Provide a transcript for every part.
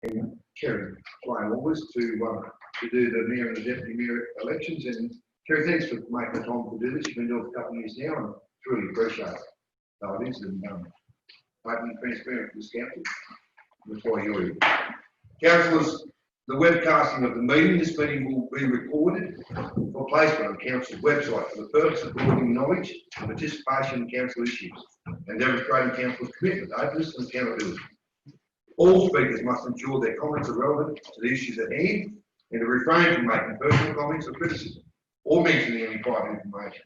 and Kerry Flying August to do the mayor and the deputy mayor elections. And Kerry, thanks for making the time to do this. You've been doing it for a couple of years now, and truly appreciate it. So it is, and open and transparent to this council. That's why you're here. Councillors, the webcasting of the meeting, this meeting will be recorded for placement on the council's website for the purpose of broadening knowledge and participation in council issues and demonstrating council's commitment, openness and accountability. All speakers must ensure their comments are relevant to the issues at hand and to refrain from making personal comments or criticism or mentioning any private information.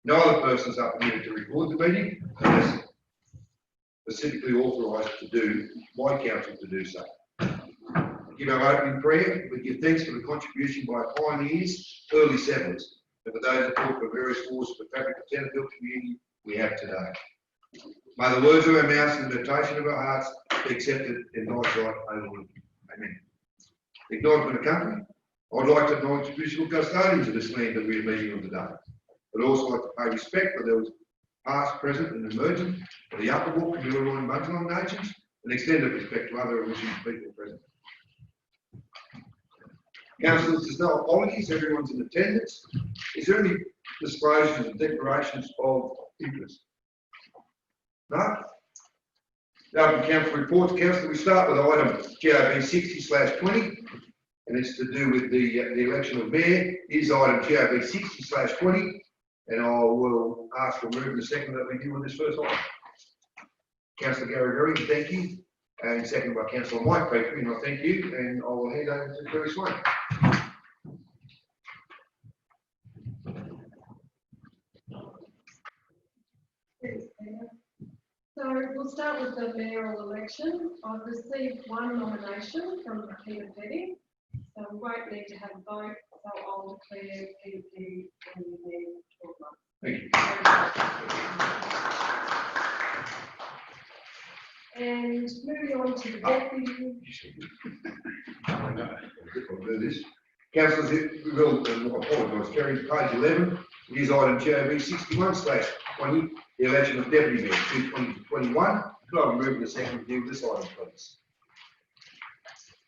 No other person is permitted to record the meeting unless specifically authorised to do by council to do so. Give our opening prayer. We give thanks for the contribution by pioneers, early settlers, and for those that fought for various wars for the fabric of Tenterville community we have today. May the words of our mouths and the meditation of our hearts be accepted in thy sight, O Lord. Amen. Acknowledgement of country. I'd like to acknowledge the traditional custodians of this land that we are meeting on today. I'd also like to pay respect for those past, present and emerging of the Upper Walk, Mayoral and Untitled nations, and extended respect to other Indigenous people present. Councillors, there's no apologies, everyone's in attendance. Is there any disclosures and declarations of interest? No? The open council reports, councillor, we start with item GRB 60/20, and it's to do with the election of mayor. Here's item GRB 60/20, and I will ask for a move in a second that we deal with this first item. Councillor Gary Berry, thank you. And seconded by Councillor Mike Petrie, and I thank you, and I will hand over to Kerry Swain. So we'll start with the mayoral election. I've received one nomination from Peter Petty, so we won't need to have a vote, so I'll declare Peter Petty in the mayor for 12 months. Thank you. And moving on to the deputy. I'll do this. Councillors, we will apologise. Kerry, page 11. It is item GRB 61/20, the election of deputy mayor 2020 to 21. Could I move in a second to deal with this item, please?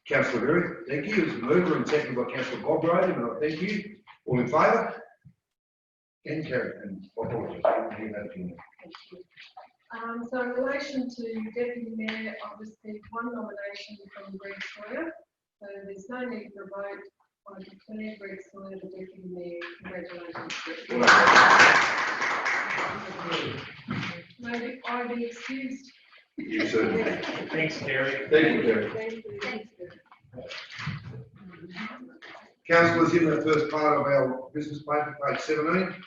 Councillor Berry, thank you. As a mover and seconded by Councillor Bob Roden, and I thank you. All in favour? And Kerry, and I apologise. So in relation to deputy mayor, I've received one nomination from Greg Sawyer, so there's no need for a vote. I declare Greg Sawyer the deputy mayor. Congratulations. Maybe I be excused. You certainly. Thanks, Kerry. Thank you, Kerry. Thank you. Councillors, in the first part of our business paper, page 17,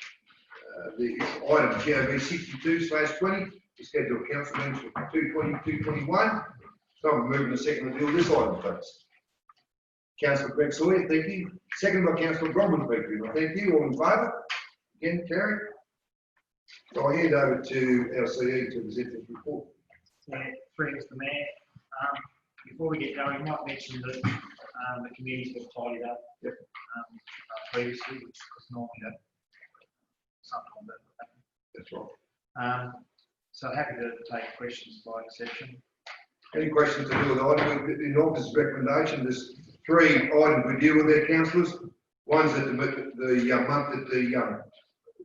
the item GRB 62/20, the scheduled council meetings for 2/20–2/21. So I'm moving a second to deal with this item, please. Councillor Greg Sawyer, thank you. Second by Councillor Bronwyn Petrie. Thank you. All in favour? Again, Kerry. So I hand over to our CE to present this report. Through Mr. Mayor. Before we get going, you might mention that the committee's got tidied up previously, which was normally something that happened. That's right. So happy to take questions by exception. Any questions to do with the item? In officer's recommendation, there's 3 items we deal with there, councillors. One's at the month that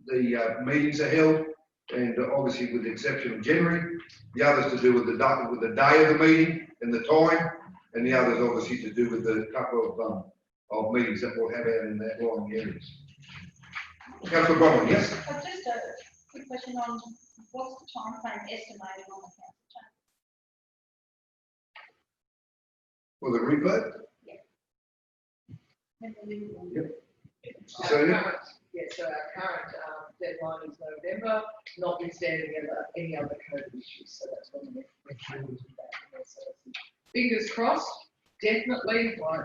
the meetings are held, and obviously with the exception of January. The others to do with the day of the meeting and the time, and the others obviously to do with the couple of meetings that we'll have out in that long areas. Councillor Bronwyn, yes? Just a quick question on what's the time frame estimated on the council chamber? For the revote? Yep. So, our current deadline is November, notwithstanding any other COVID issues. So that's when we're so fingers crossed. Definitely, well,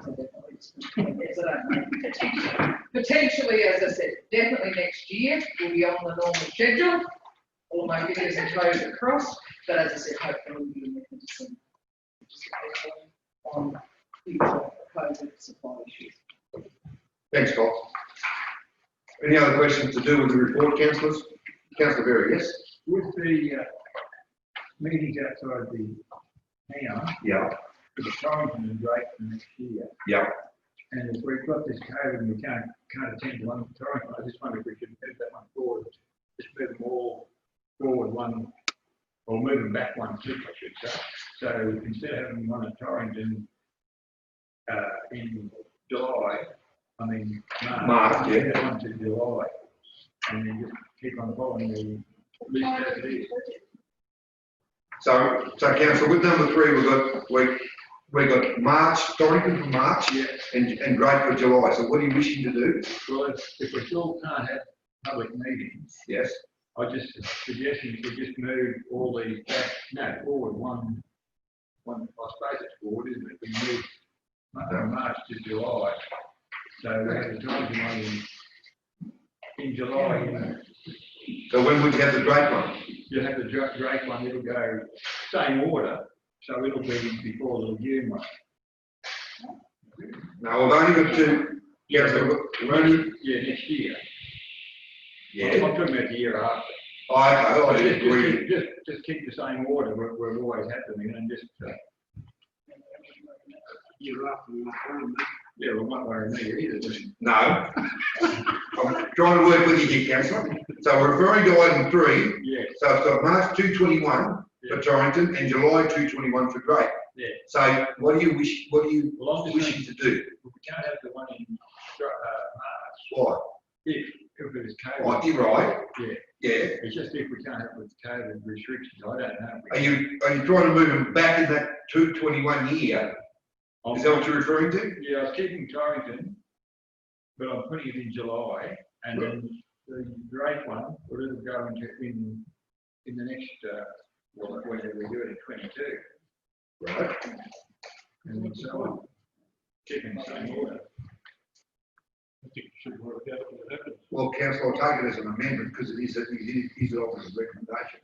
it's definitely. Yes, I don't know. Potentially, as I said, definitely next year we'll be on the normal schedule. All my fingers and toes are crossed. But as I said, hopefully we'll be in the December. On future COVID supply issues. thanks, Scott. Any other questions to do with the report, councillors? Councillor Berry, yes? With the meetings outside the mayor, Yeah. for the Torrington and Drake for next year. Yeah. And if we've got this COVID and we can't attend to one for Torrington, I just wonder if we should move that one forward. Just move them all forward one, or move them back one tick, I should say. So instead of having one at Torrington in July, I mean March, yeah. move one to July, and then just keep on following the list as it is. So councillor, with number 3, we've got March, Torrington for March, Yeah. and Great for July. So what are you wishing to do? Well, if we still can't have public meetings, Yes. I just suggesting we just move all these back, forward one, I suppose it's forward, isn't it? We move March to July. So we have the Torrington one in July. So when would you have the Great one? You'll have the Drake one, it'll go same order, so it'll be before the June one. No, we've only got 2. Councillor, Yeah, next year. yeah. I'm talking about the year after. I agree. Just keep the same order we're always had them in, and just, Year after, yeah, well, not worry me either, just. No. I'm trying to work with you here, councillor. So we're referring to item 3. Yeah, So it's got March 221 for Torrington and July 221 for Great. yeah. So what do you Well, I'm just wishing to do? we can't have the one in, March, Why? if it is COVID. Oh, you're right. Yeah, Yeah. it's just if we can't have with COVID restrictions, I don't know. Are you trying to move them back in that 221 year? Is that what you're referring to? Yeah, I was keeping Torrington, but I'm putting it in July, and then the Drake one, it'll go into in the next, whether we do it in 22, Right. and so on. Keeping the same order. I think it should work out when it happens. Well, councillor, I'll take it as an amendment because it is an officer's recommendation.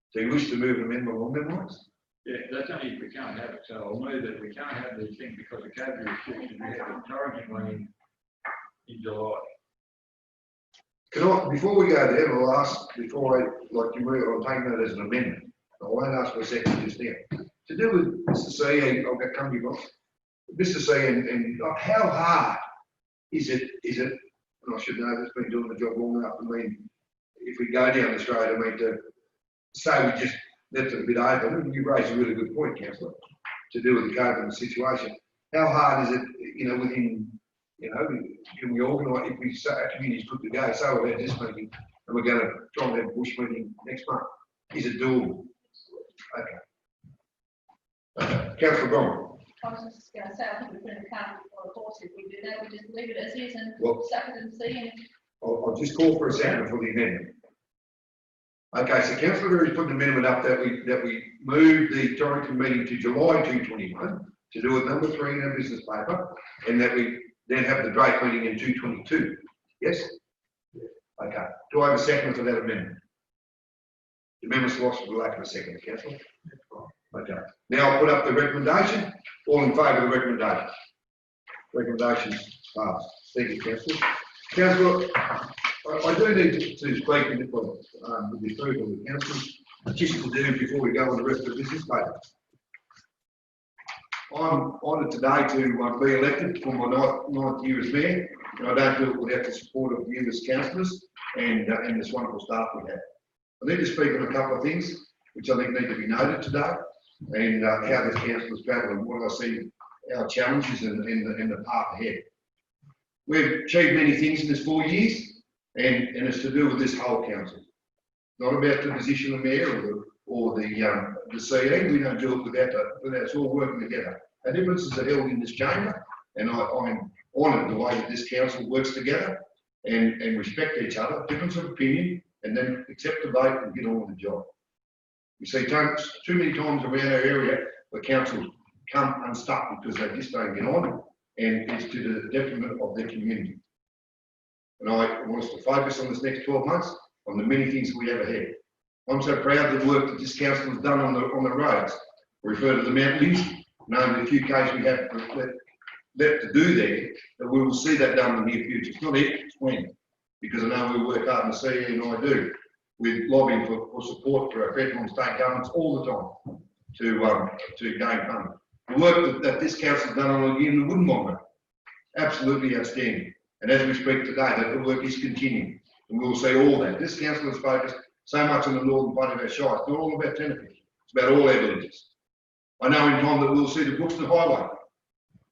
So you wish to move an amendment along them lines? Yeah, that's only if we can't have it, so I'll move that we can't have these things because of COVID restrictions, we have the Torrington one in July. Can I, before we go there, I'll ask, before you move, I'll take that as an amendment. I won't ask for a second just now. To do with Mr. C, I'll come to you, boss. Mr. C, and how hard is it, and I should know that's been doing the job long enough, I mean, if we go down this road, I mean, to say we just left it a bit open, and you raise a really good point, councillor, to do with the COVID situation. How hard is it, within, can we organise, if we say our community's good to go, so we've had this meeting, and we're going to try and have a bush meeting next month. Is it doable? Okay. Councillor Brom. I was just going to say, I think we're putting the cart before the horse if we do that, we just leave it as is and Well, suck it and see. And I'll just call for a second for the amendment. Okay, so councillor Berry's put an amendment up that we move the Torrington meeting to July 221 to do with number 3 in our business paper, and that we then have the Drake meeting in 222. Yes? Okay. Do I have a second for that amendment? The amendment's lost for the lack of a second, councillor. Okay. Now I'll put up the recommendation. All in favour of the recommendation? Recommendations passed. Thank you, councillor. Councillor, I do need to speak with the approval of the council, just to do before we go on the rest of the business paper. I'm honoured today to be elected for my ninth year as mayor, and I don't do it without the support of you as councillors and this wonderful staff we have. I need to speak on a couple of things which I think need to be noted today, and how this council is travelling, and what I see our challenges and the path ahead. We've achieved many things in this 4 years, and it's to do with this whole council. Not about the position of mayor or the CE. We don't do it without us all working together. Our differences are held in this chamber, and I'm honoured the way that this council works together and respect each other, difference of opinion, and then accept the vote and get on with the job. We see too many times around our area where councils come unstuck because they just don't get on, and it's to the detriment of their community. And I want us to focus on this next 12 months on the many things we have ahead. I'm so proud of the work that this council has done on the roads. We refer to the mountains, knowing the few Ks we have left to do there, that we will see that done in the near future. It's not if, it's when. Because I know we work hard in the CE, and I do, with lobbying for support for our federal and state governments all the time to gain funding. The work that this council has done on again the Woodmont Road, absolutely outstanding. And as we speak today, that the work is continuing. And we'll see all that. This council has focused so much on the northern part of our shire. It's not all about Tenerife. It's about all our villages. I know in time that we'll see the Brookston Highway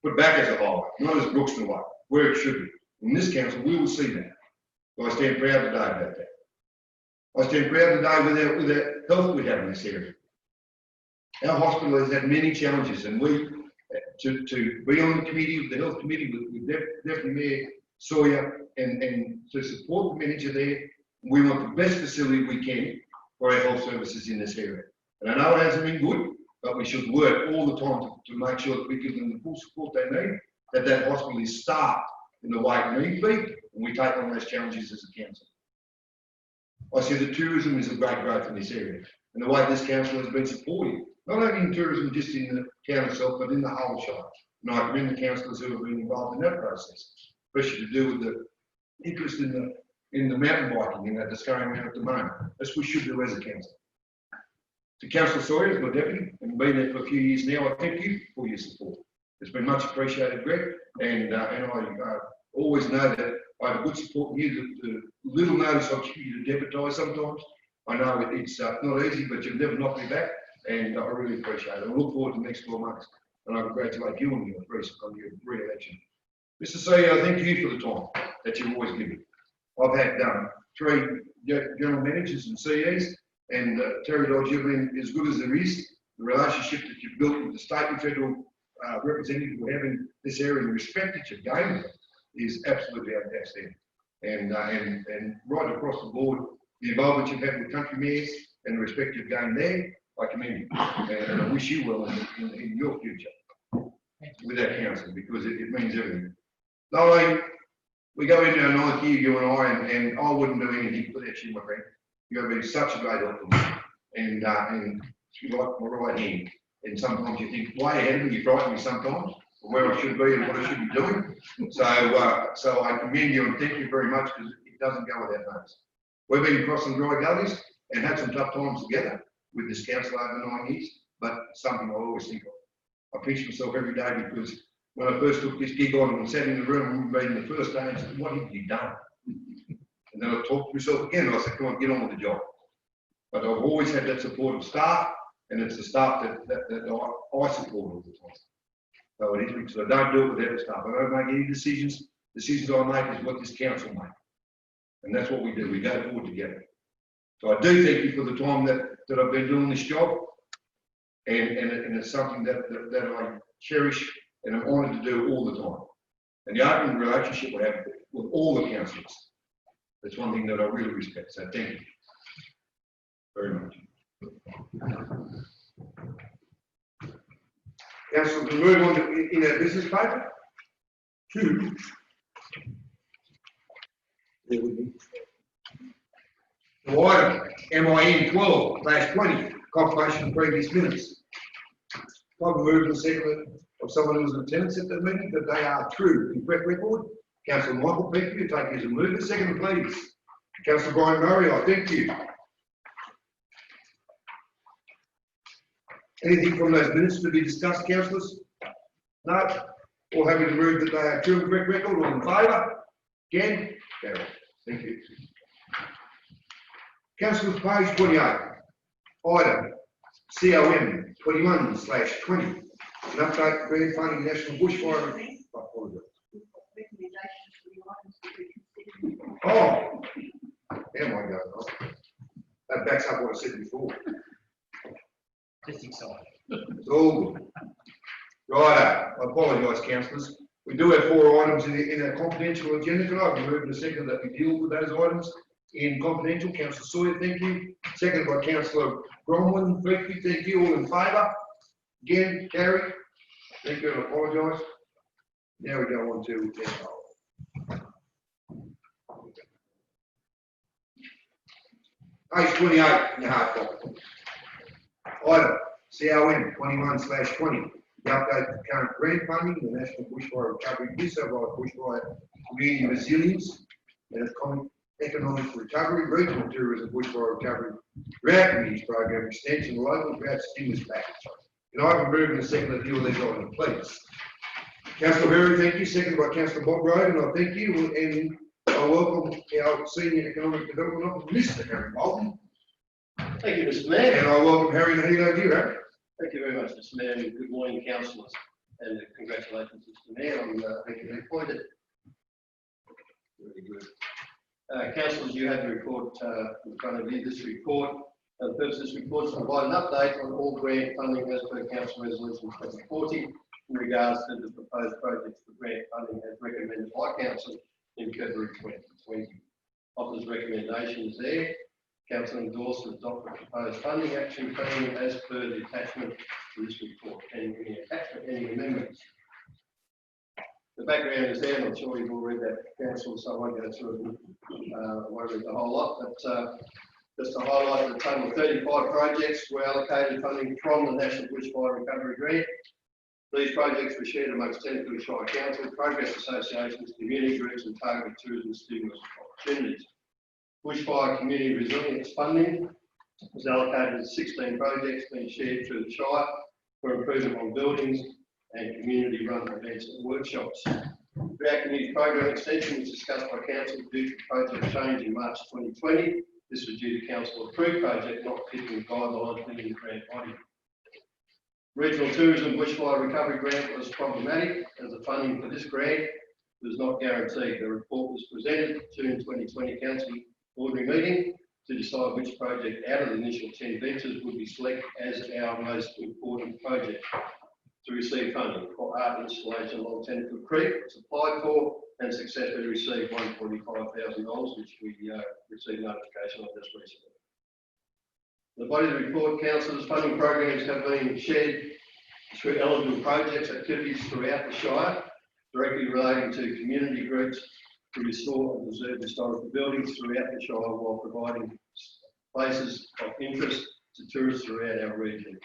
put back as a highway, not as Brookston Way, where it should be. In this council, we will see that. So I stand proud today about that. I stand proud today with the health we have in this area. Our hospital has had many challenges, and we, to be on the committee, the health committee with Deputy Mayor Sawyer, and to support the manager there, we want the best facility we can for our health services in this area. And I know it hasn't been good, but we should work all the time to make sure that we give them the full support they need, that hospital is staffed in the way it needs to be, and we take on those challenges as a council. I see that tourism is a great growth in this area, and the way this council has been supporting, not only in tourism just in the town itself, but in the whole shire. And I commend the councillors who have been involved in that process, especially to do with the interest in the mountain biking that's going on at the moment, as we should do as a council. To Councillor Sawyer, as my deputy, and been there for a few years now, I thank you for your support. It's been much appreciated, Greg, and I always know that I have good support from you. The little notice I give you to deputise sometimes, I know it's not easy, but you've never knocked me back, and I really appreciate it. I look forward to the next 12 months, and I congratulate you on your re-election. Mr. CEO, thank you for the time that you've always given. I've had 3 general managers and CEs, and Terry Dodge, you've been as good as there is. The relationship that you've built with the state and federal representatives we have in this area, and the respect that you've gained is absolutely outstanding. And right across the board, the involvement you've had with country mayors and the respect you've gained there, I commend you. And I wish you well in your future with that council, because it means everything. Lorraine, we go into our 9th year, you and I wouldn't do anything without you, my friend. You've been such a great help to me, and you're like my right hand. And sometimes you think way ahead of me, you frighten me sometimes, where I should be and what I should be doing. So I commend you and thank you very much, because it doesn't go without notice. We've been crossing dry gullies and had some tough times together with this council over 9 years, but something I always think of. I pinch myself every day, because when I first took this gig on and sat in the room, being the first day, I said, what have you done? And then I talked to myself again, and I said, come on, get on with the job. But I've always had that support of staff, and it's the staff that I support all the time. So it is, because I don't do it without the staff. I don't make any decisions. Decisions I make is what this council makes. And that's what we do. We go forward together. So I do thank you for the time that I've been doing this job. And it's something that I cherish and I'm honoured to do all the time. And the open relationship we have with all the councillors, that's one thing that I really respect. So thank you very much. Councillor, we move on to in our business paper. 2. There we go. So item MIN 12/20, confirmation of previous minutes. I've moved and seconded of someone who was in attendance at the meeting that they are true and correct record. Councillor Michael Peake, you take as a mover. Second, please. Councillor Brian Murray, I thank you. Anything from those minutes to be discussed, councillors? No? All happy to move that they are true and correct record? All in favour? Again? Carry. Thank you. Councillors, page 28. Item COM 21/20. An update grant funding national bushfire. I apologise. Oh, there my go. That backs up what I said before. Just excited. It's all good. Right, I apologise, councillors. We do have 4 items in our confidential agenda tonight. We move in a second that we deal with those items in confidential. Councillor Sawyer, thank you. Second by Councillor Bromwell, thank you. All in favour? Again, carry. Thank you, and I apologise. Now we go on to page 28 in the hard copy. Item COM 21/20. The update of current grant funding, the National Bushfire Recovery, New South Wales Bushfire Community Resilience and Economic Recovery, Regional Tourism Bushfire Recovery, Drought Communities Program, Extension, Local Drought Stimulus Package. And I have moved in a second that deal with these items, please. Councillor Berry, thank you. Seconded by Councillor Bograve, and I thank you. And I welcome our Senior Economic Development Officer, Mr. Harry Bolton. Thank you, Mr. Mayor. And I welcome Harry Naheed to you, Harry. Thank you very much, Mr. Mayor, and good morning, councillors. And congratulations, Mr. Mayor, on being reappointed. Very good. Councillors, you have the report in front of you. This report, the purpose of this report is to provide an update on all grant funding as per Council Resolution 2040 in regards to the proposed projects for grant funding as recommended by Council in February 2020. Offer's recommendation is there. Council endorses and adopt the proposed funding action plan as per the attachment to this report. Any amendments? The background is there, and I'm sure you've all read that, Council, so I won't go through it. I won't read the whole lot, but just to highlight, the total of 35 projects were allocated funding from the National Bushfire Recovery Grant. These projects were shared amongst Untitled Chapter Council, progress associations, community groups, and targeted tourism stimulus opportunities. Bushfire community resilience funding was allocated to 16 projects being shared through the Shire for improvement on buildings and community-run events and workshops. The community program extension was discussed by Council due to project change in March 2020. This was due to Council approved project not fitting the guidelines within the grant body. Regional Tourism Bushfire Recovery Grant was problematic as the funding for this grant was not guaranteed. The report was presented to June 2020 Council ordinary meeting to decide which project out of the initial 10 ventures would be selected as our most important project to receive funding for art installation along Tentacle Creek. It's applied for and successfully received $145,000, which we received notification on just recently. The body of the report, Council's funding programs have been shared through eligible projects, activities throughout the Shire, directly relating to community groups to restore and preserve historical buildings throughout the Shire while providing places of interest to tourists throughout our region.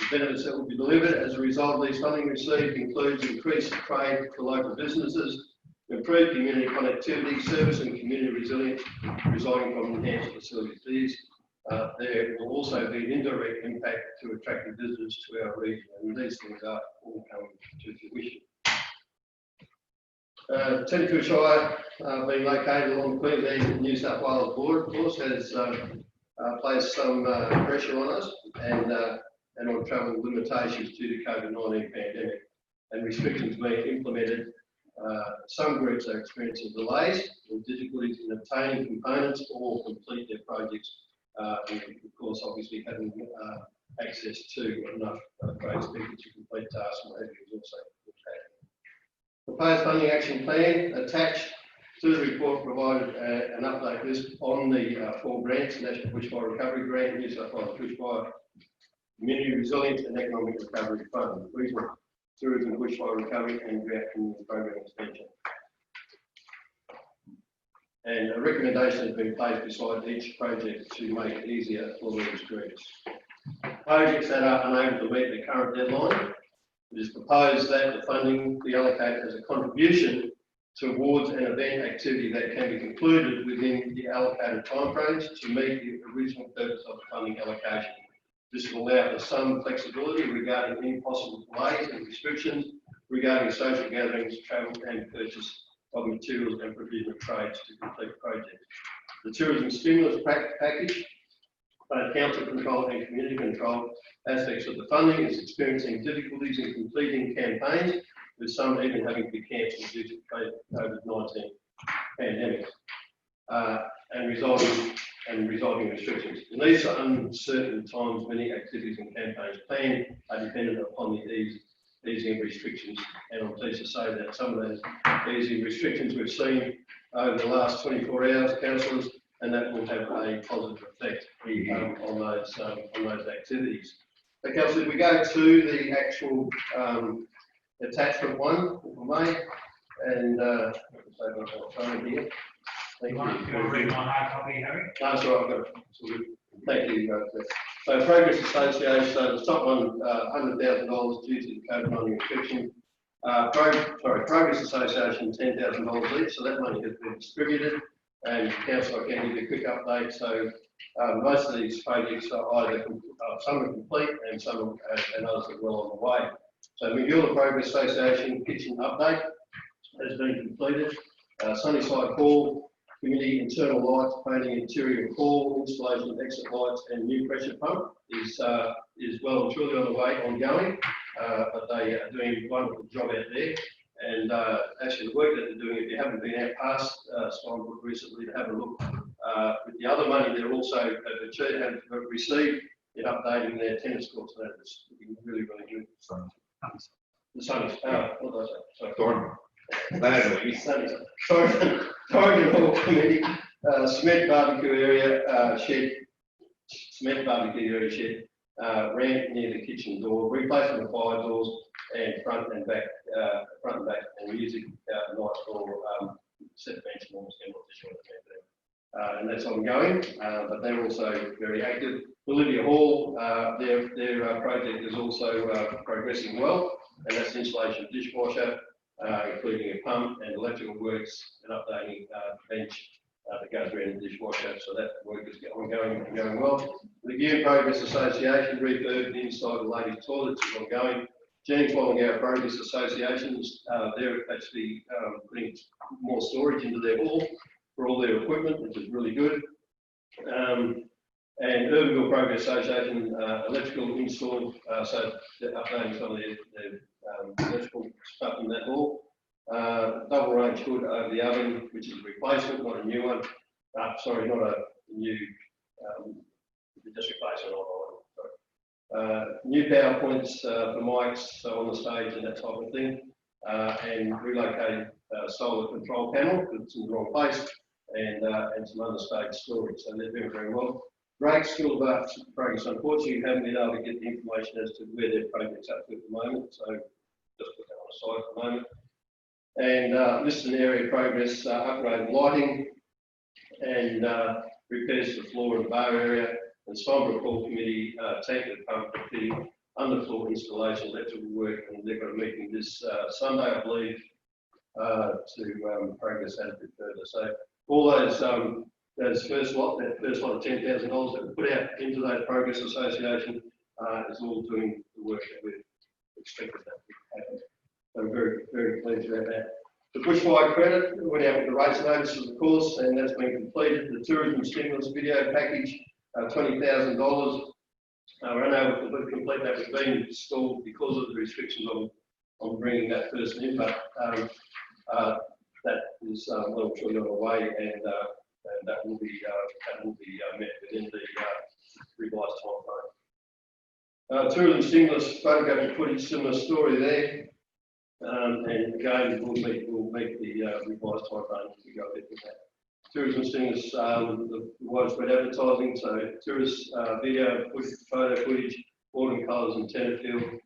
The benefits that will be delivered as a result of these funding received includes increased trade for local businesses, improved community connectivity, service and community resilience resulting from enhanced facilities. There will also be an indirect impact to attracting visitors to our region, and these things are all coming to fruition. Tentacle Shire, being located along the Queensland and New South Wales border, of course, has placed some pressure on us and on travel limitations due to COVID-19 pandemic and restrictions being implemented. Some groups are experiencing delays or difficulties in obtaining components or complete their projects. And of course, obviously having access to enough trades people to complete tasks and what have you is also important. Proposed funding action plan attached to the report provided an update list on the 4 grants: National Bushfire Recovery Grant, New South Wales Bushfire Community Resilience and Economic Recovery Fund, Regional Tourism Bushfire Recovery and Drought Community Program Extension. And a recommendation has been placed beside each project to make it easier for these groups. Projects that are unable to meet the current deadline, it is proposed that the funding be allocated as a contribution towards an event activity that can be concluded within the allocated timeframes to meet the original purpose of the funding allocation. This will allow for some flexibility regarding any possible delays and restrictions regarding social gatherings, travel and purchase of materials and provision of trades to complete projects. The tourism stimulus package, both council control and community control aspects of the funding, is experiencing difficulties in completing campaigns, with some even having to be cancelled due to COVID-19 pandemic and resulting restrictions. In these uncertain times, many activities and campaigns planned are dependent upon the easing restrictions, and I'm pleased to say that some of those easing restrictions we've seen over the last 24 hours, councillors, and that will have a positive effect on those activities. So, councillors, we go to the actual attachment 1, if I may, and here. Thank you. Read my hard copy, Harry? No, sorry, I've got it. Thank you. So Progress Association, so the top one, $100,000 due to the COVID-19 restriction. Progress Association, $10,000 each, so that money has been distributed. And Council, I can give you a quick update. So Most of these projects are either, some are complete and some and others are well on the way. So Mayoral Progress Association kitchen update has been completed. Sunnyside Hall Committee internal lights, painting interior hall, installation of exit lights and new pressure pump is well and truly on the way, ongoing. But they are doing a wonderful job out there. And actually the work that they're doing, if you haven't been out past Stonebrook recently to have a look, with the other money they're also have received in updating their tennis courts. That is looking really, really good. The Sunnies, what did I say? Sorry. Badly. Torrington Hall Committee, cement barbecue area shed, ramp near the kitchen door, replacement of fire doors, and front and back, and music night for set bench norms and what they and that's ongoing, but they're also very active. Olivia Hall, their project is also progressing well, and that's installation of dishwasher, including a pump and electrical works and updating bench that goes around the dishwasher. So that work is ongoing and going well. The Progress Association refurb inside the ladies' toilets is ongoing. Jean Follingow Progress Associations, they're actually putting more storage into their hall for all their equipment, which is really good. And Urbanville Progress Association, electrical install, so they're updating some of their electrical stuff in that hall. Double range hood over the oven, which is a replacement, not a new one. Sorry, not a new, just replacement on one. New power points for mics on the stage and that type of thing. And relocated solar control panel, because it's in the wrong place, and some other stage storage. So they're doing very well. Great School of Arts progress. Unfortunately, we haven't been able to get the information as to where their project's up to at the moment. So just put that on the side at the moment. And Liston area progress, upgraded lighting and repairs to the floor and bar area. And Stonebrook Hall Committee, tanker pump fitting, underfloor installation, electrical work, and they've got a meeting this Sunday, I believe, to progress that a bit further. So all those that first lot of $10,000 that we put out into that Progress Association is all doing the work that we've expected that to happen. So I'm very, very pleased about that. The bushfire credit went out with the rates notices, of course, and that's been completed. The tourism stimulus video package, $20,000. We're unable to complete that. We've been stalled because of the restrictions on bringing that person in, but that is well and truly on the way, and that will be met within the revised timeframe. Tourism stimulus photographic footage, similar story there. And again, we'll meet the revised timeframe as we go a bit with that. Tourism stimulus, the widespread advertising, so tourist video, photo footage, Autumn Colours and Tenterfield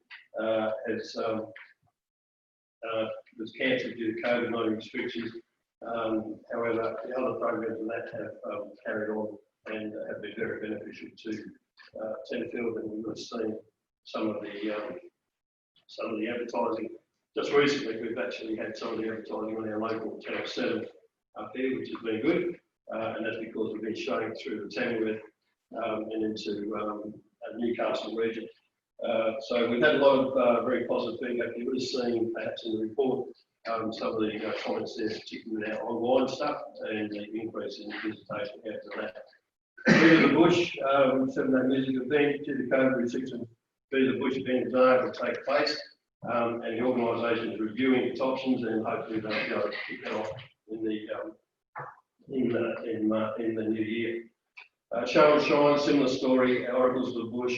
was cancelled due to COVID-19 restrictions. However, the other programs in that have carried on and have been very beneficial to Tenterfield, and we've seen some of the advertising. Just recently, we've actually had some of the advertising on our local Channel 7 up here, which has been good, and that's because we've been showing through the Tamworth and into Newcastle region. So we've had a lot of very positive feedback. You would have seen perhaps in the report some of the comments there, particularly with our online stuff and the increase in visitation after that. Be the Bush, 7-day music event due to COVID restrictions. Be the Bush event is unable to take place, and the organisation is reviewing its options, and hopefully they'll be able to kick that off in the new year. Show and Shine, similar story. Oracles of the Bush,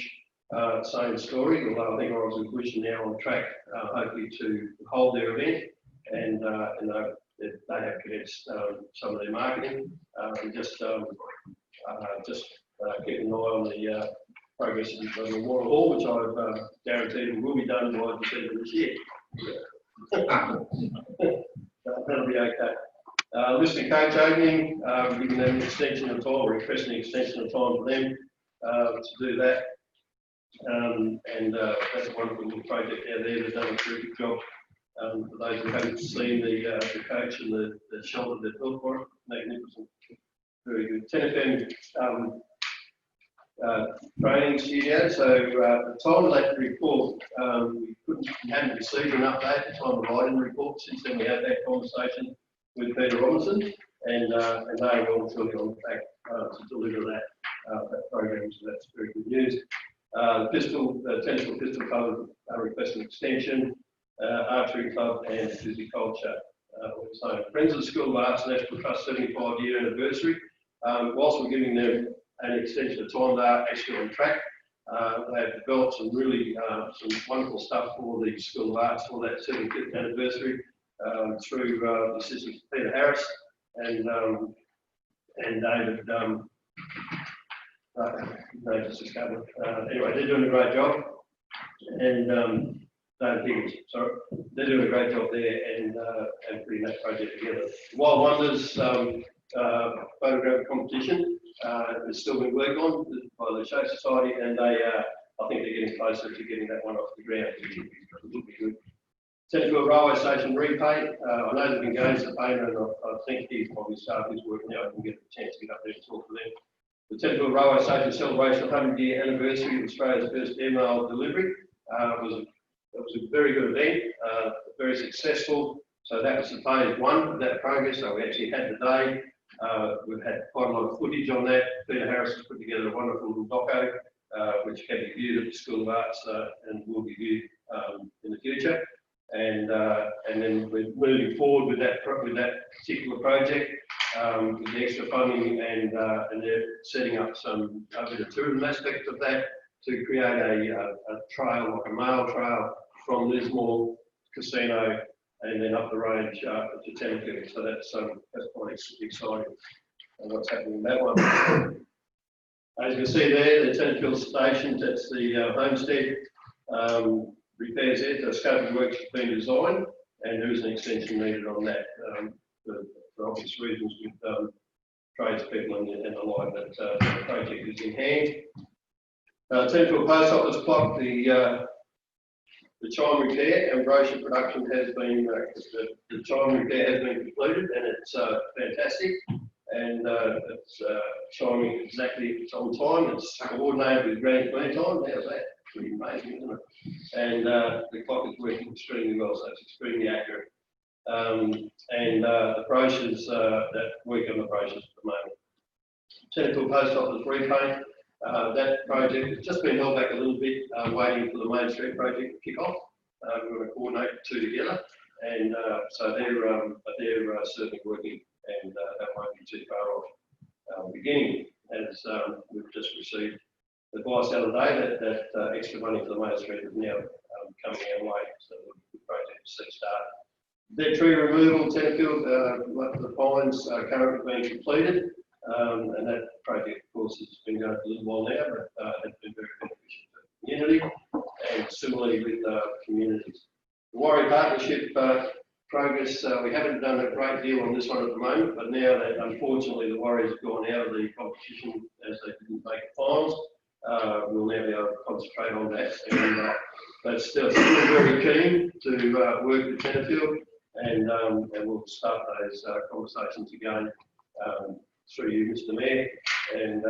same story, although I think Oracles of the Bush are now on track, hopefully to hold their event, and they have commenced some of their marketing. Just keep an eye on the progress of the Mayoral Hall, which I've guaranteed will be done by December this year. That'll be okay. Listing coach opening, giving them an extension of time, or requesting an extension of time for them to do that. That's a wonderful little project out there. They've done a terrific job. For those who haven't seen the coach and the shelter they've built for it, magnificent, very good. 10FM training studio. So the time of that report, we hadn't received an update at the time of writing the report. Since then, we had that conversation with Peter Robinson, and they are well and truly on track to deliver that program. So that's very good news. Technical pistol club requesting extension, archery club, and physiculture. So Friends of the School of Arts National Trust 75-year anniversary. Whilst we're giving them an extension of time, they are actually on track. They have developed some really some wonderful stuff for the School of Arts for that 75th anniversary through the assistant Peter Harris and David. They just discovered. Anyway, they're doing a great job, and David Higgins, sorry, they're doing a great job there and putting that project together. Wild Wonders photographic competition is still being worked on by the Show Society, and they, I think they're getting closer to getting that one off the ground, which will be good. Tenterfield Railway Station repaint. I know they've engaged the painter, and I think he's probably started his work now. I can get a chance to get up there and talk to them. The Tenterfield Railway Station celebration 100-year anniversary of Australia's first email delivery was a very good event, very successful. So that was the phase one of that progress. So we actually had the day. We've had quite a lot of footage on that. Peter Harris has put together a wonderful little doco, which can be viewed at the School of Arts and will be viewed in the future. And then we're moving forward with that particular project with the extra funding, and they're setting up a bit of tourism aspect of that to create a trail, like a mail trail from Lismore Casino and then up the range to Tenterfield. So that's quite exciting. And what's happening in that one? As you can see there, the Tenterfield station, that's the homestead. Repairs there, the scope of work has been designed, and there is an extension needed on that for obvious reasons with tradespeople and the like, that the project is in hand. Tenterfield Post Office clock, the chime repair and brochure production has been, the chime repair has been completed, and it's fantastic, and it's chiming exactly, it's on time, it's coordinated with Grand Clean Time. How's that? Pretty amazing, isn't it? And the clock is working extremely well, so it's extremely accurate. And the brochures, that work on the brochures at the moment. Tenterfield Post Office repaint, that project has just been held back a little bit, waiting for the Main Street project to kick off. We're going to coordinate the two together, and so they're certainly working, and that won't be too far off beginning, as we've just received advice the other day that extra money for the Main Street is now coming our way, so the project is set start. Dead tree removal, Tenterfield, the pines are currently being completed, and that project, of course, has been going for a little while now, but has been very beneficial to the community, and similarly with communities. The Warrior Partnership progress, we haven't done a great deal on this one at the moment, but now that unfortunately the Warriors have gone out of the competition as they didn't make the finals, we'll now be able to concentrate on that, and but still very keen to work with Tenterfield, and we'll start those conversations again through you, Mr. Mayor, and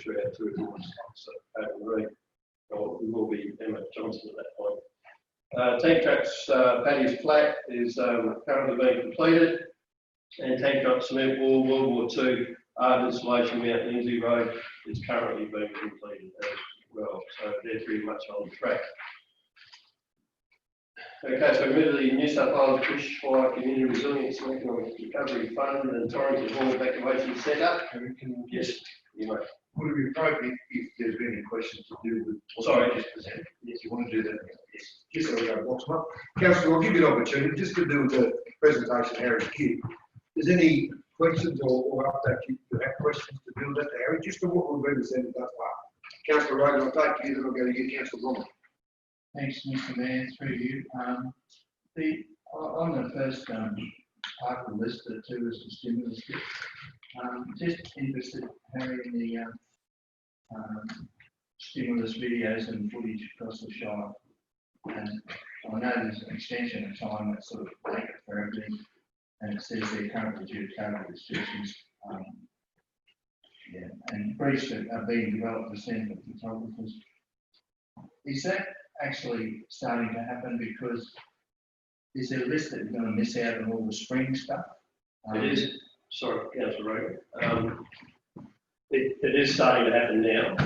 through our two reports. So we will be Emma Johnson at that point. Tank Trucks Paddy's Flat is currently being completed, and Tank Truck Cement Wall World War II art installation Mount Lindsay Road is currently being completed as well. So they're pretty much on track. Okay, so remember the New South Wales Bushfire Community Resilience and Economic Recovery Fund and Torrington Hall evacuation set up. Yes, you may. Would it be appropriate if there's any questions to do with? Sorry, just present. Yes, you want to do that? Yes. Just so we go box them up. Councillor, I'll give you an opportunity just to do the presentation Harry's given. Is there any questions or update you have questions to build that to Harry? Just to what we've been presented thus far. Councillor Rogan, I'll take you, then I'll go to you, Councillor Roman. Thanks, Mr. Mayor, through you. On the first part of the list, the two is the stimulus kit. Just interested, Harry, in the stimulus videos and footage across the shire. And I know there's an extension of time that's sort of taken for everything, and it says they're currently due to COVID restrictions. Yeah, and briefs are being developed to send to photographers. Is that actually starting to happen because is there a risk that you're going to miss out on all the spring stuff? It is, sorry, Councillor Rogan. It is starting to happen now.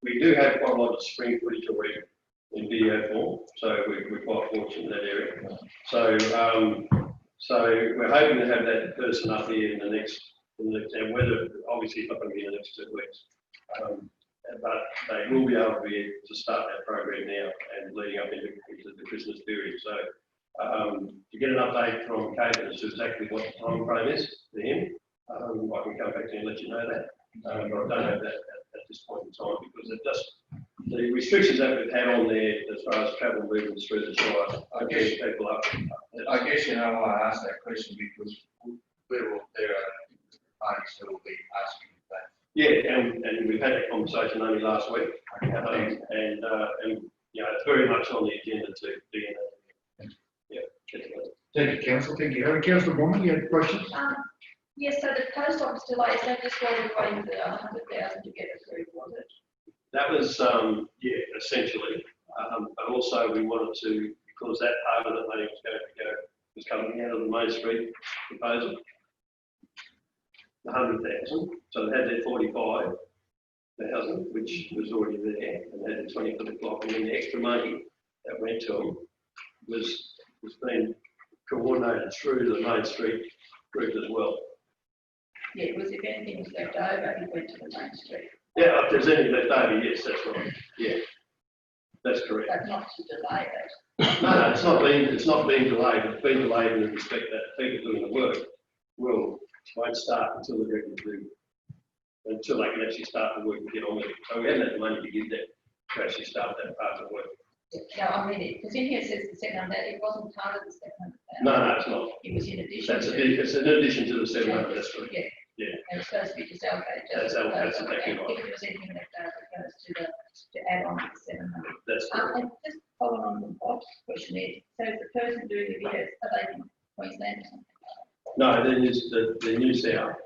We do have quite a lot of spring footage already in video form, so we're quite fortunate in that area. So we're hoping to have that person up here in the next, and whether, obviously it's not going to be in the next 2 weeks. But they will be able to start that program now and leading up into the Christmas period. So to get an update from Kate as to exactly what the time frame is for him, I can come back to you and let you know that. But I don't have that at this point in time because it just, the restrictions that we've had on there as far as travel movements through the Shire, I guess people up. I guess you know why I asked that question because there are parties that will be asking that. Yeah, and we've had that conversation only last week, and you know, it's very much on the agenda to be in it. Yeah, definitely. Thank you, Councillor. Thank you. Councillor Bowman, you had questions? Yes, so the post office delay, is that just while we're waiting for the 100,000 to get approved, was it? That was, yeah, essentially, but also we wanted to, because that part of the money was coming out of the Main Street proposal, the 100,000, so they had their 45,000, which was already there, and they had the 20 for the clock, and then the extra money that went to them was being coordinated through the Main Street group as well. Yeah, it was if anything was left over, it went to the Main Street. Yeah, if there's any left over, yes, that's right. Yeah, that's correct. But not to delay that. No, it's not being delayed. It's been delayed in the respect that people doing the work won't start until they can actually start the work and get on with it. So we haven't had the money to give them to actually start that part of the work. No, I mean, because in here it says the 700, it wasn't part of the 700,000. No, it's not. It was in addition. It's in addition to the 700, that's right. Yeah. Yeah. And it's supposed to be just allocated. That's exactly right. If there was anything left over, it goes to add on to the 700. That's correct. And just following on from Bob's question there, so the person doing the videos, are they from Queensland or something? No, then there's the New South.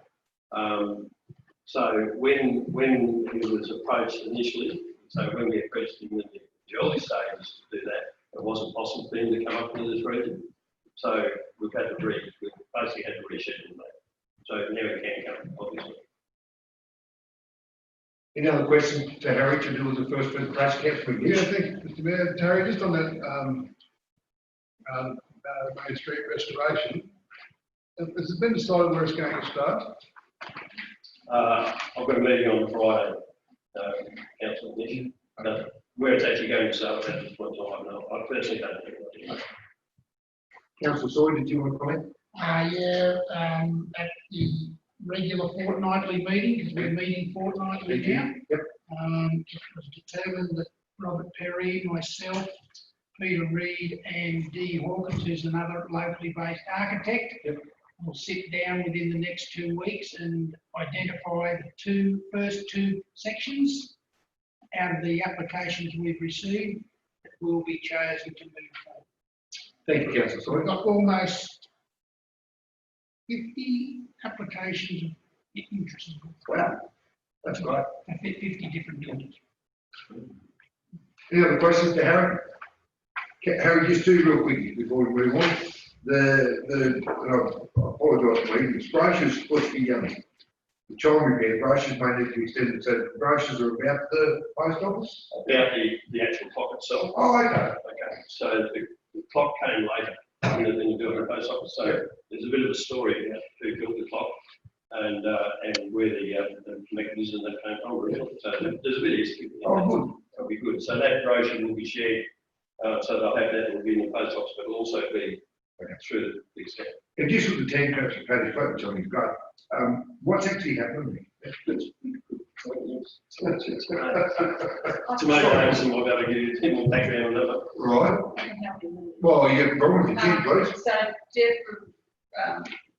So when it was approached initially, so when we approached him in the early stages to do that, it wasn't possible for him to come up into this region. So we've basically had to reschedule that. So now he can come, obviously. Any other questions to Harry to do with the first bit of crash cap? Yeah, thank you, Mr. Mayor. Terry, just on that Main Street restoration, has it been decided where it's going to start? I've got a meeting on Friday, council meeting. Where it's actually going to start at this point in time, I personally don't think. Councillor Sawyer, did you want to comment? Yeah, at the regular fortnightly meeting, because we're meeting fortnightly now. Yep. It was determined that Robert Perry, myself, Peter Reid and Dee Hawkins, who's another locally based architect, will sit down within the next 2 weeks and identify the first two sections out of the applications we've received that will be chosen to move forward. Thank you, Councillor Sawyer. We've got almost 50 applications of interest. Wow, that's great. 50 different buildings. Any other questions to Harry? Harry, just two real quickly before we move on. I apologise for the brochures supposed to be the child repair brochures may need to be extended. So the brochures are about the post office? About the actual clock itself. Oh, okay. Okay, so the clock came later than you built the post office. So there's a bit of a story about who built the clock and where the mechanism that came from. Really. So there's a bit of history. Oh, good. That'll be good. So that brochure will be shared. So they'll have that. It will be in the post office, but it'll also be through the extent. And just with the 10 coats of Paddy Float, which I think is great. What's actually happening there? Tomato Anderson will be able to give you a bit more background on that. Right. Well, yeah, probably if you can, please. So Jeff from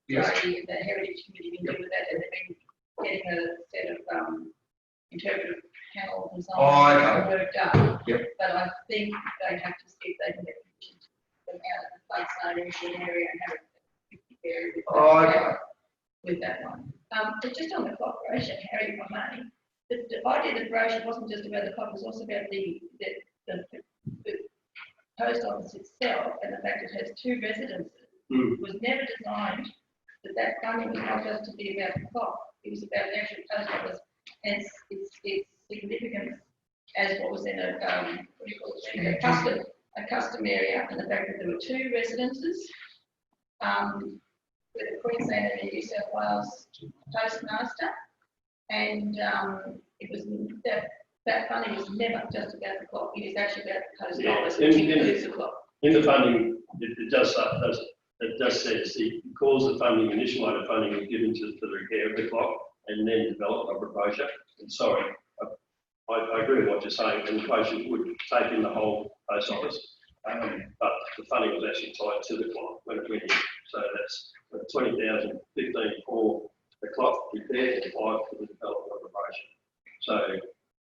Yes. the Heritage Committee been doing that, and they've been getting a set of interpretive panels and so on. Oh, okay. Worked up. Yep. But I think they have to see if they can get permission to put them out of the place zone in an area and have it 50 area. Oh, okay. with that one. But just on the clock brochure, Harry, if I may, the idea of the brochure wasn't just about the clock, it was also about the post office itself and the fact it has 2 residences. It was never designed that funding was not just to be about the clock. It was about the actual post office and its significance as what was in a, what do you call it, a custom area, and the fact that there were 2 residences, with the Queensland and the New South Wales postmaster, and it was that funding was never just about the clock. It is actually about the post office, which includes the clock. In the funding, it does say it calls the funding, initial load of funding is given to the repair of the clock and then develop a brochure. And sorry, I agree with what you're saying, and the brochure would take in the whole post office, but the funding was actually tied to the clock when it went in. So that's 20,000, 15 for the clock repair and 5 for the development of the brochure. So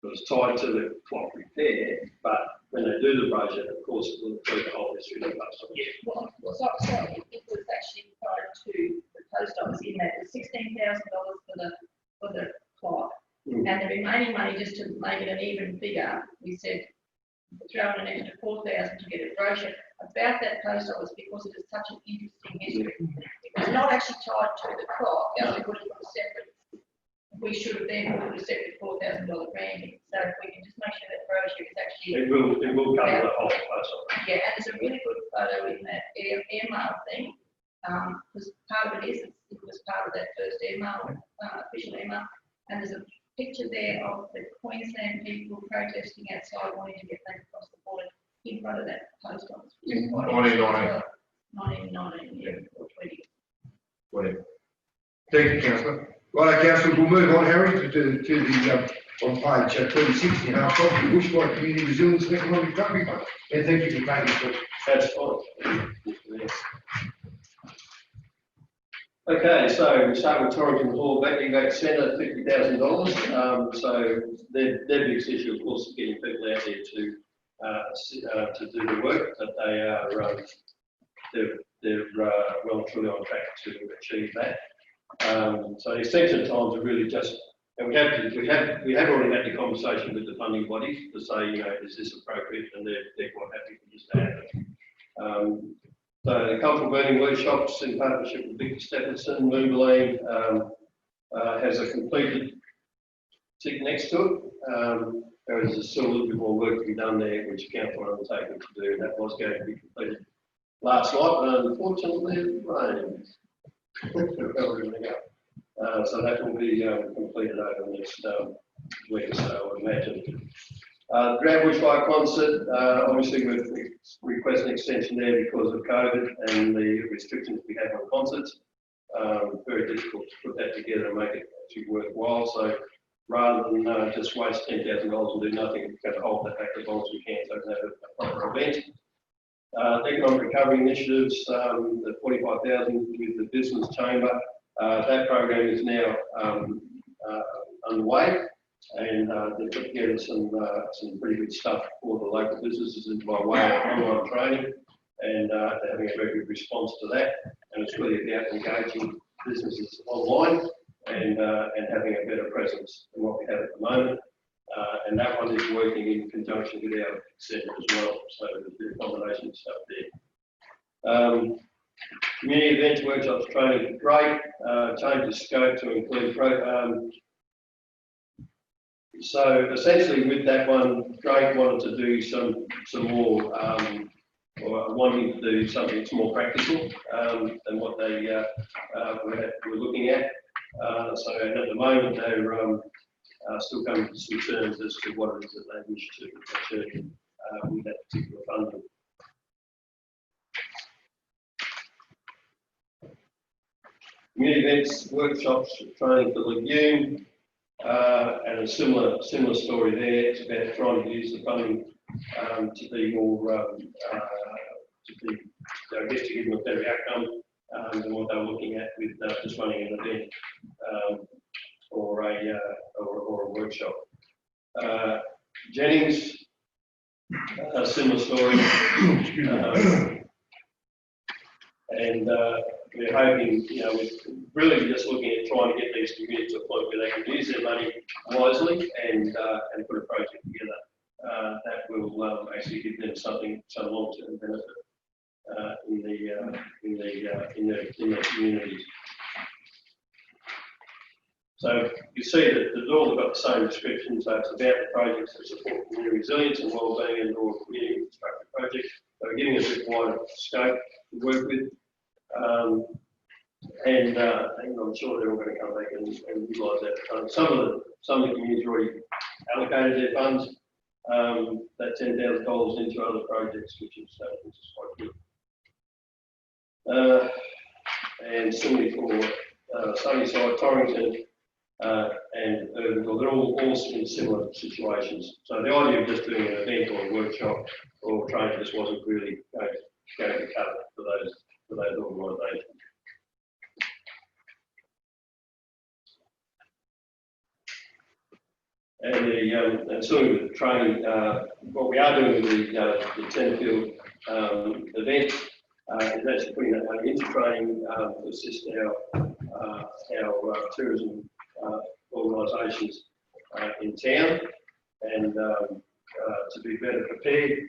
it was tied to the clock repair, but when they do the brochure, of course, it will include the whole history of the post office. Yeah, well, sorry, it was actually tied to the post office in that it was $16,000 for the clock, and the remaining money, just to make it an even bigger, we said throw in an extra 4,000 to get a brochure about that post office because it is such an interesting history. It was not actually tied to the clock, else we would have put a separate. We should have then put a separate $4,000 branding. So if we can just make sure that brochure is actually. It will cover the whole post office. Yeah, and there's a really good photo in that airmail thing. Because part of it was part of that first email, official email, and there's a picture there of the Queensland people protesting outside wanting to get back across the border in front of that post office. In 1990. 1990, yeah, or 20. Whatever. Thank you, councillor. Right, councillors, we'll move on, Harry, to the on page 36 in our property bushfire community resilience and economic recovery fund. And thank you for taking the question. That's fine. Okay, so we start with Torrington Hall, Back Centre, $50,000. So their biggest issue, of course, is getting people out there to do the work, but they are they're well and truly on track to achieve that. So the extension times are really just, and we have already had the conversation with the funding bodies to say, you know, is this appropriate, and they're quite happy for this to happen. So the cultural burning workshops in partnership with Victor Stephenson, Moonbeam, has a completed tick next to it. There is still a little bit more work to be done there, which council are undertaken to do. That was going to be completed last night, but unfortunately it rained. So that will be completed over the next week or so, I would imagine. Drought Bushfire Concert, obviously we've requested an extension there because of COVID and the restrictions we have on concerts. Very difficult to put that together and make it actually worthwhile. So rather than just waste $10,000 and do nothing, we're going to hold that back as long as we can so we can have a proper event. Economic recovery initiatives, the 45,000 with the business chamber, that program is now underway, and they've put together some pretty good stuff for the local businesses by way of online training, and they're having a very good response to that. And it's really about engaging businesses online and having a better presence than what we have at the moment. And that one is working in conjunction with our centre as well, so there's a bit of combination of stuff there. Community events, workshops, training, great. Change the scope to include so essentially with that one, Drake wanted to do some more, or wanting to do something that's more practical than what they were looking at. So at the moment they're still coming to some terms as to what it is that they wish to achieve with that particular funding. Community events, workshops, training for Legume, and a similar story there. It's about trying to use the funding to be more, I guess, to give them a better outcome than what they were looking at with just running an event or a workshop. Jennings, a similar story. And we're hoping, we're really just looking at trying to get these communities to a point where they can use their money wisely and put a project together that will actually give them some long-term benefit in their communities. So you see that they've all got the same description, so it's about the projects that support community resilience and wellbeing and or community infrastructure projects. So we're giving a bit wider scope to work with. And I'm sure they're all going to come back and utilise that fund. Some of the communities already allocated their funds, that $10,000 into other projects, which is quite good. And similarly for Sunnyside, Torrington, and Irvington, they're all in similar situations. So the idea of just doing an event or a workshop or training just wasn't really going to cut it for those organisations. And so with the training, what we are doing with the Tenfield event is actually putting that money into training to assist our tourism organisations in town and to be better prepared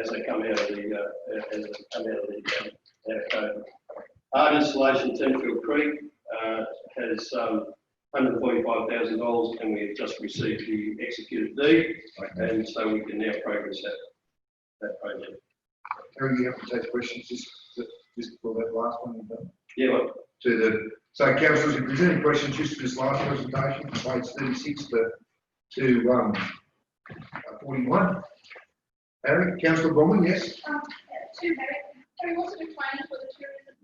as they come out of the COVID. Art installation Tenfield Creek has $145,000 and we have just received the executed deed, and so we can now progress that project. Harry, you have to take questions just for that last one you've done. Yeah, well, So councillors, if there's any questions just for this last presentation, from page 36 to 41. Harry, Councillor Bromwell, yes? Harry, what's the training for the tourism?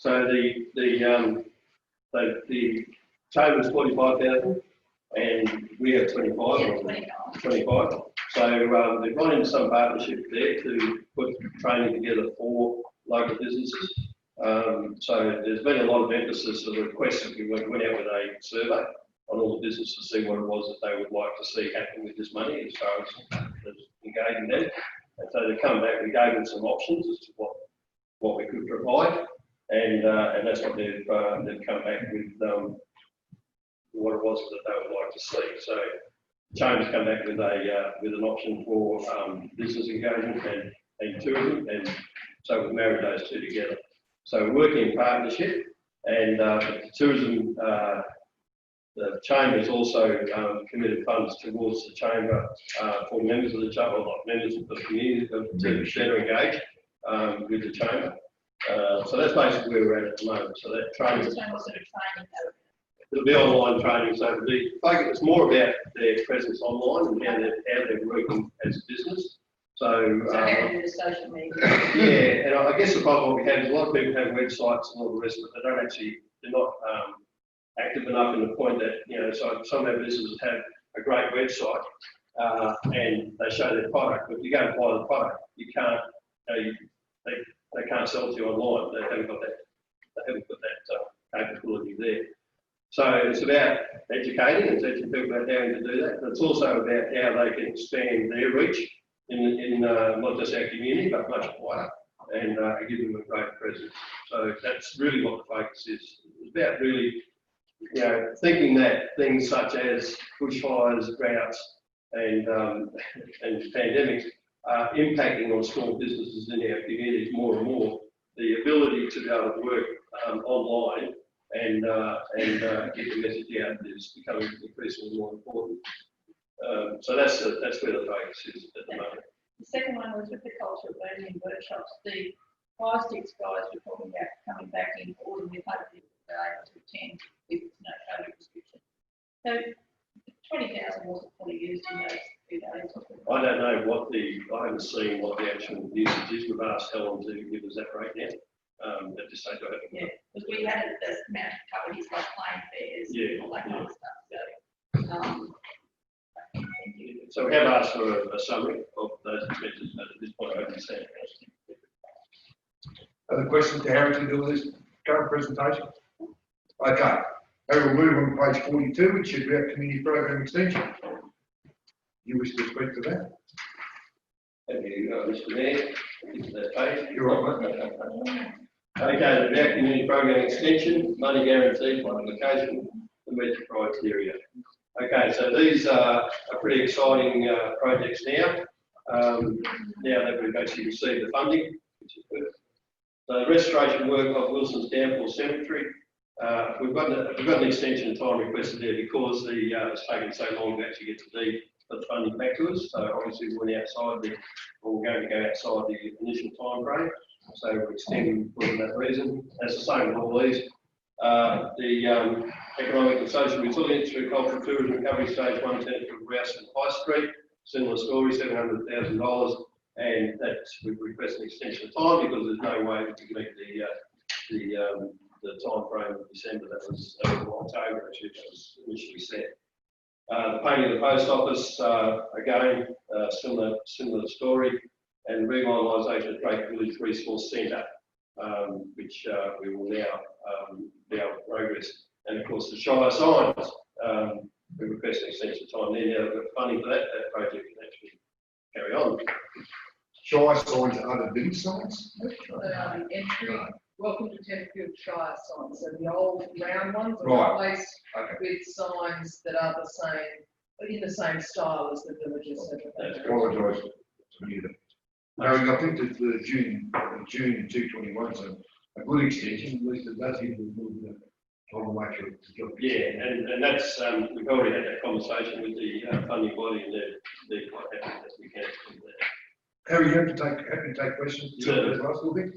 so the total is 45,000 and we have 25. Yeah, 25. So they've gone into some partnership there to put training together for local businesses. So there's been a lot of emphasis of requests that we went out with a survey on all the businesses to see what it was that they would like to see happen with this money as far as engaging them. And so they come back, we gave them some options as to what we could provide, and that's what they've come back with what it was that they would like to see. So Chambers come back with an option for business engagement and tourism, and so we've married those two together. So we're working in partnership, and the tourism, the Chamber's also committed funds towards the Chamber for members of the Chamber, or not members of the community, to better engage with the Chamber. So that's basically where we're at the moment. So that training, What sort of training? it'll be online training, so it'll be focused more about their presence online and how they're working as a business. So how to do the social media. yeah, and I guess the problem we have is a lot of people have websites and all the rest, but they're not active enough in the point that, so some of our businesses have a great website and they show their product, but if you go and buy the product, you can't, they can't sell to you online. They haven't got that capability there. So it's about educating and teaching people about how to do that, but it's also about how they can expand their reach in not just our community, but much wider, and give them a great presence. So that's really what the focus is. It's about really, thinking that things such as bushfires, droughts, and pandemics are impacting on small businesses in our communities more and more. The ability to be able to work online and get the message out is becoming increasingly more important. So that's where the focus is at the moment. The second one was with the cultural learning workshops. The 5, 6 guys were talking about coming back in autumn with hopefully they're able to attend with no COVID restriction. So 20,000 wasn't fully used in those 2 days. I don't know I haven't seen what the actual usage is. We've asked Helen to give us that breakdown. At this stage, I haven't. Yeah, because we had the amount to cover his like plane fares and all that kind of stuff. So, So we have asked for a summary of those expenses, but at this point, I haven't seen it. Other questions to Harry to do with this current presentation? Okay, Harry will move on to page 42, which is about community program extension. You wish to speak to that? Thank you, Mr. Mayor. This is that page. You're right, mate. Okay, the Mayoral Community Program Extension, money guaranteed by application to meet the criteria. Okay, so these are pretty exciting projects now. Now that we've actually received the funding, which is good. So the restoration work of Wilson's Downfall Cemetery, we've got an extension of time requested there because it's taken so long to actually get the funding back to us. So obviously we went outside we're going to go outside the initial time frame. So we're extending for that reason. That's the same with all these. The economic and social resilience through cultural tourism recovery stage 1 10 for Rouse and High Street. Similar story, $700,000, and that's we've requested an extension of time because there's no way we can meet the time frame of December. That was October actually that was initially set. The painting of the post office, again, similar story, and revitalisation of Drake Village Resource Centre, which we will now be able to progress. And of course, the Shire signs, we request an extension of time there. Now we've got funding for that project can actually carry on. Shire signs are the big signs? They are the entry, welcome to Tenterfield Shire signs, so the old round ones are Right. replaced Okay. with signs that are the same, in the same style as the villages. Apologise to you. I think that the June 221 so a good extension, at least it does give the whole way through the job. Yeah, and that's we've already had that conversation with the funding body, and they're quite happy that we can do that. Harry, you have to take questions. Sure. You last little bit.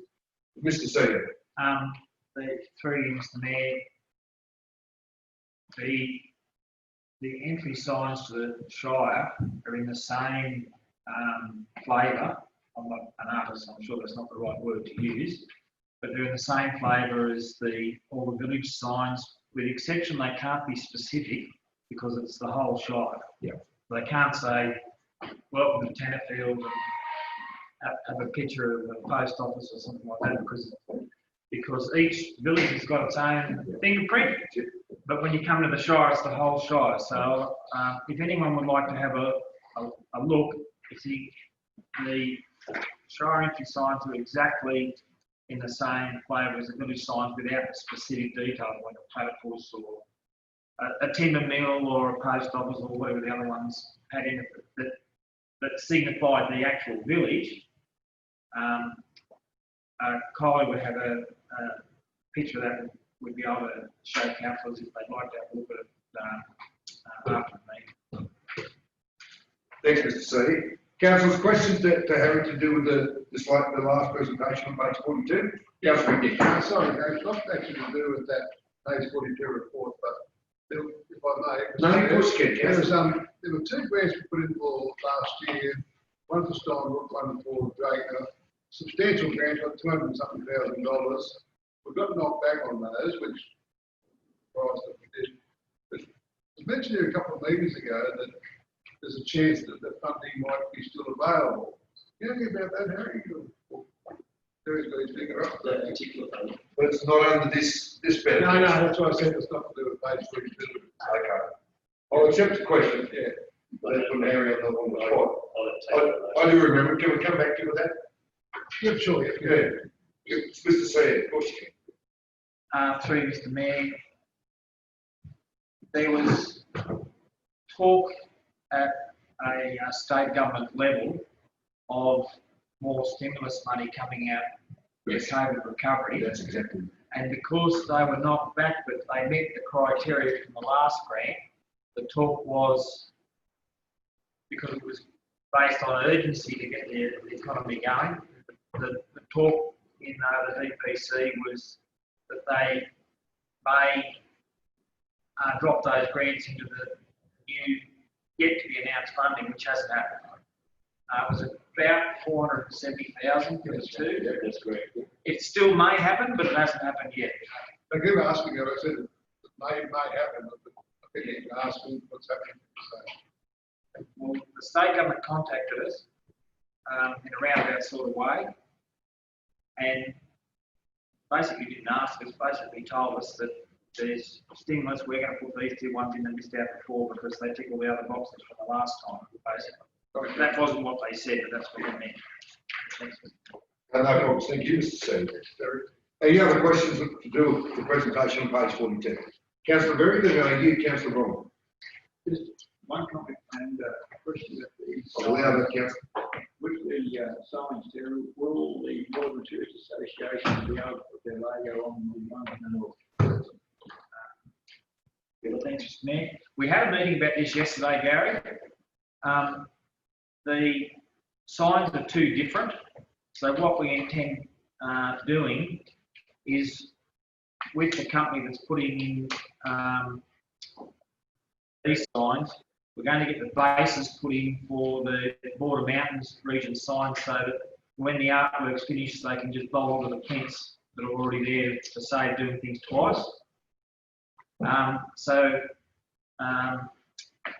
Mr. Seager. Through you, Mr. Mayor, the entry signs to the Shire are in the same flavour. I'm not an artist, I'm sure that's not the right word to use, but they're in the same flavour as all the village signs, with the exception they can't be specific because it's the whole Shire. Yeah. They can't say, welcome to Tenterfield, and have a picture of the post office or something like that, because each village has got its own fingerprint. But when you come to the Shire, it's the whole Shire. So if anyone would like to have a look, the Shire entry signs are exactly in the same flavour as the village signs without the specific detail, like a platypus or a timber mill or a post office or whatever the other ones had in it that signified the actual village. Kylie would have a picture of that would be able to show councillors if they'd like to have a look at it after the meeting. Thanks, Mr. C. Councillors, questions to Harry to do with the last presentation on page 42? Councillor Dick. Sorry, Gary, not actually to do with that page 42 report, but if I may. No, of course you can, Councillor. There were 2 grants we put in for last year, one for Steinbrook, one for Draker. Substantial grants, like $200 and something thousand. We got knocked back on those, which surprised that we did. But it was mentioned here a couple of meetings ago that there's a chance that the funding might be still available. You know anything about that, Harry? Harry's got his finger up. That particular funding. But it's not under this benefit. No, that's why I said it's not to do with page 42. Okay. I'll accept the question. Yeah. Let's put Harry on the spot. I'll take I do remember. Can we come back to you with that? Yeah, sure. Yeah. It's Mr. C, of course you can. Through Mr. Mayor, there was talk at a state government level of more stimulus money coming out for the COVID recovery. That's exactly. And because they were knocked back, but they met the criteria from the last grant, the talk was, because it was based on urgency to get the economy going, the talk in the DPC was that they may drop those grants into the new, yet to be announced funding, which hasn't happened. It was about 470,000 for the 2. Yeah, that's correct. It still may happen, but it hasn't happened yet. They keep asking me, I said it may happen, but I think you can ask me what's happening. Well, the state government contacted us in a roundabout sort of way, and basically didn't ask us, basically told us that there's stimulus, we're going to put these 2 ones in that missed out before because they tick all the other boxes from the last time, basically. That wasn't what they said, but that's what they meant. Thanks. No problems, thank you, Mr. Sanders. Any other questions to do with the presentation on page 42? Councillor Berry, then I hear Councillor Brown. Just one comment and a question that I'll allow that, Councillor. with the signs there, will the Northern Tourist Association be able to put their logo on the one? Well, thanks, Mr. Mayor. We had a meeting about this yesterday, Gary. The signs are two different. So what we intend doing is with the company that's putting in these signs, we're going to get the bases put in for the Border Mountains region signs so that when the artwork's finished, they can just bolt onto the prints that are already there to save doing things twice.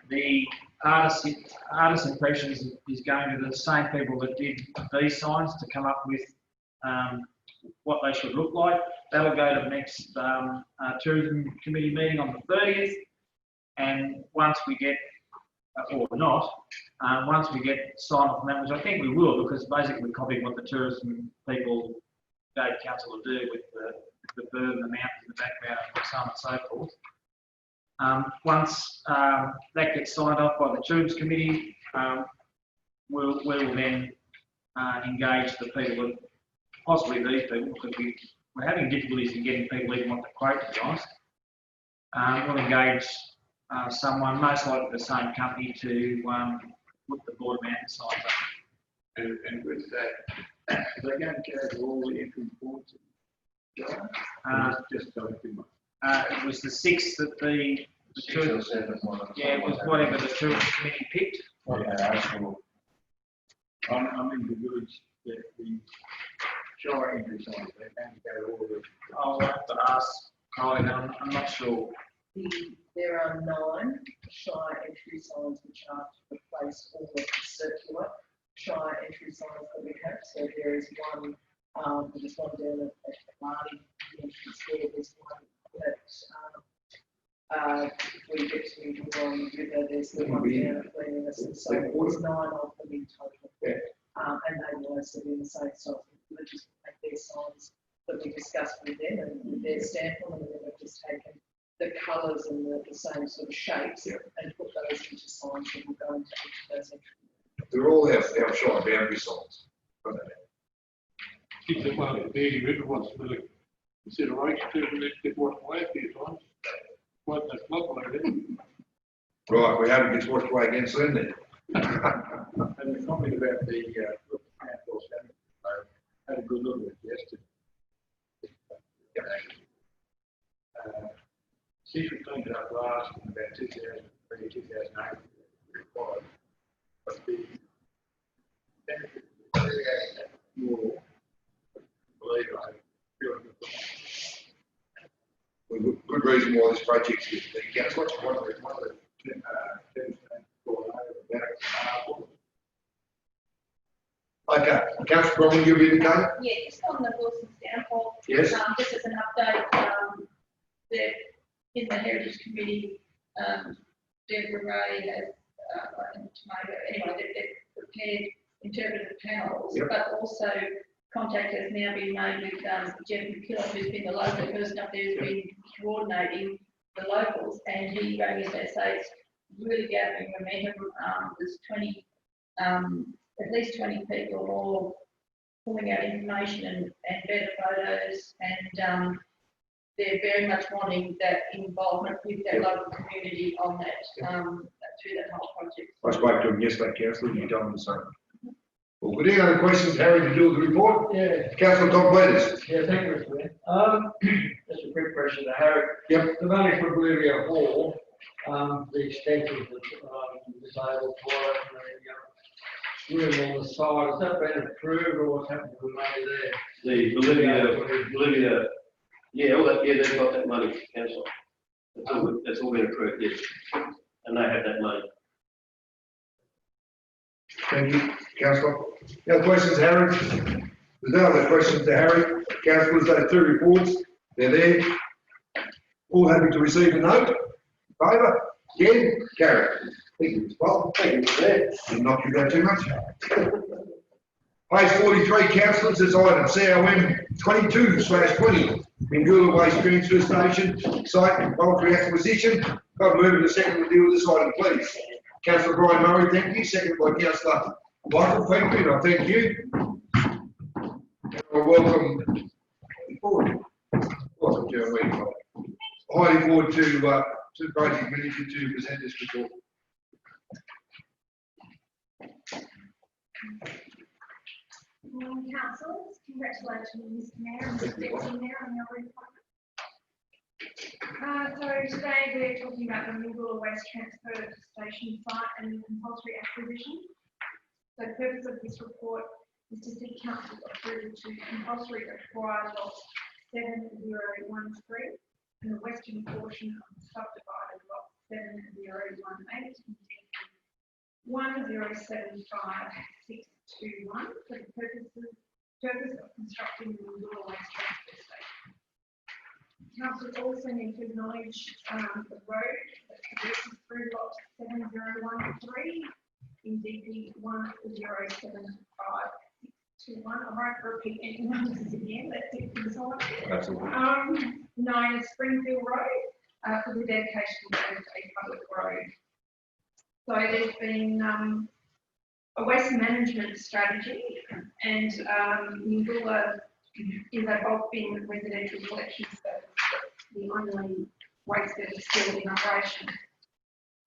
The artist impressions is going to the same people that did these signs to come up with what they should look like. That'll go to the next tourism committee meeting on the 30th, and once we get, or not, once we get sign off on that, which I think we will, because basically we're copying what the tourism people gave council to do with the bird and the mountains in the background, and so on and so forth. Once that gets signed off by the tourism committee, we will then engage the people, that, possibly these people, because we're having difficulties in getting people even want the quote, to be honest. We'll engage someone, most likely the same company, to put the Border Mountain signs up. And with that, are they going to carry all the entry points? Just collecting one. It was the 6th that the tourism, yeah, it was whatever the tourism committee picked. I'm in the village, the shore entry signs, they can carry all the. I'll have to ask Colin, I'm not sure. There are 9 Shire entry signs which are to replace all of the circular Shire entry signs that we have. So there is one, there's one down at Marty, the entrance there, there's one that, if we get to the river, there's the one down at Cleanliness, and so there's 9 of them in total. And they will also be in the same size. We'll just make their signs that we discussed with them and with their stamp on them, and then we've just taken the colours and the same sort of shapes and put those into signs that will go into each of those entries. They're all our short boundary signs. If they want to be river wants to really consideration to let's get washed away a few times. Quite that flood like that. Right, we hope it gets washed away again soon then. And the comment about the outdoor standing, I had a good look at it yesterday. Since we cleaned it up last in about 2003, 2008, required, but the benefit of more, believe I feel good. Well, good reason why this project's here. Councillor, One of the tombstones fallen over the back of the okay, Councillor Bromley, you've indicated? Yeah, just on the Wilson's downfall. Yes. Just as an update, they're in the Heritage Committee, Deborah Ray has, anyway, they've prepared interpretive panels, but also contact has now been made with Jeff McKillop, who's been the local person up there, who's been coordinating the locals, and he rang us and said it's really gathering momentum. There's 20, at least 20 people all pulling out information and better photos, and they're very much wanting that involvement with that local community on that, through that whole project. I spoke to him yesterday, Councillor, and you told him the same. Well, good any other questions, Harry, to do with the report? Yeah. Councillor Tom Peters. Yeah, thank you, Mr. Mayor. Just a quick question to Harry. Yep. The money for Bolivia Hall, the extension of the disabled toilet and the room on the side, has that been approved or what's happened to the money there? The Bolivia, yeah, all that, yeah, they've got that money, council. That's all been approved, yes. And they have that money. Thank you, Councillor. Any other questions, Harry? There's no other questions to Harry. Councillors, those 2 reports, they're there. All happy to receive a note. In favour? Again, Gary. Thank you, well, Thank you, Chair. didn't knock you down too much. Page 43, councillors, is item COM 22/20, Mingoola Waste Transfer Station, site and voluntary acquisition. Got to move in a second to deal with this item, please. Councillor Brian Murray, thank you. Seconded by Councillor Michael, thank you, and I thank you. And I welcome Jeremy. Highly forward to the project manager to present this report. Morning, councillors. Congratulations, Mr Mayor and Deputy Mayor, on your reappointment. So today we're talking about the Mayoral Waste Transfer Station site and compulsory acquisition. The purpose of this report is to seek council approval to compulsory acquire lot 7013 and the western portion of the subdivided lot 7018 1075621 for the purpose of constructing the Mayoral Waste Transfer Station. Council also need to acknowledge the road that traverses through lot 7013 in DP 1075621. I won't repeat any numbers again, that's it for this one. Absolutely. Known as Springfield Road for the dedication of a public road. So there's been a waste management strategy, and Mingoola is a bulk bin residential collection service. The only waste that is still in operation.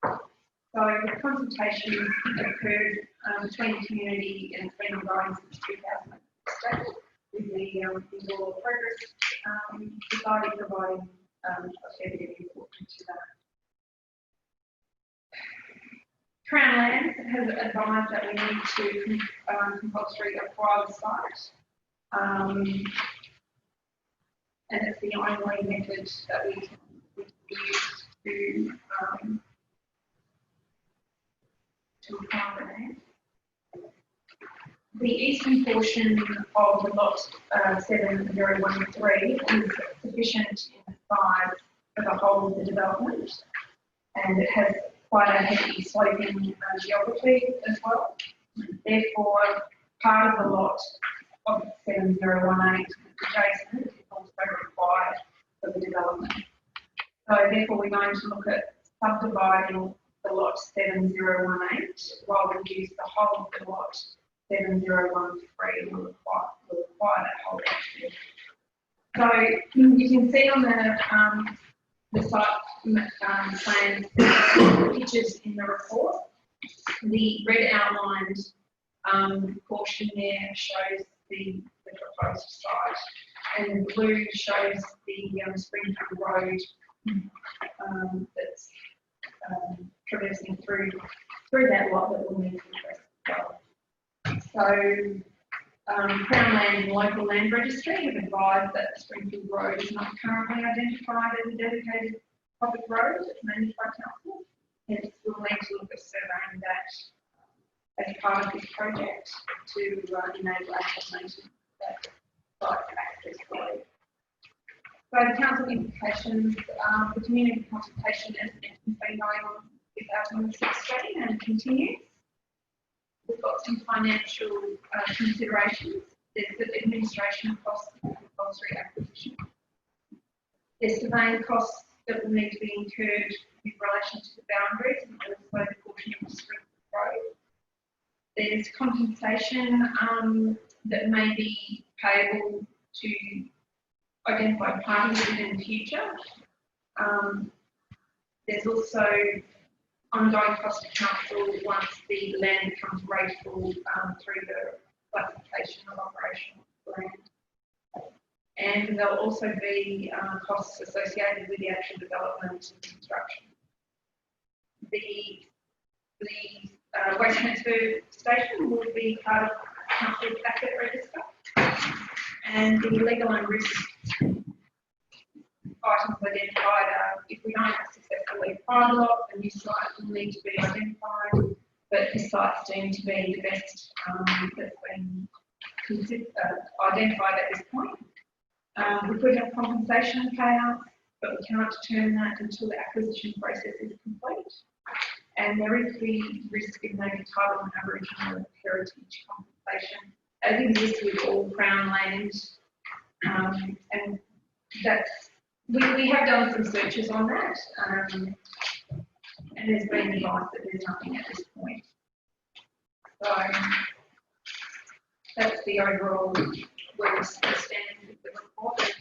So the consultation occurred between the community and it's been ongoing since 2007 with the Mingoola Progress Society providing a fair bit of input to that. Crown Land has advised that we need to compulsory acquire the site. And it's the only method that we can use to acquire the land. The eastern portion of the lot 7013 is sufficient in the size for the whole of the development, and it has quite a heavy sloping geography as well. Therefore, part of the lot of 7018 adjacent is also required for the development. So therefore, we're going to look at subdividing the lot 7018 while we use the whole of the lot 7013 will require that whole lot. So you can see on the site plans, pictures in the report. The red outlined portion there shows the proposed site, and the blue shows the Springfield Road that's traversing through that lot that will need to address as well. So Crown Land and Local Land Registry have advised that Springfield Road is not currently identified as a dedicated public road managed by council. Hence, we'll need to look at surveying that as part of this project to enable access maintenance of that site access road. So the council implications, the community consultation has been going on in 2016 and continues. We've got some financial considerations. There's the administration costs of compulsory acquisition. There's surveying costs that will need to be incurred in relation to the boundaries and also the portion of the Springfield Road. There's compensation that may be payable to identified parties in the future. There's also ongoing cost to council once the land becomes rateable through the classification of operational land. And there'll also be costs associated with the actual development and construction. The waste transfer station will be part of council's asset register, and the legal and risk items identified are, if we don't successfully acquire the lot, a new site will need to be identified, but this site's deemed to be the best that's been identified at this point. We could have compensation payouts but we can't determine that until the acquisition process is complete. And there is the risk of maybe title and Aboriginal heritage compensation, as exists with all Crown land. And that's, we have done some searches on that, and there's been advice that there's nothing at this point. So that's the overall where we stand with the report.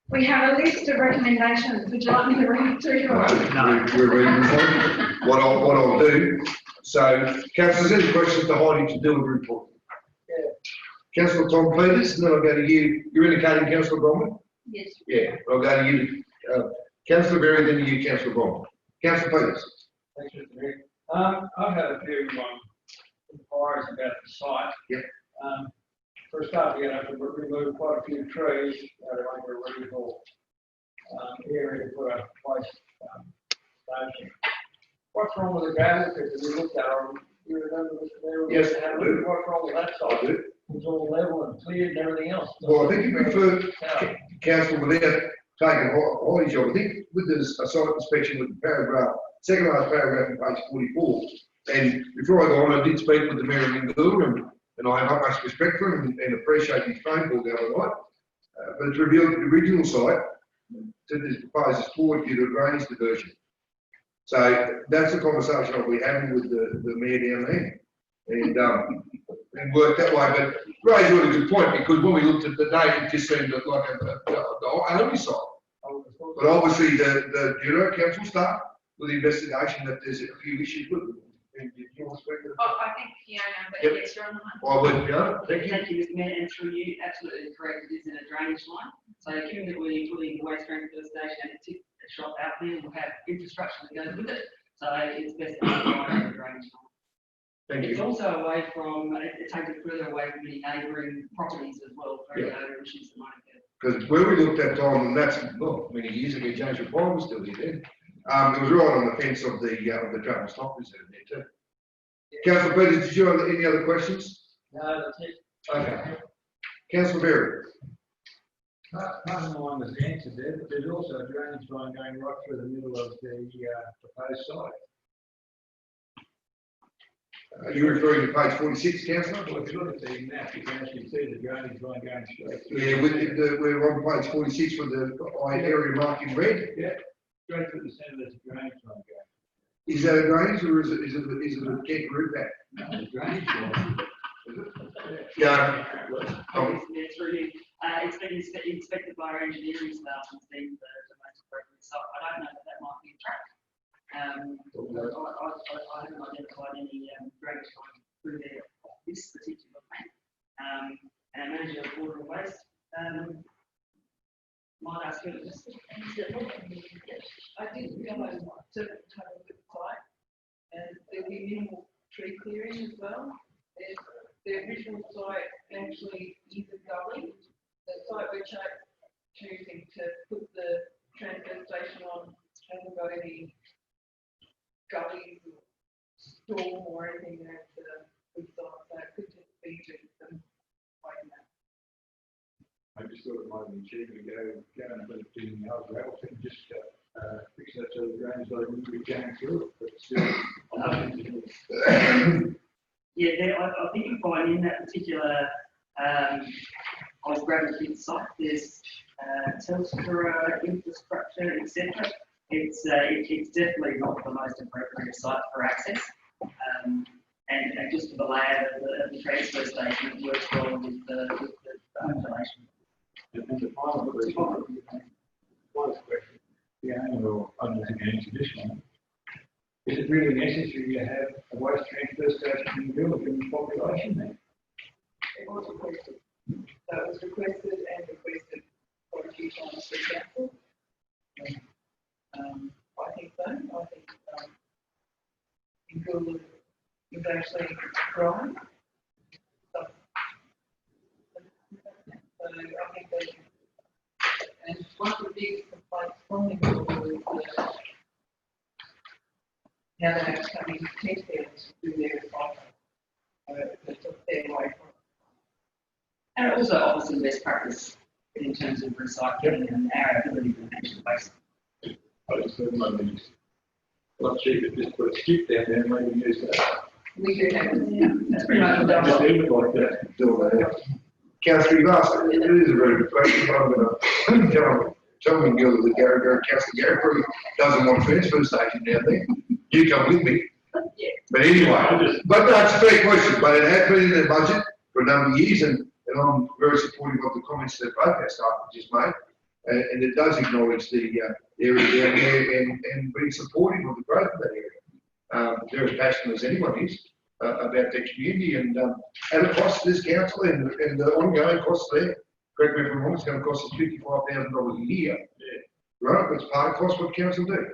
We have a list of recommendations. Would you like me to read through them? We're reading them. What I'll do. So, councillors, any questions to Heidi to do with the report? Yeah. Councillor Tom Peters, and then I'll go to you. You're indicating Councillor Bromley? Yes. Yeah, I'll go to you. Councillor Berry, then you, Councillor Bromley. Councillor Peters. Thanks, Mr. Mayor. I've had a few inquiries about the site. Yep. For a start, we're going to have to remove quite a few trees out of a reasonable area to put a place station. What's wrong with the gravel pit that we looked at? You remember, Mr. Mayor? Yes, I do. What's wrong with that I site? do. It's all level and cleared and everything else. Well, I think if you refer council without taking Heidi's job, I think with this a site inspection with the paragraph, second last paragraph on page 44. And before I go on, I did speak with the Mayor of Inglewood, and I have utmost respect for him and appreciate his phone call the other night. But it's revealed that the original site that is proposed is forward due to a drainage diversion. So that's the conversation I'll be having with the Mayor down there. And work that way. But Ray's really good point, because when we looked at the date, it just seemed like the only site. But obviously the Bureau Council staff with the investigation that there's a few issues with it. And do you want to speak to that? Oh, I think Fiona, but Yep. yes, you're on the line. I would, Fiona, thank you. Thank you, Mr. Mayor, and through you, absolutely correct, it is in a drainage line. So given that we're putting the waste transfer station and a shop out there, we'll have infrastructure that goes with it. So it's best to have a drainage line. Thank It's you. also away from, it takes it further away from the neighbouring properties as well, very other issues that might occur. Because where we looked at time, and that's many years ago, James Report was still here then. It was right on the fence of the travel stock reserve there too. Councillor Peters, did you have any other questions? No, that's it. Okay. Councillor Berry. Part of mine was answered there, but there's also a drainage line going right through the middle of the proposed site. Are you referring to page 46, councillor? Well, if you look at the map, you can actually see the drainage line going straight through. Yeah, we're on page 46 with the area marked in red. Yeah, straight through the centre, there's a drainage line going. Is that a drainage or is it a Kent route back? No, the drainage line. Yeah. It's through you. It's been inspected by our engineering staff and seen the most appropriate. So I don't know that might be a track. I haven't identified any drainage line through there of this particular plan. And our manager of water and waste might ask you just. I did go over to have a look at the site, and there'll be minimal tree clearing as well. The original site actually is a gully. The site we're choosing to put the transfer station on hasn't got any gullies or storm or anything there to the good side, so it could just be just some like that. I just thought it might have been cheaper to go and put it in the old gravel pit and just fix that so the drainage line wouldn't be going through it, but still. Yeah, I think you find in that particular gravel pit site, there's Telstra infrastructure, etc. It's definitely not the most appropriate site for access. And just for the layout of the transfer station, it works well with the installation. And the final question, the owner, or I don't think answer this one. Is it really necessary to have a waste transfer station in the village and the population there? It was requested. So it was requested quite a few times for council. I think so. I think Inglewood is actually growing. So I think that, and one of the big complaints from Inglewood is that now they have to come in test fields to do their recycling. It's a fair way from. And it also offers some best practice in terms of recycling and our ability to manage the waste. I just thought maybe it's a lot cheaper just put a skip down there and maybe use that. We do have, that's pretty much Just done. leave it like that. Do that. Councillor, you've asked, it is a very good question, I'm gonna tell me, deal with the Councillor Gary probably doesn't want to transfer station down there. You come with me. But anyway, but that's a fair question, but it has been in the budget for a number of years, and I'm very supportive of the comments that both our staff have just made. And it does acknowledge the area down there and being supportive of the growth of that area. They're as passionate as anyone is about their community and at a cost to this council and the ongoing costs there. Correct me if I'm wrong, it's going to cost us $55,000 a year. Right, but it's part of cost what council do.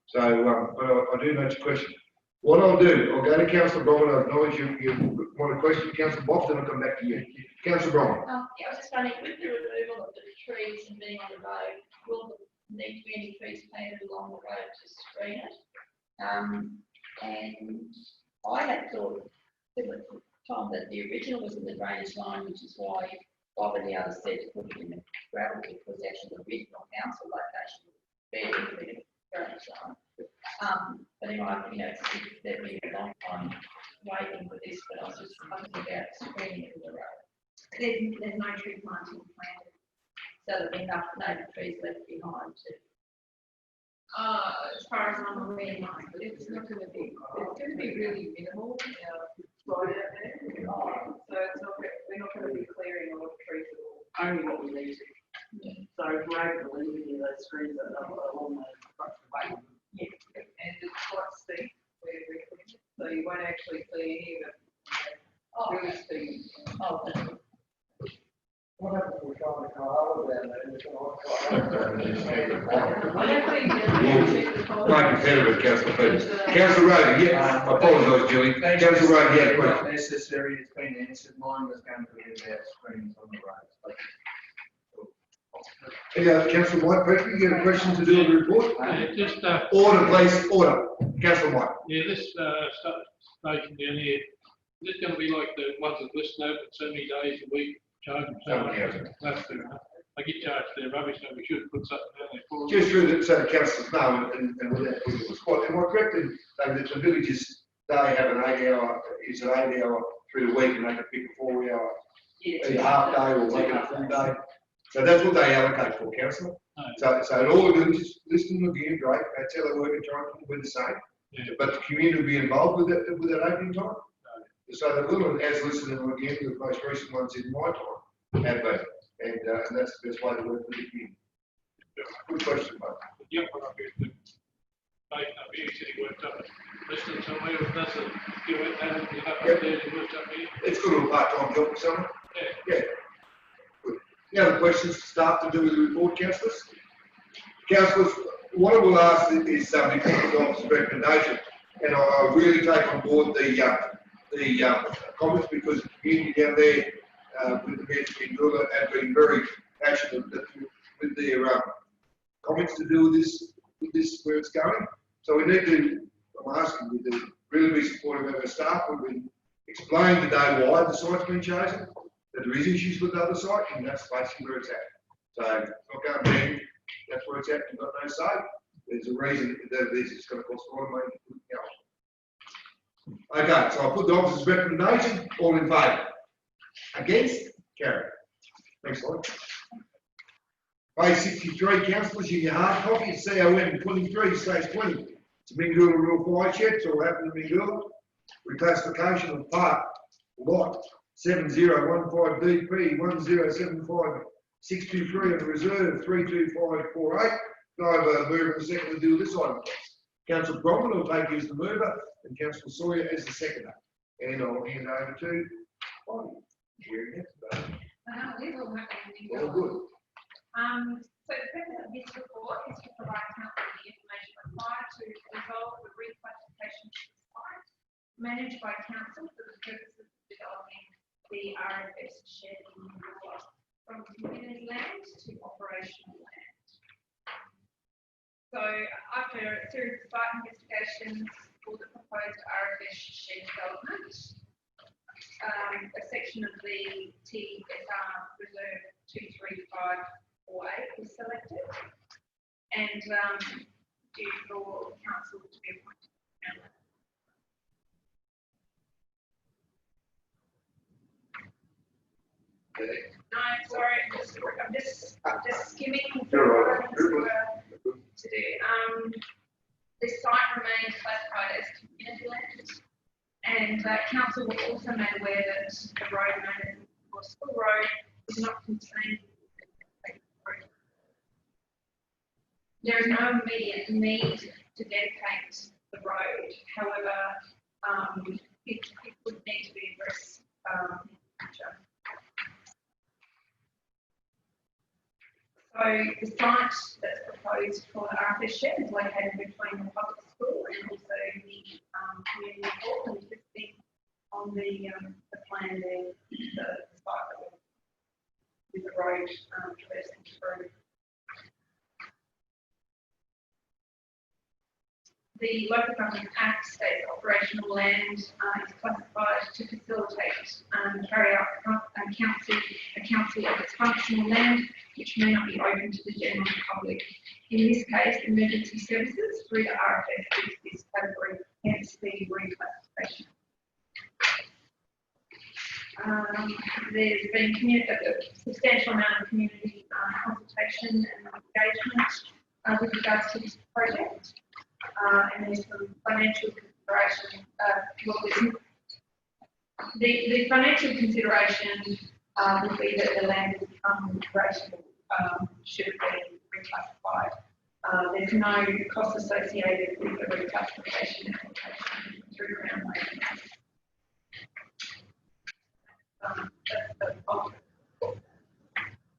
So I do know your question. What I'll do, I'll go to Councillor Bromwell, I acknowledge you want a question, Councillor Boff, then I'll come back to you. Councillor Bromwell. Yeah, I was just wondering, with the removal of the trees and being on the road, will there need to be any trees planted along the road to screen it? And I had thought, Tom, that the original was in the drainage line, which is why Bob and the others said to put it in the gravel, because actually the original council location was fairly into the drainage line. But anyway, you know, there'd be a long time waiting for this, but I was just talking about screening of the road. There's no tree planting planted. So there'll be no trees left behind to. As far as I'm aware, no. It's not gonna be, it's gonna be really minimal, right out there. So it's not, we're not gonna be clearing a lot of trees at all. Only what we need to. So if we're able to leave any of those screens along the way. Yeah, and it's quite steep where we're putting it, so you won't actually see any of it. Really steep. Oh, What happens if we try to car over down there? It's My competitor, Councillor Peters. Councillor Rowley, yeah, I apologise, Julie. Councillor Rowley, yeah, Not question. necessary, it's been answered, mine was going to be about screens on the roads. Yeah, Councillor White, Patrick, you got a question to do with the report? Just, Order, please, order. Councillor White. yeah, this, station down here, is it gonna be like the ones that listen open so many days a week, charge them? That's the, I get charged their rubbish, so we should put something down there for them. Just through the, so the councillors know and without putting it on the spot, am I correct in saying that the villages, they have an 8-hour, it's an 8-hour through the week and they can pick a 4-hour, either half day or make it a full day? So that's what they allocate for, councillor. No. So all the villages, listen again, great, that's how they work in time, we're the same. Yeah. But the community will be involved with that opening time. So they will, and as listening again, the most recent ones in my time have been, and that's the best way to work with the community. Good question, mate. Yep, I'm up here, the station up here, city worked up, listening somewhere, it doesn't, do it, and up there, it works up here. It's good little part-time job for someone. Yeah. Yeah. Good. Any other questions to start to do with the report, councillors? Councillors, what I will ask is, because of the officer's recommendation, and I really take on board the comments, because the community down there, with the Mayor Spindler have been very passionate with their comments to do with this where it's going. So we need to, I'm asking you to really be supportive of our staff. We've been explaining today why the site's been chosen, that there is issues with the other site, and that's basically where it's at. So it's not going bang, that's where it's at, you've got no say. There's a reason that this is going to cost a lot of money to put it out. Okay, so I'll put the officer's recommendation, all in favour. Against? Carried. Thanks, Lloyd. Page 63, councillors, in your hard copy, it's COM 23/20. It's a Mingoola Rural Fire Shed, it's all happened in Mingoola. Reclassification of part, lot 7015BP 1075623 of the reserve 32548. Can I have a mover and a second to deal with this item, please? Councillor Bromwell will take you as the mover and Councillor Sawyer as the seconder. And I'll hand over to Bonnie. Hearing it today. All good. So the purpose of this report is to provide council with the information required to resolve the reclassification of the site managed by council for the purposes of developing the RFS shed in Mingoola from community land to operational land. So after a series of site investigations for the proposed RFS shed development, a section of the TSR Reserve 235 or 8 was selected. And due for council to be appointed. No, sorry, I'm just skimming through what I need to do. The site remains classified as community land, and council was also made aware that the road known as School Road is not contained. There is no immediate need to dedicate the road. However, it would need to be addressed in the future. So the site that's proposed for the RFS shed is located between the public school and also the community hall, and you can see on the plan there, the site with the road traversing through. The Local Government Act states operational land is classified to facilitate carry out a council of its functional land, which may not be open to the general public. In this case, emergency services through the RFS is this category, hence the reclassification. There's been a substantial amount of community consultation and engagement with regards to this project. And there's some financial consideration. The financial consideration would be that the land will become racial, should be reclassified. There's no cost associated with the reclassification application through Crown Land.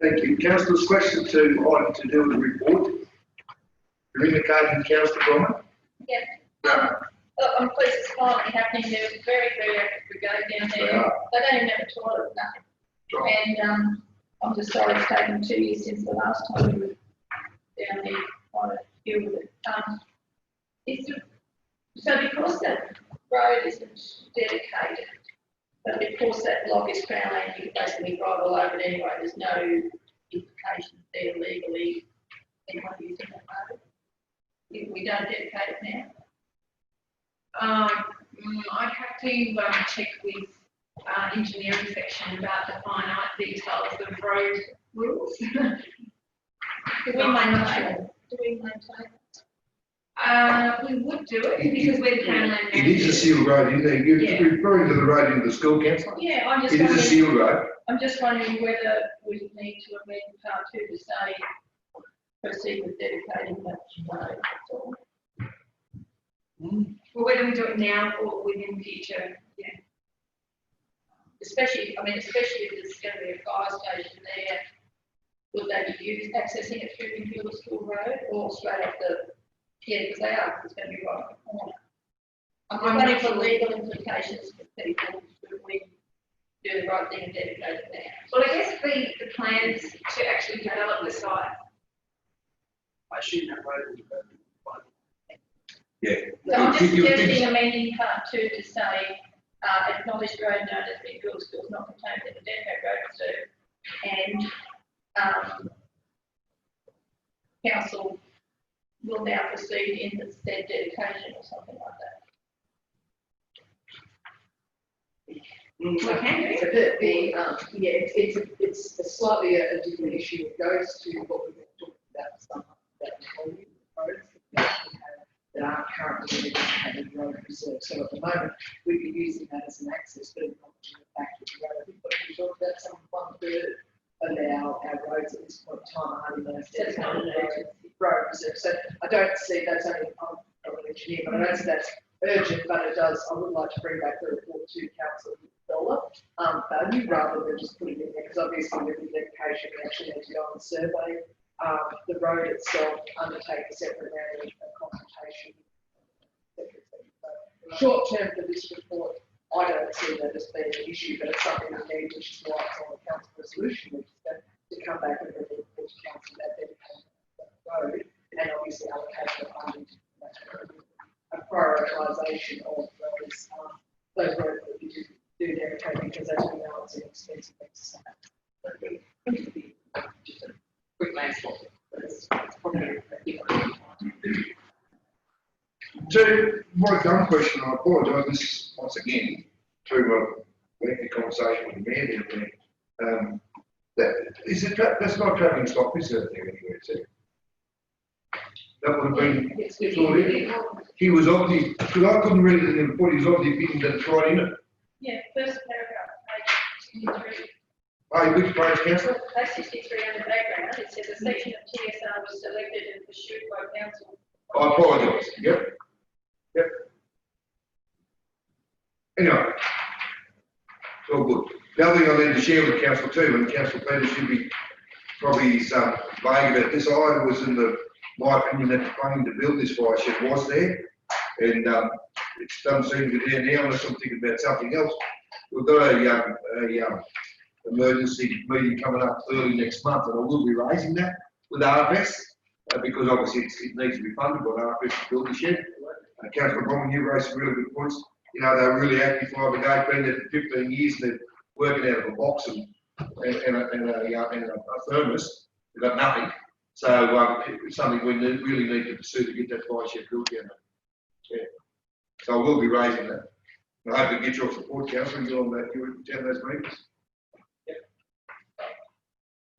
Thank you. Councillors, question to item to do with the report. You're indicating Councillor Bryan? Yeah. I'm pleased it's finally happening. They're very, very active brigade down there. They don't even have a toilet, nothing. Sure. And I'm just sorry it's taken 2 years since the last time we were down there trying to deal with it. So because that road isn't dedicated, but because that block is Crown Land, you can basically drive all over it anyway. There's no implications there legally. Anyone using that road? If we don't dedicate it now. I'd have to check with engineering section about the finite details of road rules. Do we maintain it? We would do it because we're the Crown Land. It is a sealed road, isn't it? You're referring to the road into the school, councillor? Yeah, I'm just It is a wondering, sealed road. I'm just wondering whether we need to amend part 2 to say proceed with dedicating that road, that's all. Well, whether we do it now or within future, yeah. Especially if there's going to be a fire station there, would they be used, accessing it through Infield School Road or straight up the, because they are, it's going to be right on the corner. I'm wondering for legal implications for people, should we do the right thing and dedicate it now? Well, I guess the plans to actually develop the site. I assume that road was about. Yeah. So I'm just suggesting amending part 2 to say, acknowledged road known as Infield School is not contained in the dedicated road reserve, and council will now proceed in the said dedication or something like that. It's a slightly a different issue. It goes to what we've been talking about, some that volume roads that aren't currently in the dedicated road reserve. So at the moment, we'd be using that as an access, but not back to the road. But we talked about some 1/3 of our roads at this point in time are in those dedicated road reserve. So I don't see that's only I'm not an engineer, but I don't see that's urgent, but it does. I would like to bring back the report to council dollar value rather than just putting it in there, because obviously with the dedication we actually need to go and survey the road itself, undertake a separate round of consultation. Short term for this report, I don't see that as being an issue, but it's something we need, which is why it's on the council resolution, which is to come back and report to council about dedicating road and obviously allocation of funding a prioritisation of those roads that we do dedicate, because as we know it's an expensive exercise. makes what, but it's probably a different. So, my dumb question, I apologise, this once again, through a lengthy conversation with the mayor there, that's not travelling stock, is it, there anywhere, is it? That would have been, It's good. sorted. He was obviously, because I couldn't read it in the report, he was obviously thinking that it's right in it. Yeah, first paragraph, page 63. Hey, which page, councillor? Page 63 under background, it says a section of TSR was selected and pursued by council. I apologise, yep. Anyway, it's all good. The other thing I need to share with council too, and council Peter should be probably vague about this, I was in my opinion that the funding to build this fire shed was there, and it doesn't seem to be there now unless I'm thinking about something else. We've got a emergency meeting coming up early next month, and I will be raising that with RFS, because obviously it needs to be funded by RFS to build the shed. Councillor Bowman, you raised some really good points. You know, they're really active fire brigade, been there for 15 years, they're working out of a box and a thermos. They've got nothing. So it's something we really need to pursue to get that fire shed built down there. Yeah. So I will be raising that. I hope to get your support, councillor, and on that, you attend those meetings.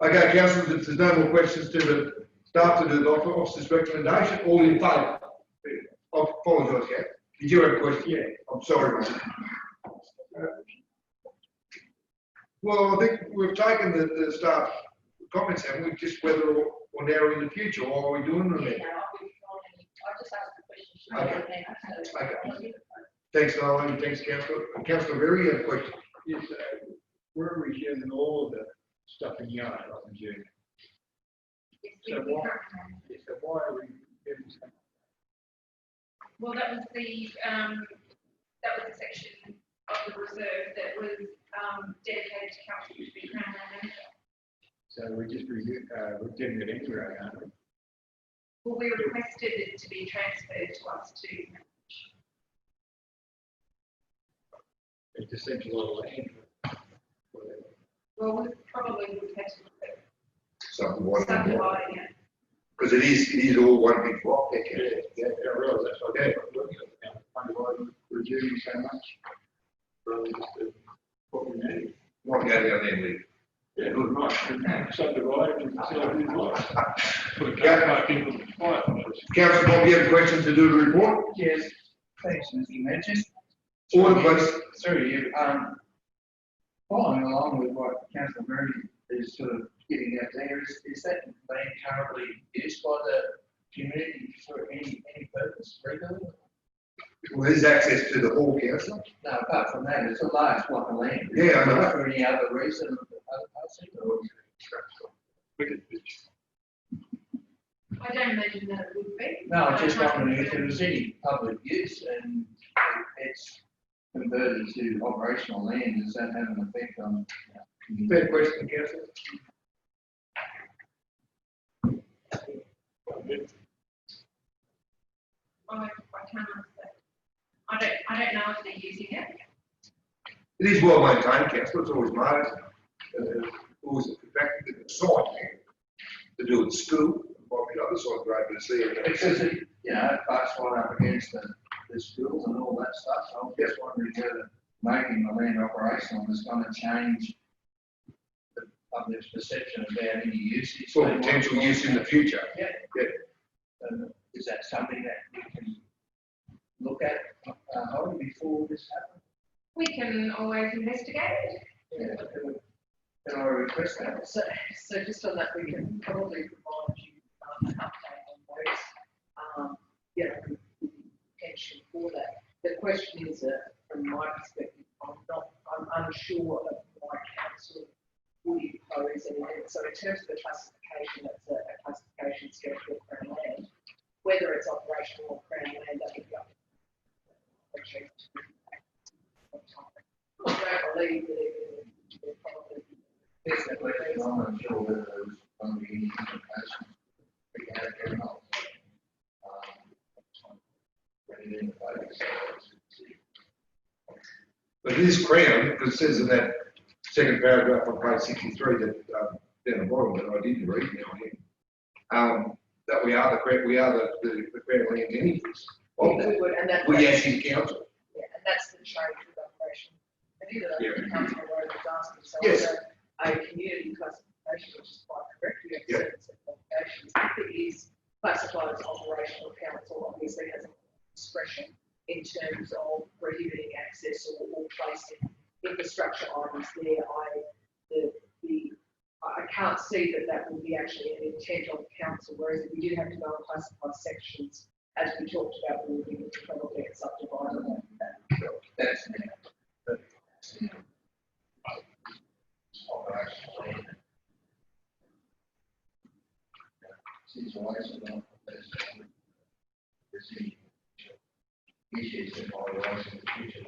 Okay, councillors, if there's no more questions to the staff to the officer's recommendation, all in favour? I apologise, Gav. Did you have a question? Yeah. I'm sorry, mate. Well, I think we've taken the staff comments, haven't we? Just whether or now in the future, or are we doing them? Yeah, I just asked the question. Okay. Thanks, Nolan. Thanks, councillor. Councillor Berry, you have a question? Yes, where are we getting all of the stuff in yard, I presume? So why are we getting stuff? Well, that was the section of the reserve that was dedicated to council to be Crown Land Manager. So we're getting it anyway, aren't we? Well, we requested it to be transferred to us to manage. It just seems a lot of land. Well, we probably would have to look at Subdividing. it. Because it is all one big block. Yeah, I realise that's why they're looking at it now. Underwriting, reviewing so much. Rather just what we need. Might go down there and leave. Yeah, good, nice. Subdividing and facilities like. Put a car park in for the fire. Councillor Bob, you have a question to do the report? Yes, thanks, Mr. Mayor. Just Order, please. through you, following along with what Councillor Murray is sort of getting out there, is that land currently used by the community for any purpose legally? Well, there's access to the hall, councillor. No, apart from that, it's a large block of land. Yeah, I know. For any other reason, I don't imagine that it would be. no, I just wondering if there was any public use and it's converted to operational land, does that have an effect on? Fair question, councillor. I can't answer that. I don't know if they're using it. It is well maintained, councillor. It's always made. Always in fact, it's a site to do with school. Might be other side great to see it. Because it, you know, it butts right up against the schools and all that stuff, so I'm just wondering whether making the land operational is going to change the public's perception about any usage. For potential use in the future. Yeah. Yeah. Is that something that we can look at before this happens? We can always investigate it. Yeah. Can I request that? So just on that, we can probably provide you an update on those, potential for that. The question is, from my perspective, I'm unsure of why council would impose anything. So in terms of the classification, it's a classification schedule of Crown land. Whether it's operational or Crown land, that would be up to the I don't believe that it would probably be. Yes, that question, I'm not sure whether there was going to be any implication. We had it or not. But it is Crown, because it says in that second paragraph on page 63 that down the bottom that I didn't read now. that we are the Crown Land entities. We would, and that's. We actually council. Yeah, and that's the change with operation. I think that Yeah. Councillor Rose was asking, so Yes. a community classification, which is quite correct, we have Yeah. certain qualifications. If it is classified as operational, council obviously has discretion in terms of prohibiting access or placing infrastructure items there. I can't see that will be actually an intent of council, whereas if we did have to go and classify sections, as we talked about, we would be probably get subdivided like that. That's operational land. Situation on there's the issues that might arise in the future.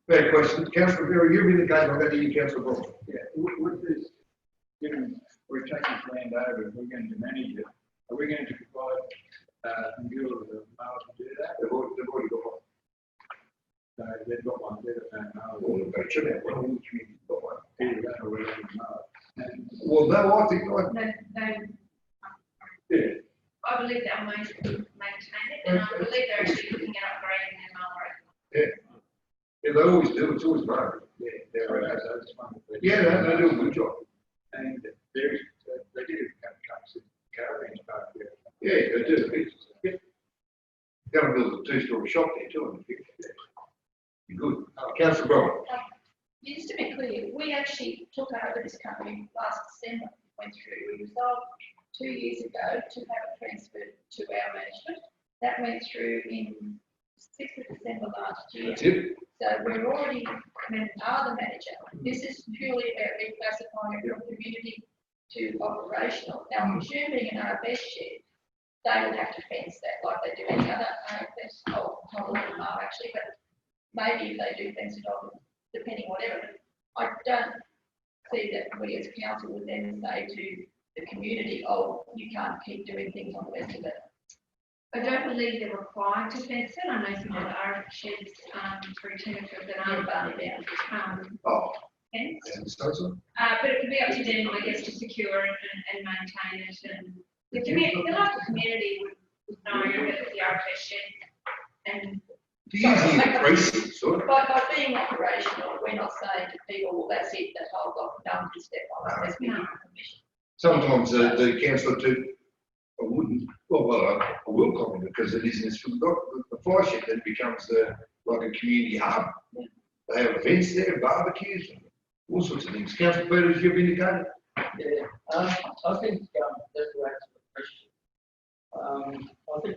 Fair question. Councillor Berry, you've indicated on that, you, Councillor Brown. Yeah, with this, given we're taking this land over, we're going to manage it, are we going to provide, fuel of the mail to do that? They've already got one. So they've got one, they're the same mail. Well, they should have one. All the communities got one. Either that or we're going to mail. And, Well, no, I think, yeah, I believe they'll maintain it, and I believe they're actually looking at upgrading their mail rate. yeah, they always do. It's always known. yeah, they're, so it's one. Yeah, they do a good job. And there's, they do have trucks and caravans parked there. Yeah, they do. Going to build a two-story shop there too. You're good. Councillor Brown. Just to be clear, we actually took over this company last December, went through, we resolved 2 years ago to have it transferred to our management. That went through in 6th of December last year. That's it. So we're already, are the manager. This is purely about reclassifying it from community to operational. Now, I'm presuming an RFS shed, they would have to fence that like they do any other RFS, actually, but maybe if they do fence it off, depending whatever. I don't see that we as council would then say to the community, oh, you can't keep doing things on the rest of it. I don't believe they're required to fence it. I know some of the RF sheds, through Timothy that aren't burning down, Oh, fence. and so. But it could be up to them, I guess, to secure it and maintain it, and the community, the local community would know that it's the RF shed. And Usually precinct, sort of. By being operational, we're not saying to people, well, that's it, that whole lot done to step on, that's been given permission. Sometimes the councillor too, I wouldn't, I will comment because it is, it's got the fire shed then becomes like a community hub. They have events there, barbecues, all sorts of things. Councillor Peters, you've indicated? Yeah, I think, that's to answer the question. I think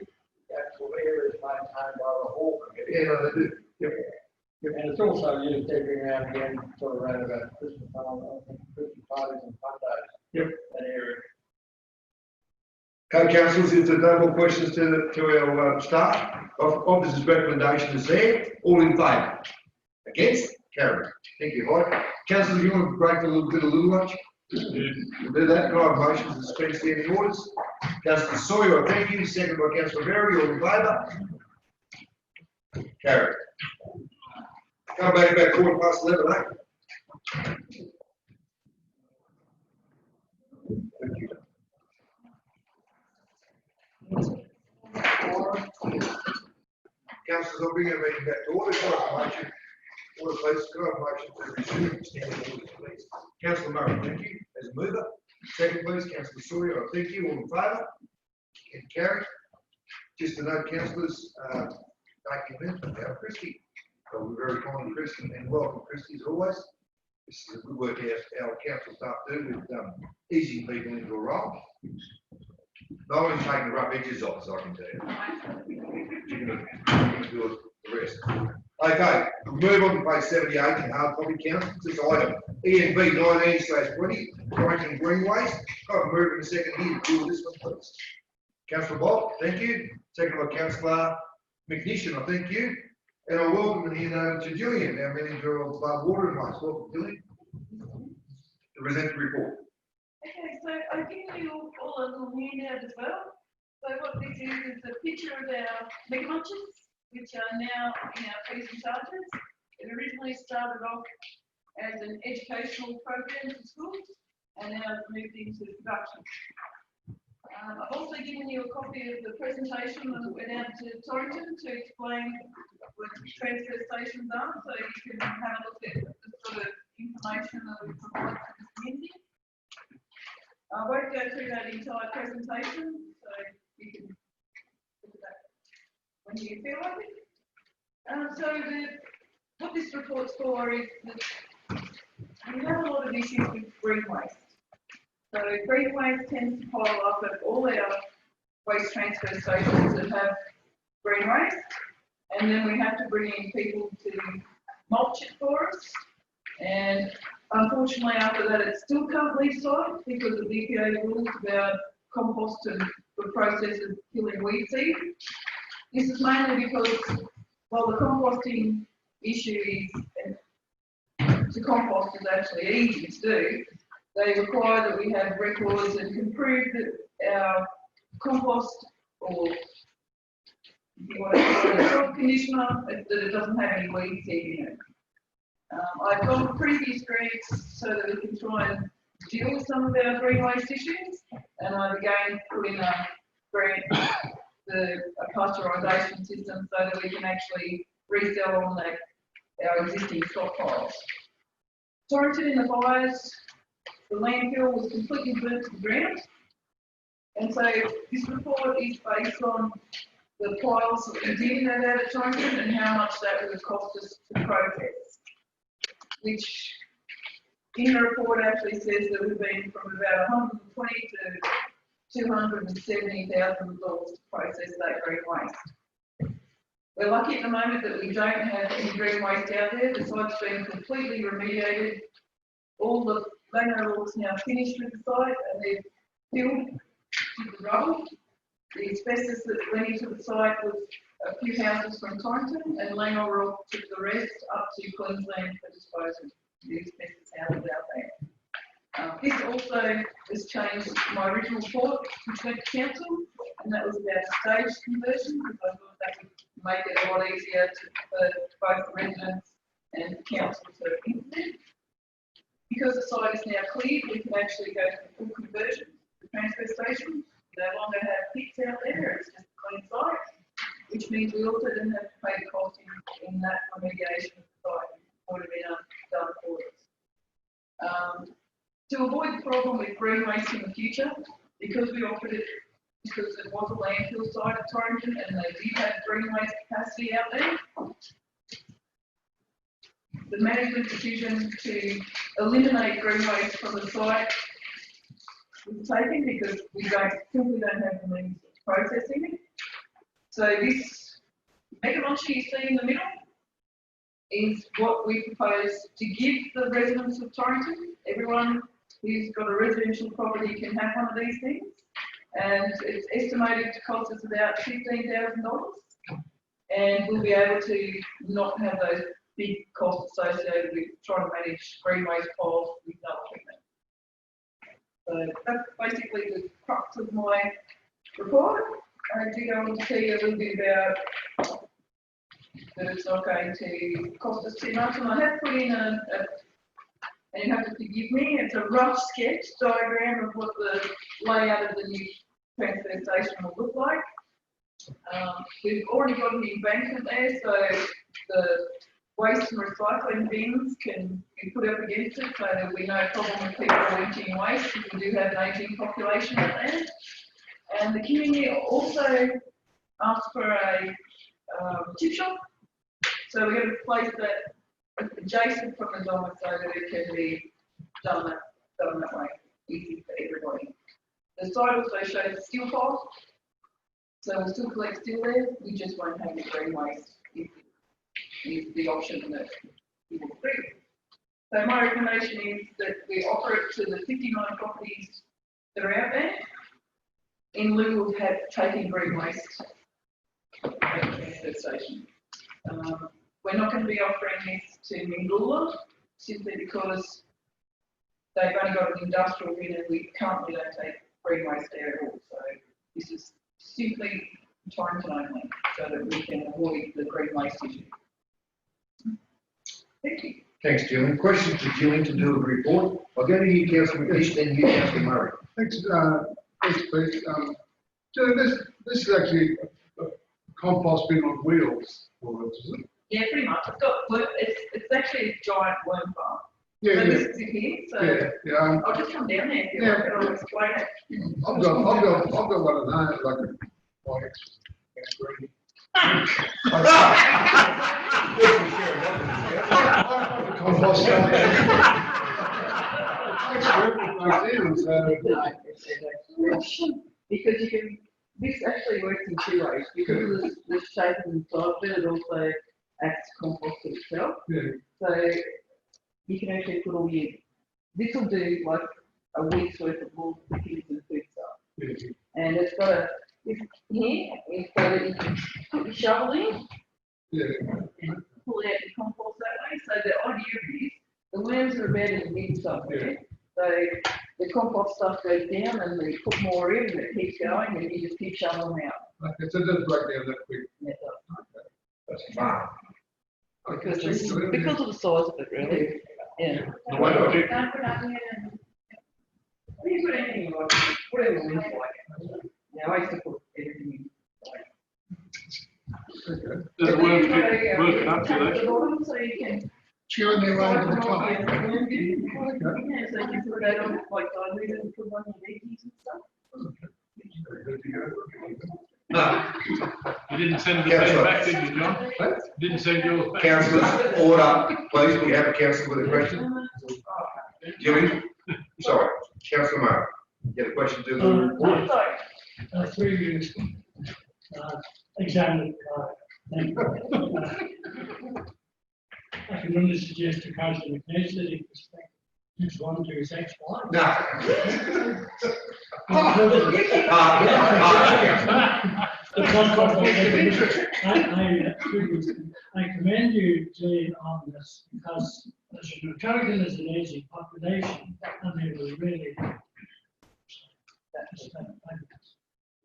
the actual area is maintained by the whole committee. Yeah, no, they do. Yep. And it's also used every now and again for around about Christmas time, I think Christmas parties and fun days. Yep. That area. Co-councillors, if there's no more questions to our staff, officer's recommendation is there. All in favour? Against? Carried. Thank you, Hyde. Councillors, you want to break a little bit of little lunch? We'll do that. Can I have motions to suspend standing orders? Councillor Sawyer, I thank you. Second by Councillor Berry. All in favour? Carried. Come back about 11:15, eh? Thank you. Councillors, I'll bring our meeting back to order. Can I have a motion? Order, please. Can I have a motion to resume standing orders, please? Councillor Murray, thank you. As a mover. Second, please. Councillor Sawyer, I thank you. All in favour? And carried. Just to note, councillors, thank you, now Christie. We're very kind to Christie and welcome Christie as always. This is a good work our council staff do with easing people into a role. No one's taking the rough edges off, as I can tell you. You can do the rest. Okay, we'll move on to page 78 in hard copy council. This item ENB 19/20, Warrington Greenways. I'll move in a second here to deal with this one, please. Councillor Bob, thank you. Second by Councillor McNish, I thank you. And I welcome here to Gillian, our manager of water and waste. Welcome, Gillian. To present the report. Okay, so I've given you all a little handout as well. So what this is a picture of our mega munches, which are now in our fees and charges. It originally started off as an educational program for schools, and and now moved into production. I've also given you a copy of the presentation when we went out to Torrington to explain what transfer stations are, so you can have a look at the sort of information that we provide to the community. I won't go through that entire presentation, so you can look at that when you feel like it. What this report's for is that we have a lot of issues with green waste. So green waste tends to pile up at all our waste transfer stations that have green waste, and then we have to bring in people to mulch it for us. And unfortunately, after that, it still can't leave site because of the EPA rules about compost and the process of killing weed seed. This is mainly because, while the composting issue is, to compost is actually easy to do, they require that we have records and can prove that our compost, or if you want to call it a soil conditioner, that it doesn't have any weed seed in it. I've gone previous grants so that we can try and deal with some of our green waste issues, and I've again put in a grant, a pasteurisation system so that we can actually resell on our existing stockpiles. Torrington in the fires, the landfill was completely burnt to the ground, and so this report is based on the piles that we did in at Torrington and how much that would have cost us to process, which in the report actually says that we've been from about 120 to $270,000 to process that green waste. We're lucky at the moment that we don't have any green waste out there. The site's been completely remediated. All the Mayoral's now finished with the site and they've filled with the rubble. The asbestos that went into the site was a few houses from Torrington, and Mayoral took the rest up to Queensland for disposal. The asbestos houses out there. This also has changed my original report, which went to council, and that was about stage conversion, because I thought that would make it a lot easier for both the residents and the council to implement. Because the site is now cleared, we can actually go to the full conversion to the transfer station. We no longer have pits out there, it's just a clean site, which means we also didn't have to pay the cost in that remediation of the site. It would have been done for us. To avoid the problem with green waste in the future, because we offered it, because it was a landfill site at Torrington and they did have green waste capacity out there, the management decision to eliminate green waste from the site was taken because we simply don't have the means of processing it. So this mega monster you see in the middle is what we propose to give the residents of Torrington. Everyone who's got a residential property can have one of these things, and it's estimated to cost us about $15,000, and we'll be able to not have those big costs associated with trying to manage green waste piles with no equipment. So that's basically the crux of my report. I do go on to tell you a little bit about that it's not going to cost us too much, and I have put in and you have to forgive me, it's a rough sketch diagram of what the layout of the new transfer station will look like. We've already got an embankment there, so the waste and recycling bins can be put up against it, so there'll be no problem with people emptying waste, because we do have an aging population out there. And the community also asked for a chip shop, so we're going to place that adjacent from the dormer so that it can be done that way, easy for everybody. The site also shows a steel pile, so we'll still collect steel there, we just won't have the green waste is the option that we will do. So my recommendation is that we offer it to the 59 properties that are out there in lieu of taking green waste at the transfer station. We're not going to be offering this to Mingoola simply because they've only got an industrial bin and we currently don't take green waste there at all. So this is simply Torrington only so that we can avoid the green waste issue. Thank you. Thanks, Julian. Question to Julian to do a report. I'll go to you, Councillor McNish, then you, Councillor Murray. Thanks, Pete. So this is actually a compost bin on wheels, or is it? Yeah, pretty much. It's actually a giant worm farm. Yeah, So yeah, this is it here, so yeah. I'll just come down there if you Yeah. like, and I'll explain it. I've got one at home, like a bike. Compost. Because you can, this actually works in two ways, because of the shape and size of it, it also acts compost to itself. Yeah. So you can actually put all your, this will do like a week's worth of wool, pickings and food stuff. And it's got a, this here, it's got a, you can put your shovel in, Yeah. and pull out your compost that way. So the idea is, the worms are about in the middle somewhere. So the compost stuff goes down and we put more in and it keeps going and you just keep shoveling them out. Okay, so it doesn't break down that quick. Yeah, That's fine. because of the size of it, really. Yeah. The way I do- Don't put up here and You put anything you like, whatever it looks like. Yeah, I used to put everything in. Does the worms get worked up to that? The bottom so you can. Chewing their way to the top. Yeah, so you can put that on like diluted and put on your veggies and stuff. You didn't send the same back, did you, John? Didn't send yours back? Councillors, order, please. We have a councillor with a question. Jimmy? Sorry, Councillor Murray. You had a question to the report? Sorry. Through you, examine, thank you. I can only suggest to Councillor McNish that he respect each one to his ex-wife. No. I commend you, Jane, on this because, as you know, Carrigan is an aging population and they will really.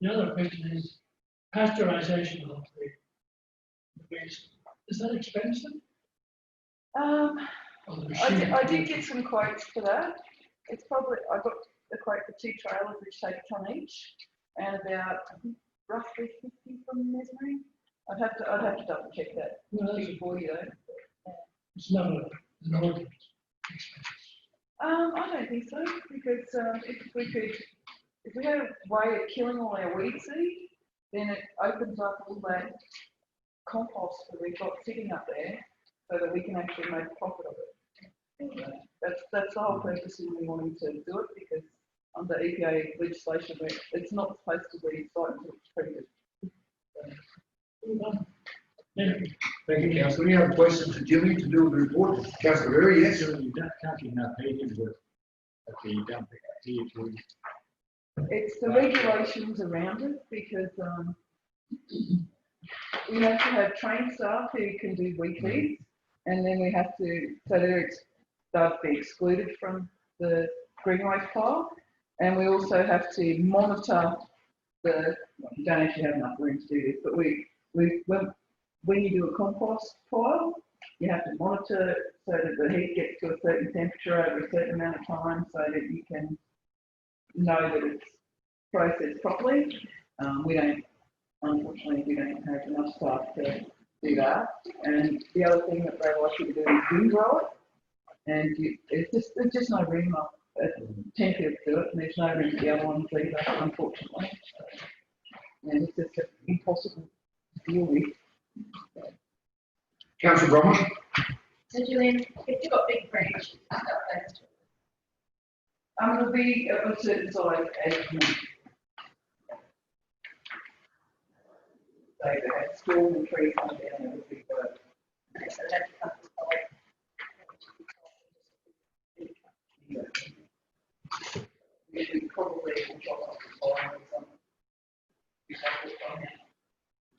The other question is pasteurization of the waste. Is that expensive? Or the machine? I did get some quotes for that. It's probably, I got a quote for 2 trailers which take a ton each and about roughly 50 from memory. I'd have to double check that for you though. It's not an expense. I don't think so, because if we had a way of killing all our weed seed, then it opens up all that compost that we've got sitting up there, so that we can actually make a profit of it. That's the whole purpose of me wanting to do it, because under EPA legislation, it's not supposed to be site until it's treated. Thank you, Councillor. Any other questions to Jimmy to do with the report? Councillor Berry, yes? You can't keep enough heat into it at the dump here too. It's the regulations around it, because we have to have trained staff who can do weed feeds, and then we have to, so they'll be excluded from the green waste pile, and we also have to monitor you don't actually have enough room to do this, but when you do a compost pile, you have to monitor it so that the heat gets to a certain temperature over a certain amount of time, so that you can know that it's processed properly. Unfortunately, we don't have enough staff to do that. And the other thing that they like you to do is wind roll it. And there's just no room up at 10 people to do it, and there's no room for the other ones either, unfortunately. And it's just impossible to deal with. Councillor Bromwich? So Julian, if you've got big branches, It'll be of a certain size as you want. So they have storm and trees come down, it would be good. so that's up to We probably will drop off the bottom or something.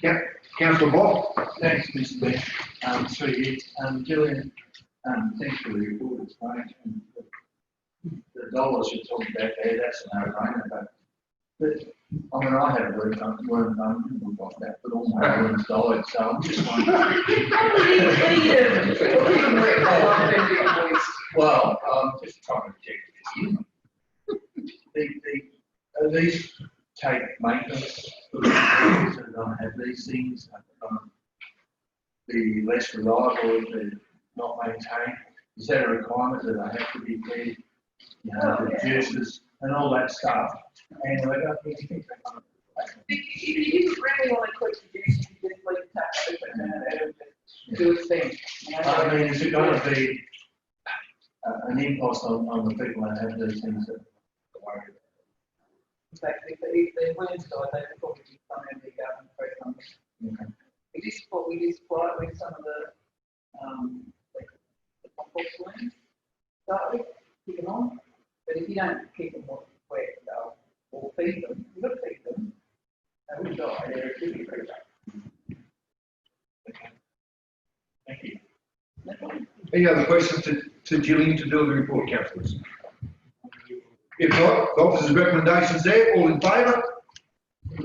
Yeah, Councillor Bob? Thanks, Mr. Mayor. Through you, Julian, thanks for the report, it's great. And the dollars you're talking about there, that's a no-brainer, but I mean, I had a worm farm, we've got that, but all my worms died, so I'm just wondering. Well, just trying to check this in. At least take maintenance for the employees that don't have these things, be less reliable if they're not maintained. Is that a requirement that they have to be cleared? You know, the juices and all that stuff. And I don't think If you didn't really want to click the juice, you just leave the tap open and it would do its thing. You know? I mean, is it going to be an impost on the people that have these things that are worried about? Exactly, but if they're willing to die, they would probably be coming and big up and very hungry. Okay. We just supply it with some of the compost worms. Start with, keep them on, but if you don't keep them wet, or feed them, you've got to feed them, they will die, they're a kidney creature. Thank you. Any other questions to Gillian to do with the report, councillors? If not, the officer's recommendations there, all in favour?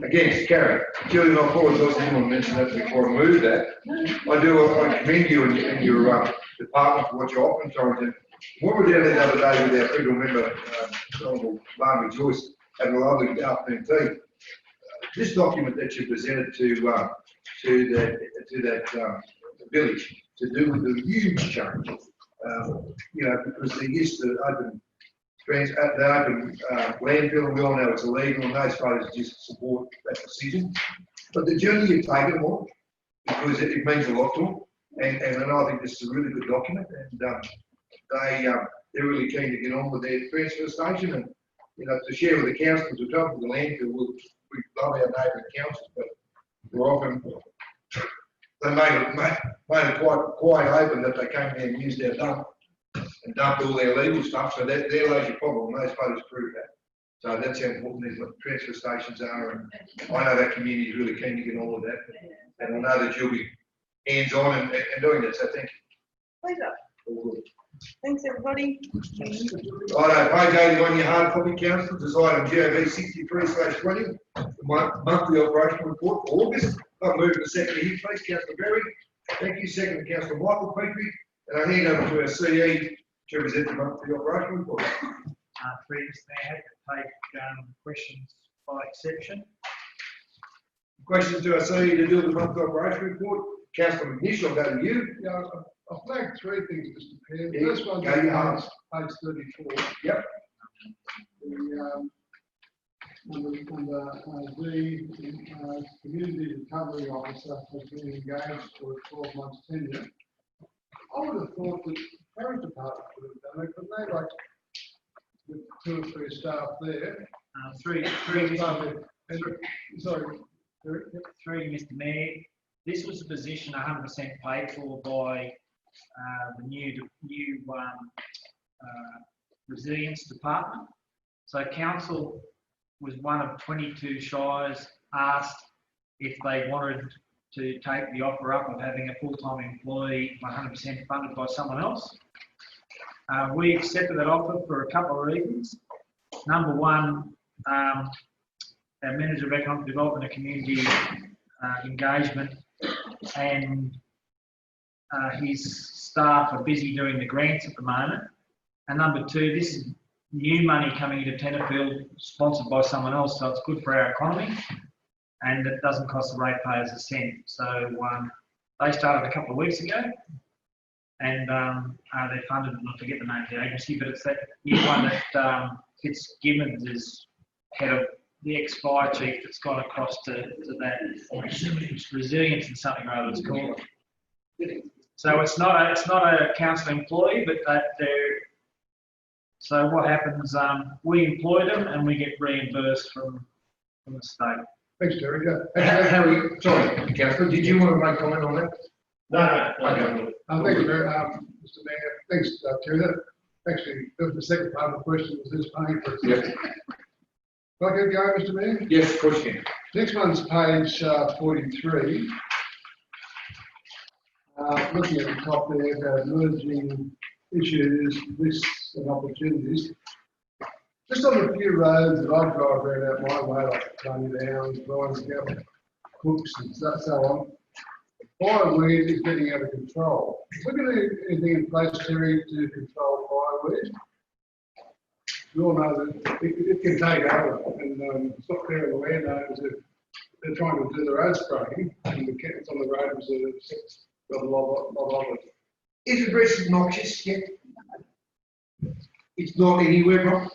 Against, carried. Gillian, I apologise, I didn't want to mention that before I move that. I commend you and your department for what you're often trying to. What we were down there the other day with our federal member, Honourable Barnaby Joyce, having a lovely afternoon tea. This document that you presented to that village to do with the huge change, you know, because they used to open landfill, and we all know it's illegal, and those photos just support that decision. But the journey you've taken on, because it means a lot to them, and I think this is a really good document, and they're really keen to get on with their transfer station, and you know, to share with the councillors who come to the landfill, we love our neighbouring councils, but we're often they made it quite open that they came there and used our dump and dumped all their legal stuff. So there lays your problem. Those photos prove that. So that's how important these transfer stations are. And I know that community is really keen to get all of that. And I know that you'll be hands-on and doing that. So thank you. Pleasure. All good. Thanks, everybody. Righto, page 81, your hard copy, councillors, is item GOV 63/20, the monthly operational report for August. I'll move to the second here, please, Councillor Berry. Thank you. Second, Councillor Michael Petrie. And I hand over to our CE to present the monthly operational report. Previously, I had to take questions by exception. Questions to our CE to do with the monthly operational report. Councillor McNish, I'll go to you. Yeah, I've flagged three things, Mr. Mayor. Yeah, First one go your heart. is page 34. Yep. The community recovery officer has been engaged for a 12 months tenure. I would have thought that the parish department would have done it, but they like with 2 or 3 staff there. Three, Mr. Mayor. This was a position 100% paid for by the new resilience department. So council was one of 22 shires asked if they wanted to take the offer up of having a full-time employee 100% funded by someone else. We accepted that offer for a couple of reasons. Number one, our Manager of Economic Development and Community Engagement and his staff are busy doing the grants at the moment. And number two, this is new money coming into Tenterfield, sponsored by someone else, so it's good for our economy, and it doesn't cost the ratepayers a cent. So they started a couple of weeks ago, and they funded, not to get the name of the agency, but it's that new one that Fitzgibbons is head of, the ex-fire chief that's gone across to that resilience and something or other it's called. So it's not a council employee, but they're. So what happens? We employ them and we get reimbursed from the state. Thanks, Terry. Harry, sorry, Councillor, did you want to make comment on that? No. Okay. Thank you, Mr. Mayor. Thanks, Terry. Actually, the second part of the question was this paying for it. Yes. Can I get going, Mr. Mayor? Yes, of course you can. Next one's page 43. Looking at the top there about emerging issues, risks and opportunities. Just on a few roads that I drive around out my way, like Tony Downs, Brian's Gap, Cooks and so on, fireweed is getting out of control. We're going to anything in place, Terry, to control fireweed. We all know that it can take over, and it's not fair to the landowners if they're trying to do their own spraying, and the cats on the road has got a lot of it. Is it very noxious yet? It's not anywhere, Rob?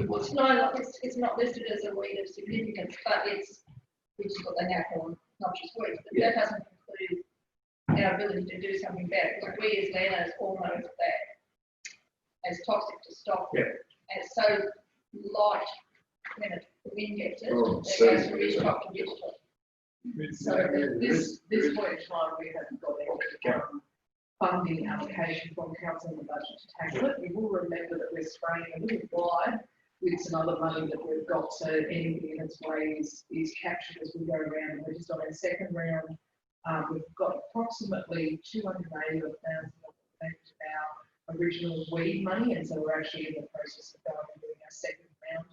Well, it's not listed as a weed of significance, but which is what they now call noxious weeds, but that doesn't include our ability to do something about it, because we as landowners all know that as toxic to stock. Yeah. And it's so light when the wind gets it, Oh, it goes from each crop to each crop. So at this point in time, we haven't got any funding allocation from council in the budget to tackle it. We will remember that we're spraying a little wide with some other money that we've got, so anything in its way is captured as we go around. And we're just on our second round. We've got approximately 280,000 left our original weed money, and so we're actually in the process of going and doing our second round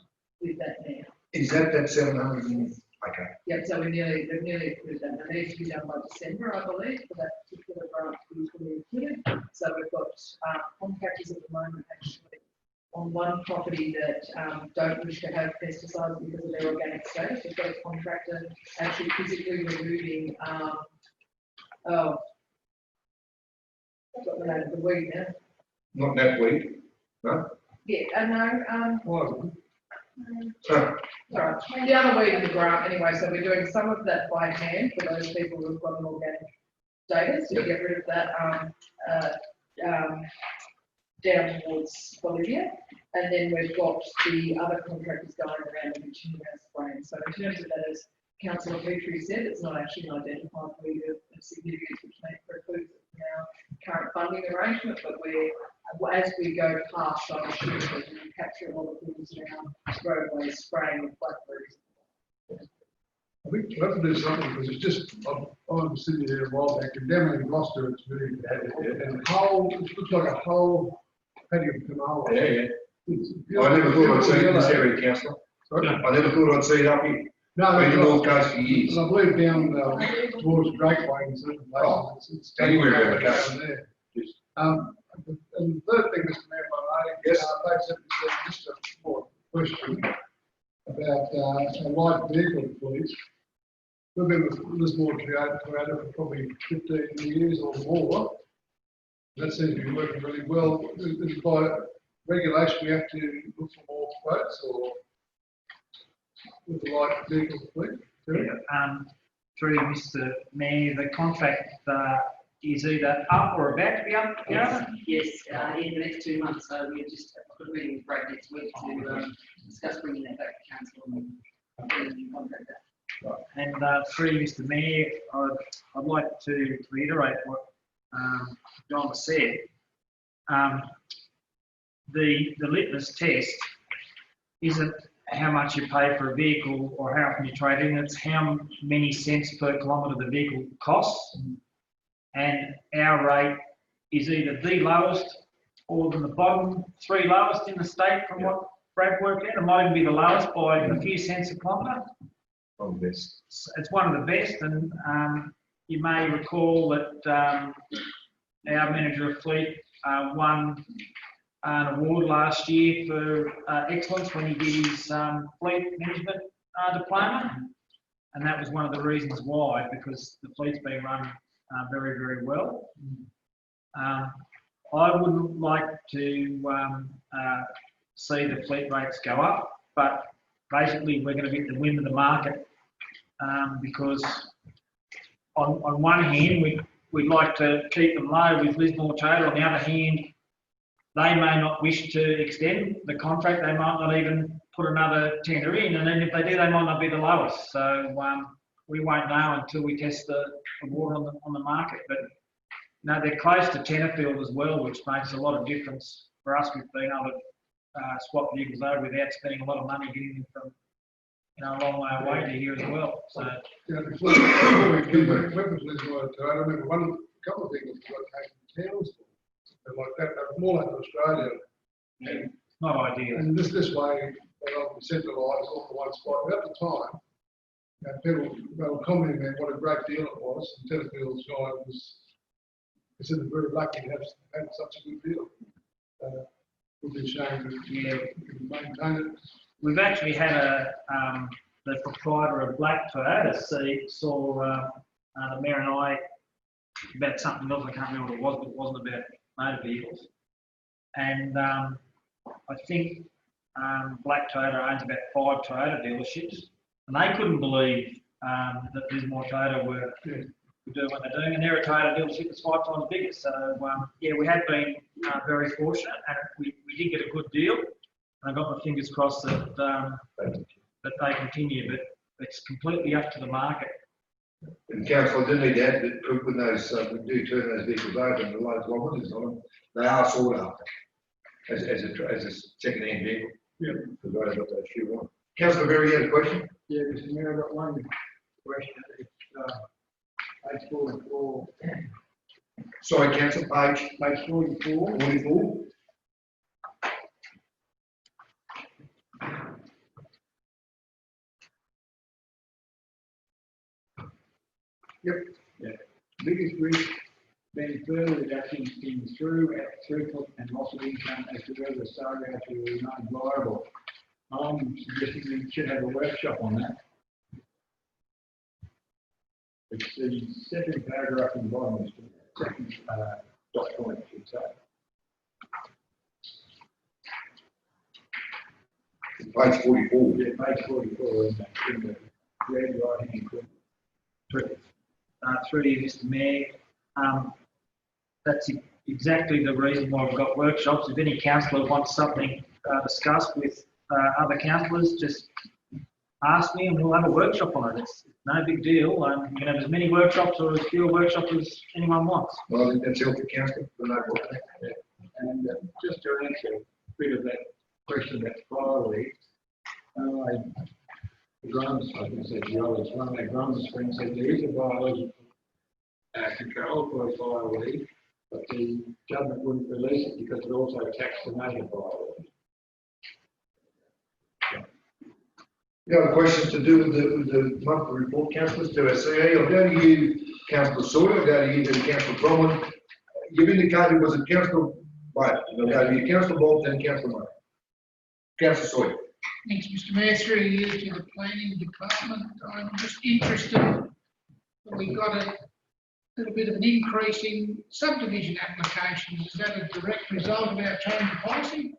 with that now. Is that 700 million? Okay. Yeah, so we've nearly included that. It needs to be done by December, I believe, for that particular grant to be fully included. So we've got contractors at the moment actually on one property that don't wish to have pesticides because of their organic status. We've got a contractor actually physically removing I've got the name of the weed now. Not that weed, no? Yeah, I know. Well, So, Sorry, the other weed in the grant anyway, so we're doing some of that by hand for those people who've got an organic status to get rid of that down towards Bolivia. And then we've got the other contractors going around and continuing our spraying. So in terms of that, as Councillor Petrie said, it's not actually an identified weed of significance which may preclude our current funding arrangement, but as we go past, I'm sure that we can capture a lot of things around roadways spraying with blackberries. I think we have to do something because it's just, I'm sitting here a while back, and down in Gloucester, it's really bad, and the whole, it looks like a whole patio of canola. yeah. It's I never thought I'd see it in this yellow. area, councillor. Sorry? I never thought I'd see it up here. No, Been in the no, North Coast for years. and I believe down towards Drakeway in certain places, it's Anywhere around the coast. down there. And the third thing, Mr. Mayor, if I may, Yes. basically, just a more question about a light vehicle fleet. We've been with Lismore Toyota for probably 15 years or more. That seems to be working really well. Is by regulation we have to look for more quotes or with the light vehicle fleet? Through Mr. Mayor, the contract is either up or about to be up. Yes, in the next 2 months, so we're just got a meeting with Brad next week to discuss bringing that back to council and getting a new contract out. And through Mr. Mayor, I'd like to reiterate what John has said. The litmus test isn't how much you pay for a vehicle or how often you trade in, it's how many cents per kilometre the vehicle costs. And our rate is either the lowest or the bottom 3 lowest in the state from what Brad worked out. It might even be the lowest by a few cents a kilometre. One of the best. It's one of the best, and you may recall that our manager of fleet won an award last year for excellence when he did his fleet management diploma, and that was one of the reasons why, because the fleet's been run very, very well. I wouldn't like to see the fleet rates go up, but basically we're going to get the whim of the market because on one hand we'd like to keep them low with Lismore Total. On the other hand, they may not wish to extend the contract. They might not even put another tender in, and then if they do, they might not be the lowest. So we won't know until we test the water on the market. But no, they're close to Tenterfield as well, which makes a lot of difference for us. We've been able to swap vehicles over without spending a lot of money getting them from a long way away to here as well. So Yeah, before we weapons Lismore Toyota, I remember a couple of things that came from towns and like that, more like Australia. And not ideal. And this way, they often centralise all in one spot. But at the time, people, they were commenting on what a great deal it was, and Tetterfield's guy was considered very lucky to have had such a good deal. Would be ashamed to, Yeah. maintain it. We've actually had the proprietor of Black Toyota saw the mayor and I about something else, I can't remember what it was, but it wasn't about motor vehicles. And I think Black Toyota owns about 5 Toyota dealerships, and they couldn't believe that Lismore Toyota were doing what they're doing, and they're a Toyota dealership that's 5 times bigger. So yeah, we have been very fortunate, and we did get a good deal. And I've got my fingers crossed that that they continue, but it's completely up to the market. And council, I do need to add that when those, we do turn those vehicles over and the low kilometres on them, they are sought after as a second-hand vehicle. Yeah. Because they've got those few on. Councillor Berry, you had a question? Yeah, Mr. Mayor, I've got one question. It's, page 44. Sorry, councillor, page Page 44. 44. Yep. Yeah. Biggest risk being further reductions in throughput and loss of income as to whether the Sargo to remain viable. I'm suggesting we should have a workshop on that. It's the second paragraph in the bottom, is the second dot point, I should say. Page 44. Yeah, page 44 in the red right-hand corner. Through you, Mr. Mayor. That's exactly the reason why we've got workshops. If any councillor wants something discussed with other councillors, just ask me and we'll have a workshop on it. It's no big deal. You can have as many workshops or as few workshops as anyone wants. Well, I think that's helpful, councillor. And just to answer a bit of that question about fire leak, Grants, I think said the others, one of their Grants friends said there is a biological control for a fire leak, but the government wouldn't release it because it also attacks the native fire leak. You have a question to do with the monthly report, councillors, to our CA. I'll go to you, councillor Sawyer, I'll go to you, councillor Bromwell. You've indicated, was it councillor White? I'll go to you, councillor Bolt, and councillor Murray. Councillor Sawyer. Thanks, Mr. Mayor, through you to the planning department. I'm just interested that we got a little bit of an increase in subdivision applications. Is that a direct result of our change of policy?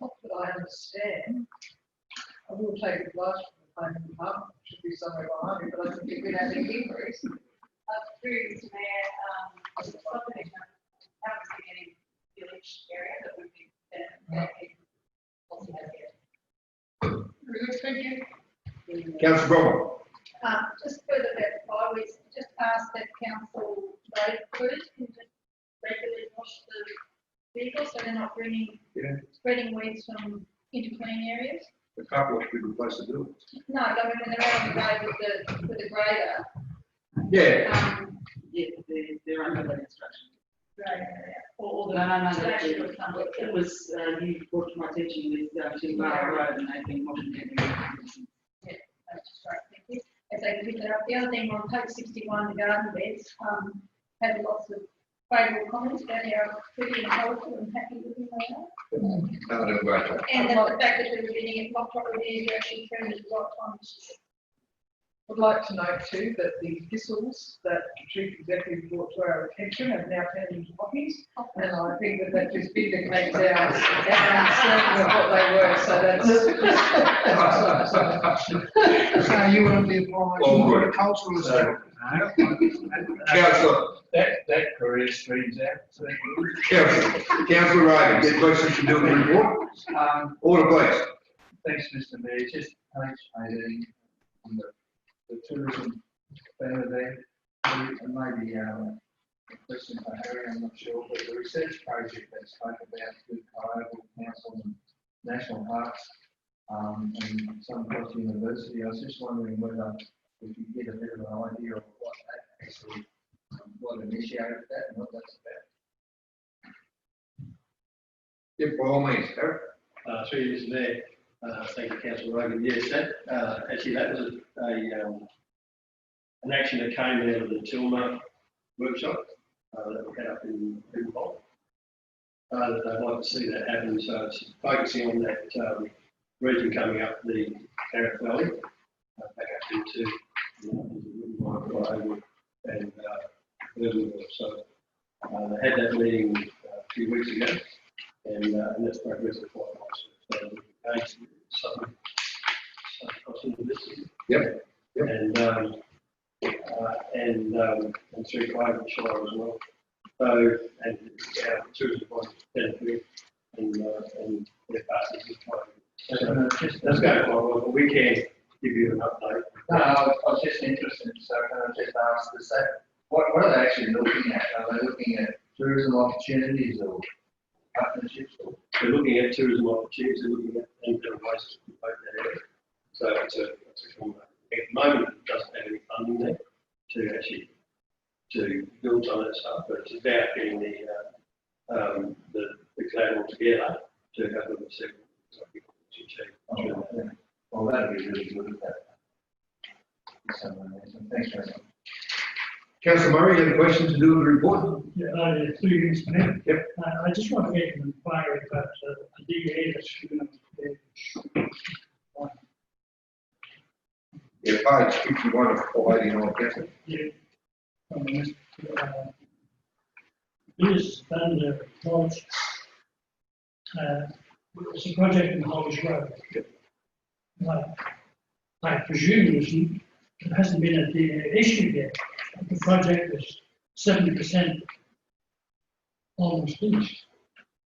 Not that I understand. I will take advice from the planning department, should be somewhere behind me, but I think if we have an increase. Through Mr. Mayor, subdivision, obviously getting village area that would be Very good, thank you. Councillor Bromwell. just further that, I was just asked that council road crews can just regularly wash the vehicles so they're not spreading weeds from into clean areas. The car wash would be the place to do it. No, I mean, when they're out on the road with the grader. Yeah. Yeah, they're under that instruction. Grader, or the. No, station or something. it was, you brought to my attention with, to Mayoral Road and they've been watching it. Yeah, that's right, thank you. As they pick it up, the other thing on page 61, the garden beds, had lots of favourable comments about how pretty and colourful and happy looking they are. No, no, great job. And then the fact that we were getting it locked up with these, are actually turned at the right time. Would like to note too that the thistles that the chief executive brought to our attention have now turned into poppies. And I think that just vindicates our understanding of what they were, so that's. So you want to be applying horticulturalist. Councillor. That career streams out. Councillor Ray, get questions to do with the report? Order, please. Thanks, Mr. Mayor. Just page 18 on the tourism banner there. And maybe a question for Harry, I'm not sure, but the research project that spoke about with Kyoto Council and National Parks and some across the university, I was just wondering whether we could get a bit of an idea of what that actually, what initiated that and what that's about. Yeah, by all means, Harry. Through you, Mr. Mayor. Thank you, Councillor Rogan. Yes, actually that was an action that came out of the Tilma workshop that we had up in Brisbane. That they'd like to see that happen, so it's focusing on that region coming up the Carrot Valley, back up into and so they had that meeting a few weeks ago, and that's progressed quite nicely. So Yep. And through Climate Shire as well. So, and tourism benefit and their passes is quite. So that's going quite well, but we can give you an update. No, I was just interested, so can I just ask the same, what are they actually looking at? Are they looking at tourism opportunities or partnerships or? They're looking at tourism opportunities, they're looking at ways to promote that area. So it's a combination. At the moment, it doesn't have any funding there to actually to build on that stuff, but it's about getting the collateral together to have them see. Well, that'd be really good at that. Thanks very much. Councillor Murray, you have a question to do with the report? Yeah, through you, Mr. Mayor. Yep. I just want to make an inquiry about the DA that's given us. Yeah, page 51 of 489, Councillor. Yeah. This under Lodge, it's a project in Hollis Road. I presume it hasn't been a DA issue yet. The project is 70% almost finished.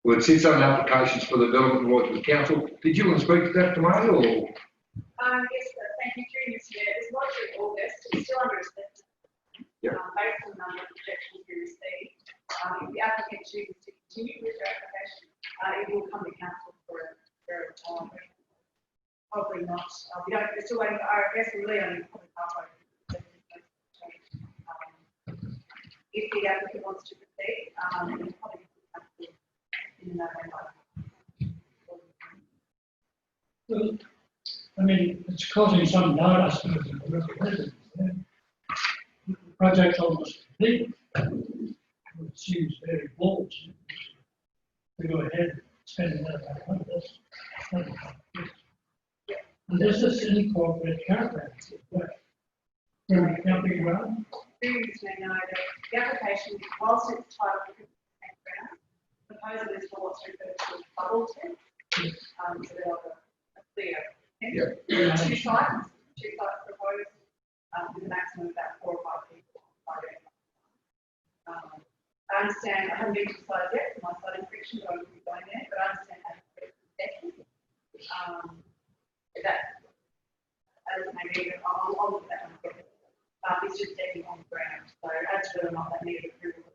Well, it sits on applications for the development rights with council. Did you want to speak to that, Tomato, or? Yes, thank you, through this year, it's lodged in August, it's still under assessment. Yep. Based on the number of projections we received, if the applicant chooses to continue with their application, it will come to council for a time. Probably not, we're still waiting for RFS, we're really only probably halfway. If the applicant wants to proceed, then probably in November. Well, I mean, it's causing some doubt, I suppose, in the local residents. The project's almost complete. It seems very bold to go ahead and spend another money. And this is an incorporated caravan. From a camping ground. Students may know that the application, whilst it's titled campground, the proposal is for what's referred to as bubble tent. So they're like a clear tent. Two sites proposed, with a maximum of about 4 or 5 people. I understand, I haven't been to the site yet, for my site inspection, but I will be going there, but I understand that that, as maybe, I'll look at that one. It's just decking on the ground, so as to whether or not that needed approval.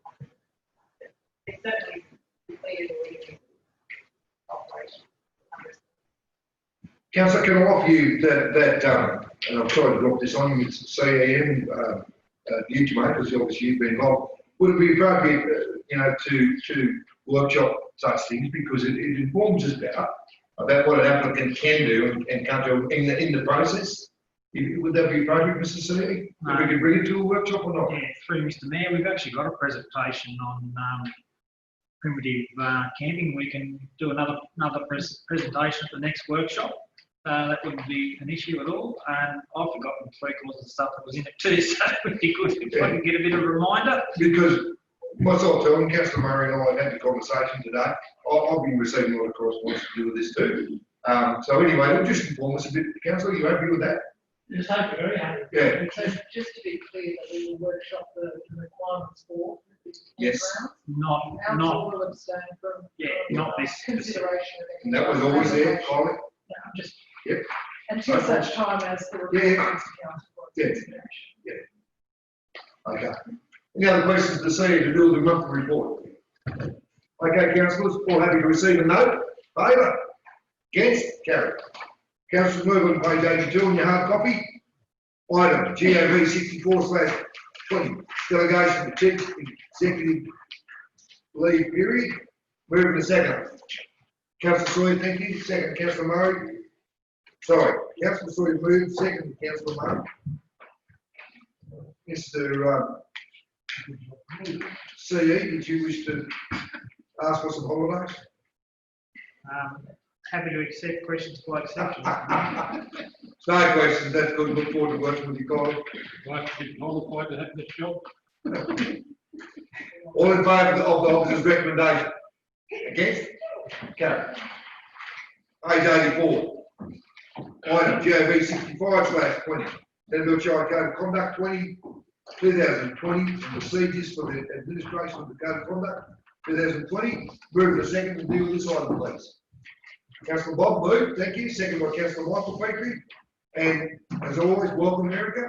It's certainly completed already operation. Councillor, can I offer you that and I've tried to drop this on you, it's CAM, you to make, because obviously you've been involved. Would it be appropriate, to workshop such things, because it informs us about what an applicant can do and can't do in the process? Would that be appropriate, Mr. Seeley? If we could bring it to a workshop or not? Yeah, through Mr. Mayor, we've actually got a presentation on primitive camping. We can do another presentation at the next workshop. That wouldn't be an issue at all. And I've forgotten 3/4 of the stuff that was in it too, so it would be good if I could get a bit of a reminder. Because myself too, and Councillor Murray and I have had the conversation today. I've been receiving a lot of correspondence to do with this too. So anyway, we'll just inform us a bit. Councillor, are you happy with that? Yes, I'm very happy. Yeah. So just to be clear, that we will workshop the requirements for. Yes. Not, Council will abstain from. not this. Consideration of. And that was always there, Colin? No, I'm just. Yep. Until such time as the. Requirements to council for consideration. Okay. Any other questions this evening to do with the monthly report? Okay, councillors, all happy to receive a note? Favour? Against? Carried. Councillors, move on to page 82 on your hard copy. Item GOV 64/20, delegation to 10th executive leave period. Moving to second. Councillor Sawyer, thank you. Second, Councillor Murray. Sorry, councillor Sawyer moved, second, councillor Mark. Mr. CE, did you wish to ask for some holidays? Happy to accept questions by exception. No questions, that's good, look forward to working with you, Colin. Like to be qualified to have this job. All in favour of the officer's recommendation? Against? Carried. Page 84. Item GOV 65/20. Tenville Shire Code of Conduct 2020 procedures for the administration of the Code of Conduct 2020. Move the second to deal with this item, please. Councillor Bob moved, thank you. Second by Councillor Michael Petrie. And as always, welcome America.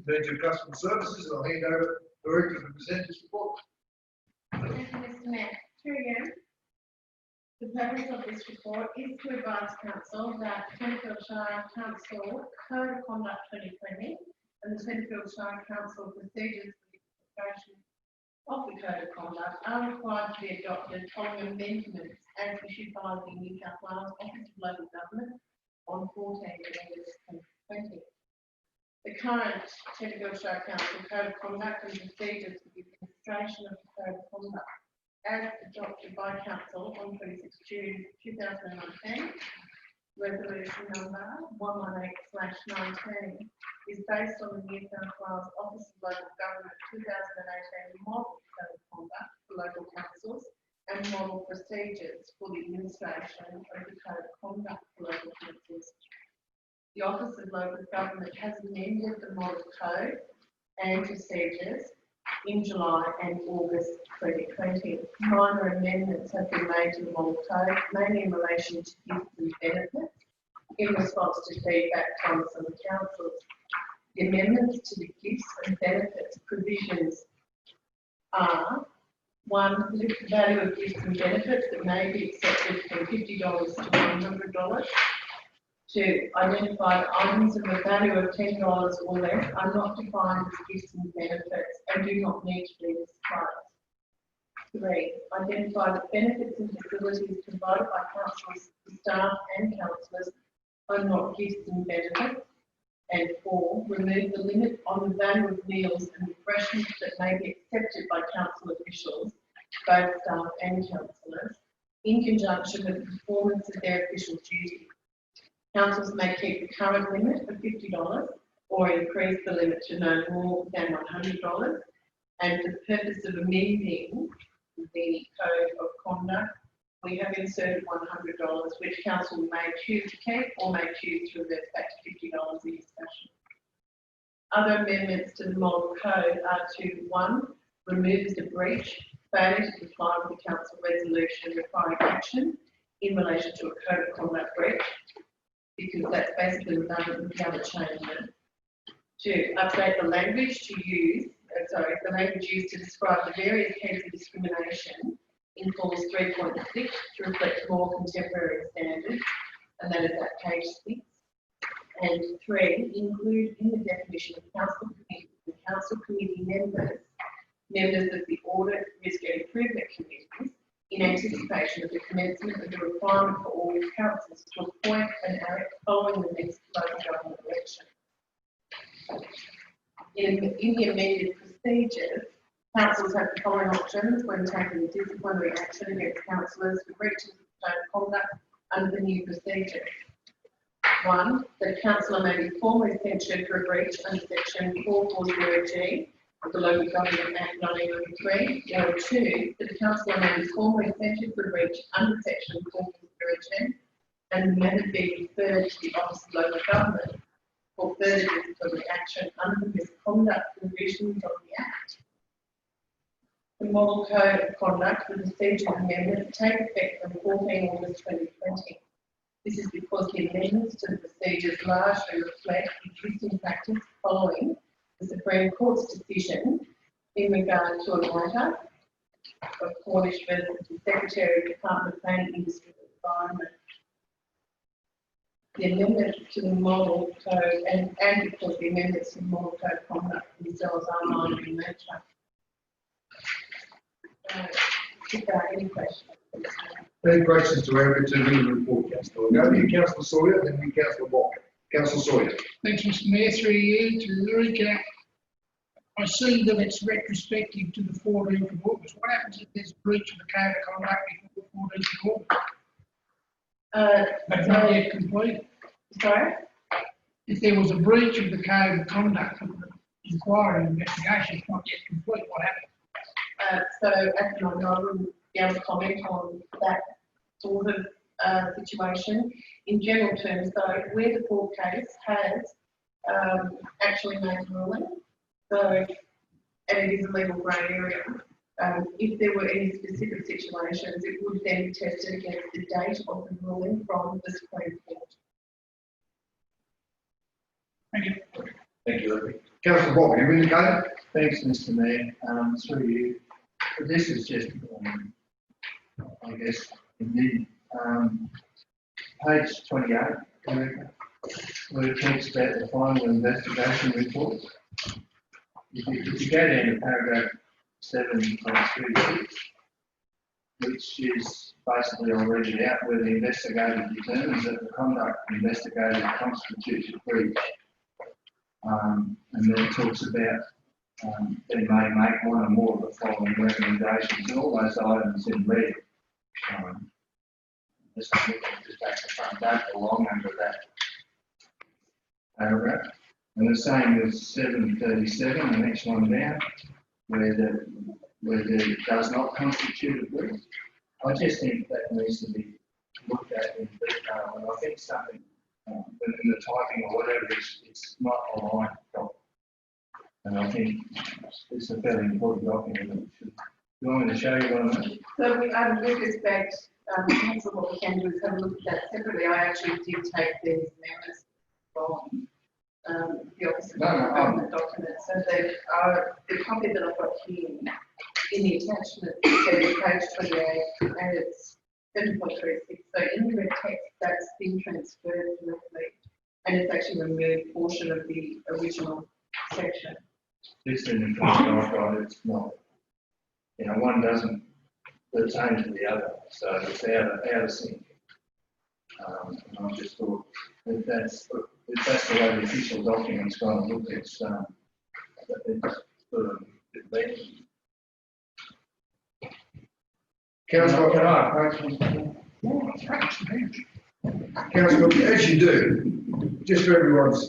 Manager of Customer Services, and I'll hand over to Eric to present this report. Thank you, Mr. Mayor. Through you. The purpose of this report is to advise Council that Tenfield Shire Council Code of Conduct 2020 and the Tenfield Shire Council procedures for the administration of the Code of Conduct are required to be adopted following amendments as issued by the New South Wales Office of Local Government on 14 August 2020. The current Tenfield Shire Council Code of Conduct and procedures for the administration of the Code of Conduct, as adopted by Council on 26 June 2019, resolution number 118/19, is based on the New South Wales Office of Local Government 2018 model Code of Conduct for local councils and model procedures for the administration of the Code of Conduct for local councils. The Office of Local Government has amended the model code and procedures in July and August 2020. Minor amendments have been made to the model code, mainly in relation to gifts and benefits, in response to feedback from some councils. The amendments to the gifts and benefits provisions are: 1, lift the value of gifts and benefits that may be accepted from $50 to $100. 2, identify that items of a value of $10 or less are not defined as gifts and benefits and do not need to be disclosed. 3, identify the benefits and facilities provided by councils, staff and councillors are not gifts and benefits. And 4, remove the limit on the value of meals and refreshments that may be accepted by council officials, both staff and councillors, in conjunction with the performance of their official duties. Councils may keep the current limit of $50 or increase the limit to no more than $100. And for the purpose of amending the Code of Conduct, we have inserted $100, which council may choose to keep or may choose to revert back to $50 in discussion. Other amendments to the model code are to: 1, remove as a breach failure to comply with the council resolution requiring action in relation to a Code of Conduct breach, because that's basically redundant with the other changes. 2, update the language to use, the language used to describe the various heads of discrimination in clause 3.6 to reflect more contemporary standards, and that is at page 6. And 3, include in the definition of council committee and council committee members of the audit, risk and improvement committees, in anticipation of the commencement of the requirement for all councils to appoint an ARIC following the next local government election. In the amended procedures, councils have the following options when taking disciplinary action against councillors for breaches of code of conduct under the new procedure. 1, that a councillor may be formally censured for a breach under section 440G of the Local Government Act 1993, or 2, that a councillor may be formally censured for a breach under section 440G and the matter be referred to the Office of Local Government for further disciplinary action under the misconduct provisions of the Act. The Model Code of Conduct for Procedure Amendment take effect from 14 August 2020. This is because the amendments to the procedures largely reflect existing practice following the Supreme Court's decision in regard to a matter of Cornish versus the Secretary of the Department of Planning, Industry and Environment. The amendment to the Model Code and because the amendments to the Model Code of Conduct themselves are minor in nature. Any questions? Any questions to Erica to read the report, Councillor? Go to you, Councillor Sawyer, then you, Councillor Bob. Councillor Sawyer. Thanks, Mr Mayor, through you to Erica. I see that it's retrospective to the 14th of August. What happens if there's a breach of the code of conduct before the 14th of August? But not yet complete. Sorry? If there was a breach of the code of conduct of the inquiry and investigation, it's not yet complete, what happens? So at the moment, I wouldn't be able to comment on that sort of situation. In general terms, though, where the court case has actually made a ruling, so, and it is a legal grey area, if there were any specific situations, it would then be tested against the date of the ruling from the Supreme Court. Thank you. Thank you, Erica. Councillor Bob, you indicated? Thanks, Mr Mayor. Through you. This is just, I guess, indeed, page 28, Erica, where it talks about the final investigation report. If you go down to paragraph 7.36, which is basically already out, where the investigator determines that the conduct investigated constitutes a breach. And then it talks about they may make one or more of the following recommendations, and all those items in red. Just back to front, don't belong under that paragraph. And the same with 7.37, the next one down, where the does not constitute a breach. I just think that needs to be looked at in detail, and I think something in the typing or whatever, it's not aligned properly. And I think it's a fairly important document. You want me to show you what I mean? So with respect, Councillor, what we can do is have a look at that separately. I actually did take these amendments from the Office of Government documents. So the copy that I've got here in the attachment is page 28 and it's 7.36. So in the red text, that's been transferred directly and it's actually removed portion of the original section. This in the front, it's not, you know, one doesn't pertain to the other, so it's out of sync. And I just thought if that's the way the official document's going to look, it's sort of a bit better. Councillor, can I approach Mr. Councillor, as you do, just for everyone's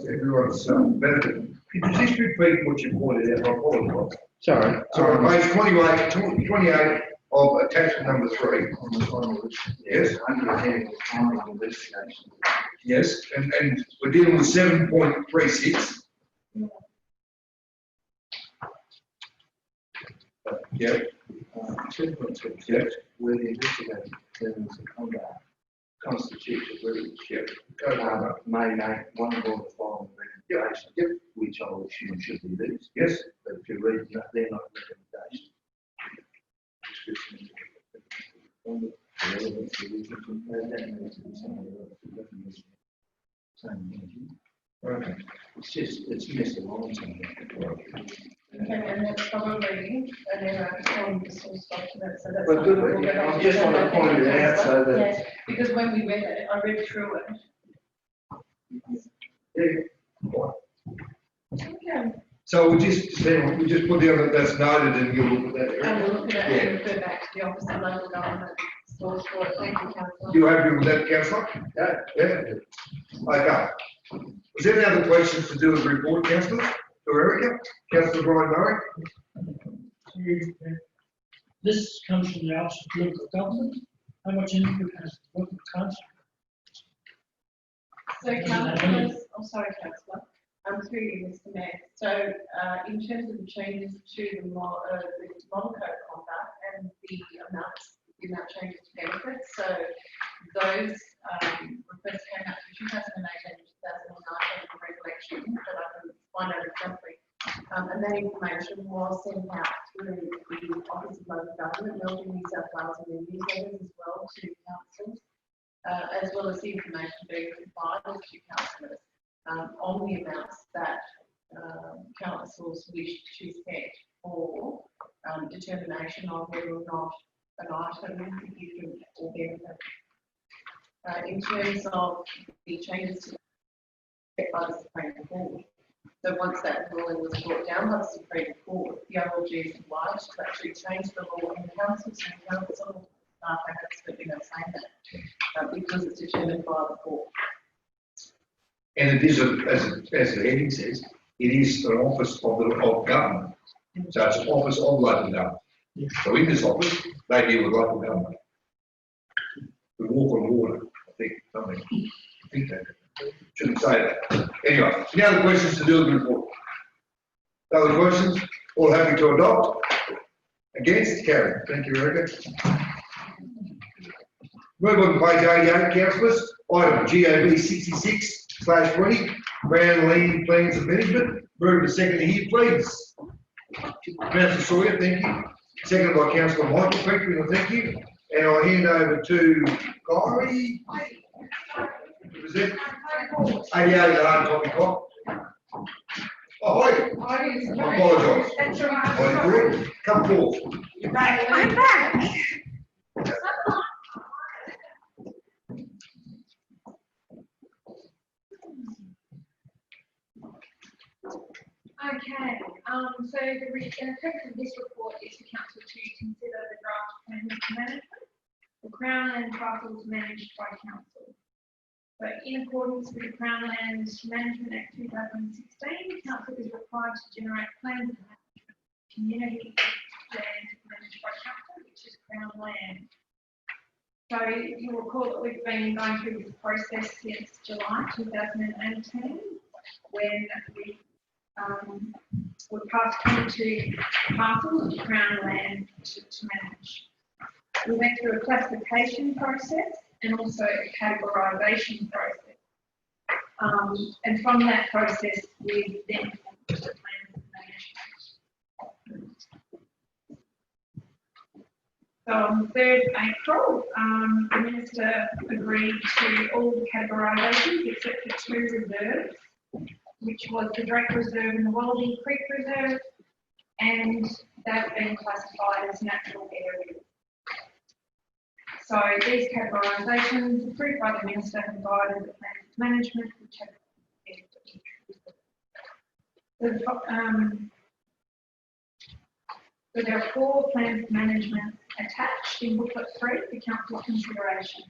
benefit, could you just repeat what you pointed out? I apologise. Sorry. So on page 28 of attachment number 3. On the final list. Yes. Under the heading of final investigation. Yes, and we're dealing with 7.36. Yeah. 7.36, where the investigator determines the conduct constitutes a breach. Yeah. May make one or more of the following recommendations, which I will assume should be these. Yes. But if you read, they're not recommendations. Okay. It's missed a long time. Okay, and that's probably an error on the source document, so that's. Well, good, I just want to point it out so that. Yes, because when we read it, I read through it. Okay. So we just put the other that's noted and you'll look at that. And we'll look at it and refer back to the Office of Local Government source for it. Thank you, Councillor. You happy with that, Councillor? Yeah. Yeah. Okay. Was there any other questions to do with the report, Councillor? To Erica? Councillor Brian Murray? This comes from the Office of Local Government. How much input has the local council? So, councillors, sorry, Councillor, through you, Mr. Mayor. So, in terms of the changes to the model code of conduct and the amount changes to benefits, so those requests came out for 2018 and 2019 for recollection, but I can find out exactly. And that information was sent out through the Office of Local Government, Melbourne, New South Wales, and the newsletters as well to councils, as well as the information being provided to councillors on the amounts that councils wish to set for determination of whether or not an item if you can or benefit. In terms of the changes to the by the Supreme Court. So once that ruling was brought down by the Supreme Court, the OLG is obliged to actually change the law in the councils and council staff are absolutely not saying that because it's determined by the court. And it is, as the heading says, it is an office of government. So it's an office of local government. So in this office, they deal with local government. We walk on water, I think, something. I think that. Shouldn't say that. Anyway, any other questions to do with the report? Other questions? All happy to adopt? Against? Carried. Thank you, Erica. Move on to page 88, councillors. Item GOB 66/20, Brown Land Plans of Management. Move to second here, please. Councillor Sawyer, thank you. Seconded by Councillor Michael Pickering, thank you. And I'll hand over to Kyrie. Was it? 88 hard copy clock. Oh, wait. I apologise. That's all right. Come forth. I'm back. Okay, so the purpose of this report is for council to consider the draft plan of management for Crown Land parcels managed by council. So in accordance with the Crown Land Management Act 2016, council is required to generate plans of management for community land managed by council, which is Crown Land. So you'll recall that we've been going through this process since July 2018, when we passed 22 parcels of Crown Land to manage. We went through a classification process and also a categorisation process. And from that process, we then formed the plan of management. So on the 3rd April, the Minister agreed to all the categorisations except for 2 reserves, which was the Drake Reserve and the Wallaby Creek Reserve, and they've been classified as natural areas. So these categorisations approved by the Minister have guided the plan of management, which have so there are 4 plans of management attached in booklet 3 for council consideration.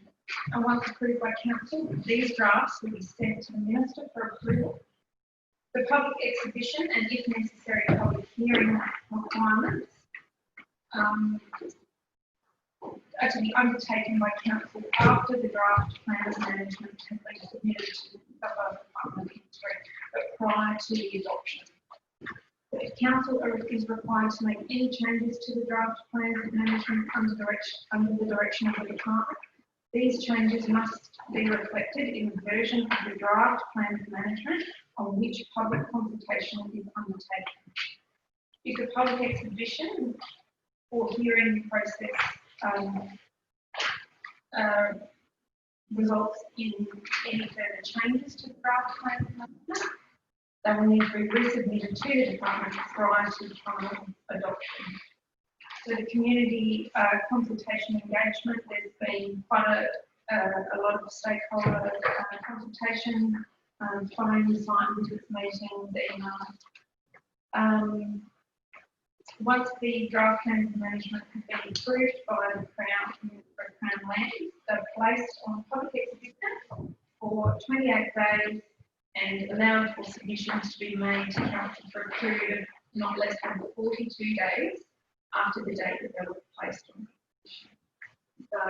And once approved by council, these drafts will be sent to the Minister for approval. The public exhibition and, if necessary, public hearing requirements are to be undertaken by council after the draft plan of management has been submitted to the suburb department ministry, but prior to the adoption. So if council is required to make any changes to the draft plan of management under the direction of the department, these changes must be reflected in the version of the draft plan of management on which public consultation is undertaken. If the public exhibition or hearing process results in any further changes to the draft plan of management, they will need to be resubmitted to the department prior to the final adoption. So the community consultation engagement, there's been quite a lot of stakeholder consultation, phone, site visits, meetings, email. Once the draft plan of management has been approved by the Crown Land, they're placed on public exhibition for 28 days and allowed for submissions to be made to council for a period of not less than 42 days after the date that they were placed on. So,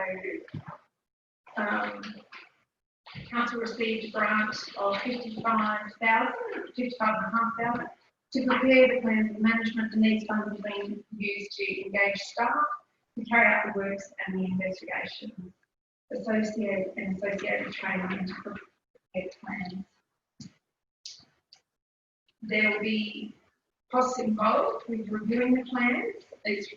council received a grant of $55,500 to prepare the plan of management, and these funds have been used to engage staff to carry out the works and the investigation associated training and to prepare plans. There will be costs involved with reviewing the plans. It's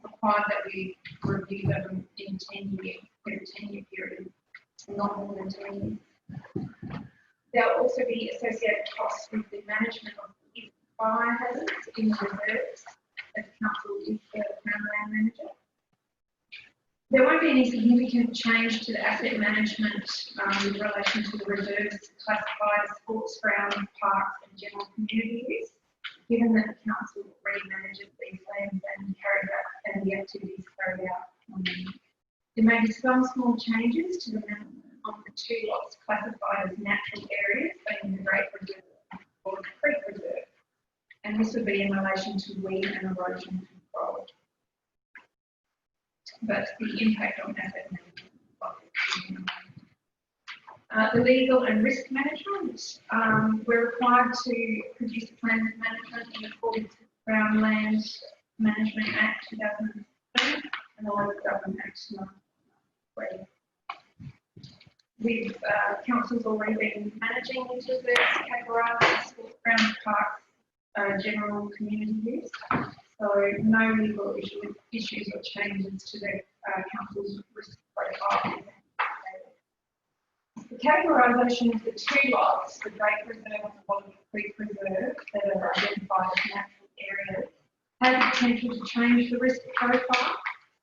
required that we review them in 10-year period, not more than 10 years. There will also be associated costs with the management of fire hazards in the reserves as council is the Crown Land Manager. There won't be any significant change to the asset management with relation to the reserves classified as sports grounds, parks and general community use, given that the council already manages these lands and the activities carried out. There may be some small changes to the management of the 2 lots classified as natural areas, being the Great Reserve or the Creek Reserve, and this would be in relation to weed and erosion control. But the impact on asset management. The legal and risk management, we're required to produce a plan of management in accordance with the Crown Land Management Act 2003 and the Local Government Act 1993. With councils already been managing these reserves, categorised sports grounds, parks, general community use. So no legal issues or changes to the council's risk profile. The categorisation of the 2 lots, the Great Reserve and the Creek Reserve, that are identified as natural areas, has the potential to change the risk profile.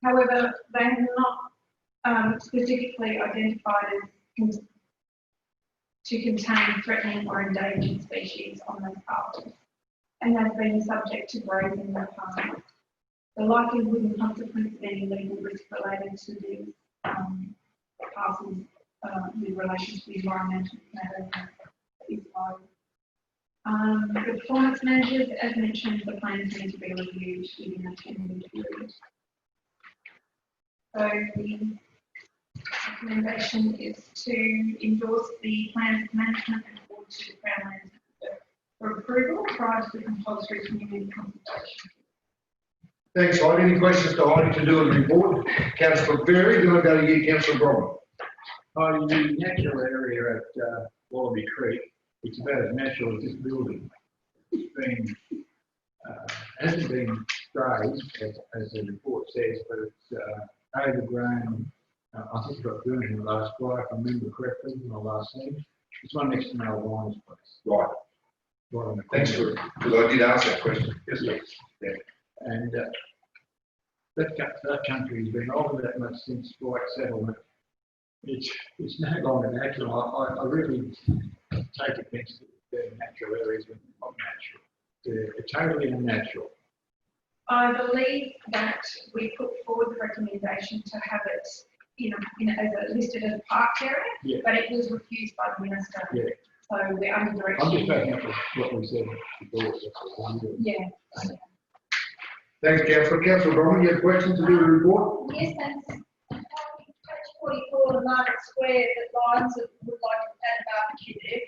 However, they are not specifically identified as to contain threatening or endangered species on those parcels, and have been subject to grazing in the past. The likelihood and consequence of any legal risk related to these parcels with relation to the environmental matter is low. The performance measures, as mentioned, the plans need to be reviewed within a 10-year period. So the recommendation is to endorse the plans of management and forward to the Crown Lands for approval prior to the compulsory community consultation. Thanks, Heidi. Any questions to Heidi to do with the report? Councillor Berry, then I'll go to you, Councillor Bromley. The natural area at Wallaby Creek, it's about as natural as this building. It's been, hasn't been grazed, as the report says, but it's overgrown. I think it got burned in the last fire, if I remember correctly, when I last seen it. It's one next to Mel Wine's place. Right. Right on the Thanks corner. for, because I did ask that question. Yes, Yeah. yeah. And that country has been over that much since white settlement. It's no longer natural. I really take offence to the natural areas when they're not natural. They're totally unnatural. I believe that we put forward the recommendation to have it, as listed as a parks area, Yeah. but it was refused by the minister. Yeah. So we're under I'm direction. just backing up what we said before. That's what I'm doing. Yeah. Thanks, Councillor. Councillor Bromley, you have questions to do with the report? Yes, thanks. Page 44, the Market Square, that Lions would like to add a barbecue there.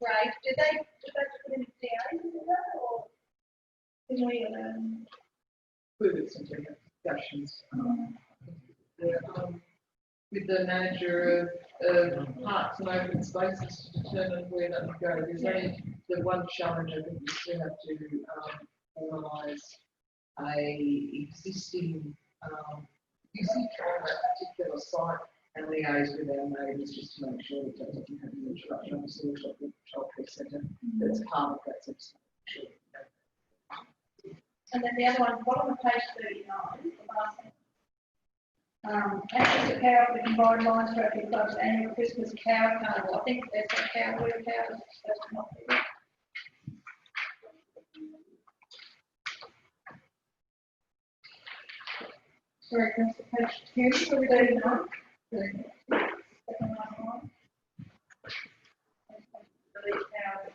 Great. Do they put in DA to do that, or can we Included some discussions with the manager of parks and open spaces to determine where that would go. There's only the one challenge, I think we still have to organise a existing usage on that particular site and liaise with our neighbours just to make sure that that doesn't have any interruption. Obviously, we've got the childcare centre that's part of that. So sure. And then the other one, bottom of page 39, the last one. Access to power for the combined Lions Rugby Club's annual Christmas cow carnival. I think there's a cow, where cows, that's not there. Sorry, that's page 2, 39. Second last one. Delete cows.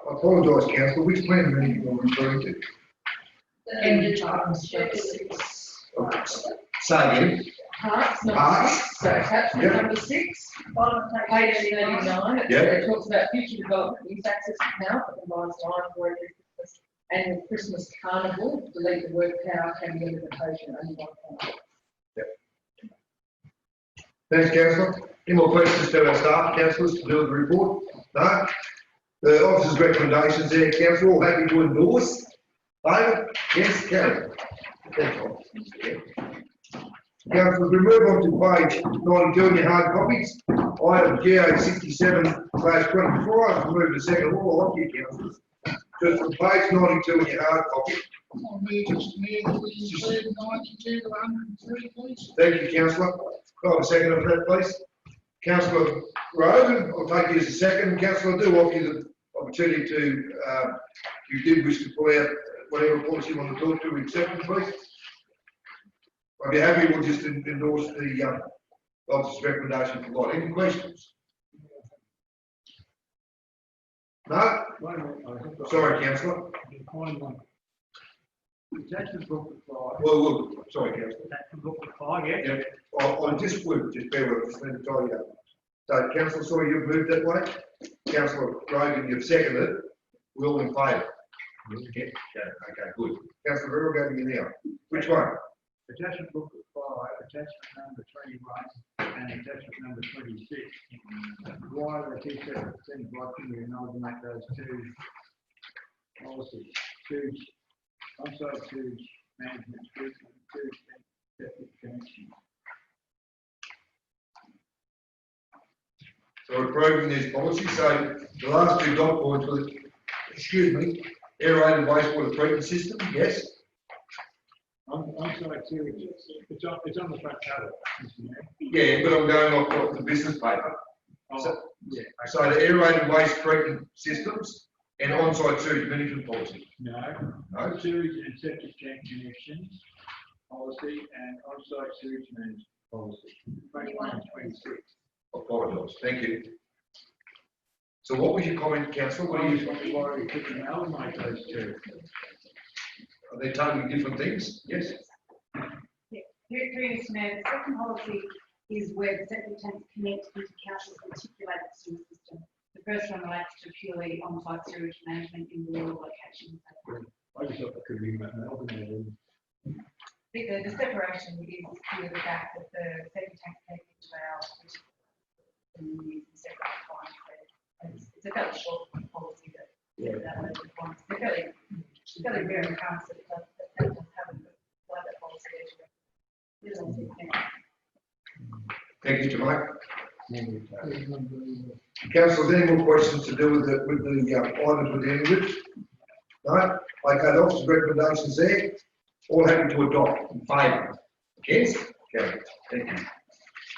I apologise, Councillor. Which plan are you referring to? Say again. Parks, number Parks. 6, so attachment Yep. number 6, Bottom of page page 39, Yep. it talks about future development, use access to power for combined Lions for every Christmas annual Christmas carnival, delete the word power, can be a limitation, only one power. Thanks, Councillor. Any more questions to our staff, councillors, to do with the report? No? The officer's recommendations there, Councillor, all happy to endorse? David? Yes, carried. That's all. Councillors, we move on to page 92 in your hard copies. Item GA 67/24. I've moved to second all of you, councillors. Just from page 92 in your hard copy. I'll move, Mr Mayor, that we include 92 to 103, please. Thank you, councillor. Can I have a second of that, please? Councillor Rogan, I'll take you as a second. Councillor, I do offer you the opportunity to, if you did wish to pull out whatever reports you want to talk to, accept them, please. If you're happy, we'll just endorse the officer's recommendation for lot. Any questions? No? Sorry, councillor. Attachment book for Well, sorry, councillor. Attachment booklet 5, yeah? Yeah, I'll just bear with us, just need to tell you. So, councillor, sorry, you've moved that way. Councillor Rogan, you've seconded. We're all in favour. Yeah, okay, good. Councillor River, go to you now. Which one? attachment booklet 5, attachment number 21, and attachment number 26. Why the two separate things, why couldn't we amalgamate those two policies? Sewage, on-site sewage management, treatment, sewage septic connection. So we're approving these policies. So the last two dot points were, excuse me, aerated wastewater treatment system, yes? On-site sewage, it's on the front cover, Mr. Mayor. Yeah, but I'm going off the business paper. So, Yeah. so the aerated waste treatment systems and on-site sewage management policy. No, sewage and septic tank connections policy and on-site sewage management policy, 21 and 26. Apologise, thank you. So what was your comment, councillor? What are you? Why we could amalgamate those two? Are they totally different things? Yes. Through Mr Mayor, the second policy is where the septic tanks connect into council's articulated sewer system. The first one relates to purely on-site sewage management in rural locations. I just thought that could be amalgamated. The separation is purely the fact that the septic tanks connect into our separate requirements. It's a fairly short policy that requirements. They're fairly rare and comes that does happen, but like that policy Thank you, Mike. Councillors, any more questions to do with the items we're dealing with? No? Okay, the officer's recommendations there. All happy to adopt. In favour? Against? Carried. Thank you.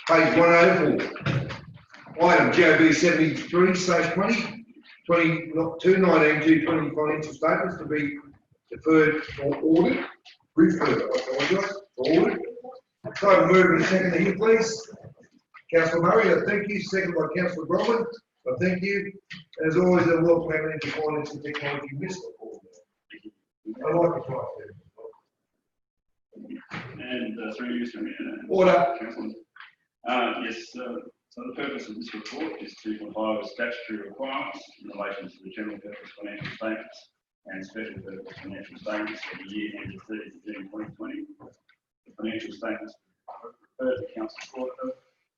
Page 104. Item GOB 73/20, 2019-20 financial statements to be deferred for audit. Referred, I apologise, for audit. So move in a second here, please. Councillor Murray, I thank you. Second by Councillor Bromwich, I thank you. As always, a welcome into finance and technology minister. I like the price there. And through you, Mr. Mayor. Order. Yes, so the purpose of this report is to comply with statutory requirements in relation to the general purpose financial statements and special purpose financial statements for the year ended 30th of June 2020. The financial statements refer to Council Auditor,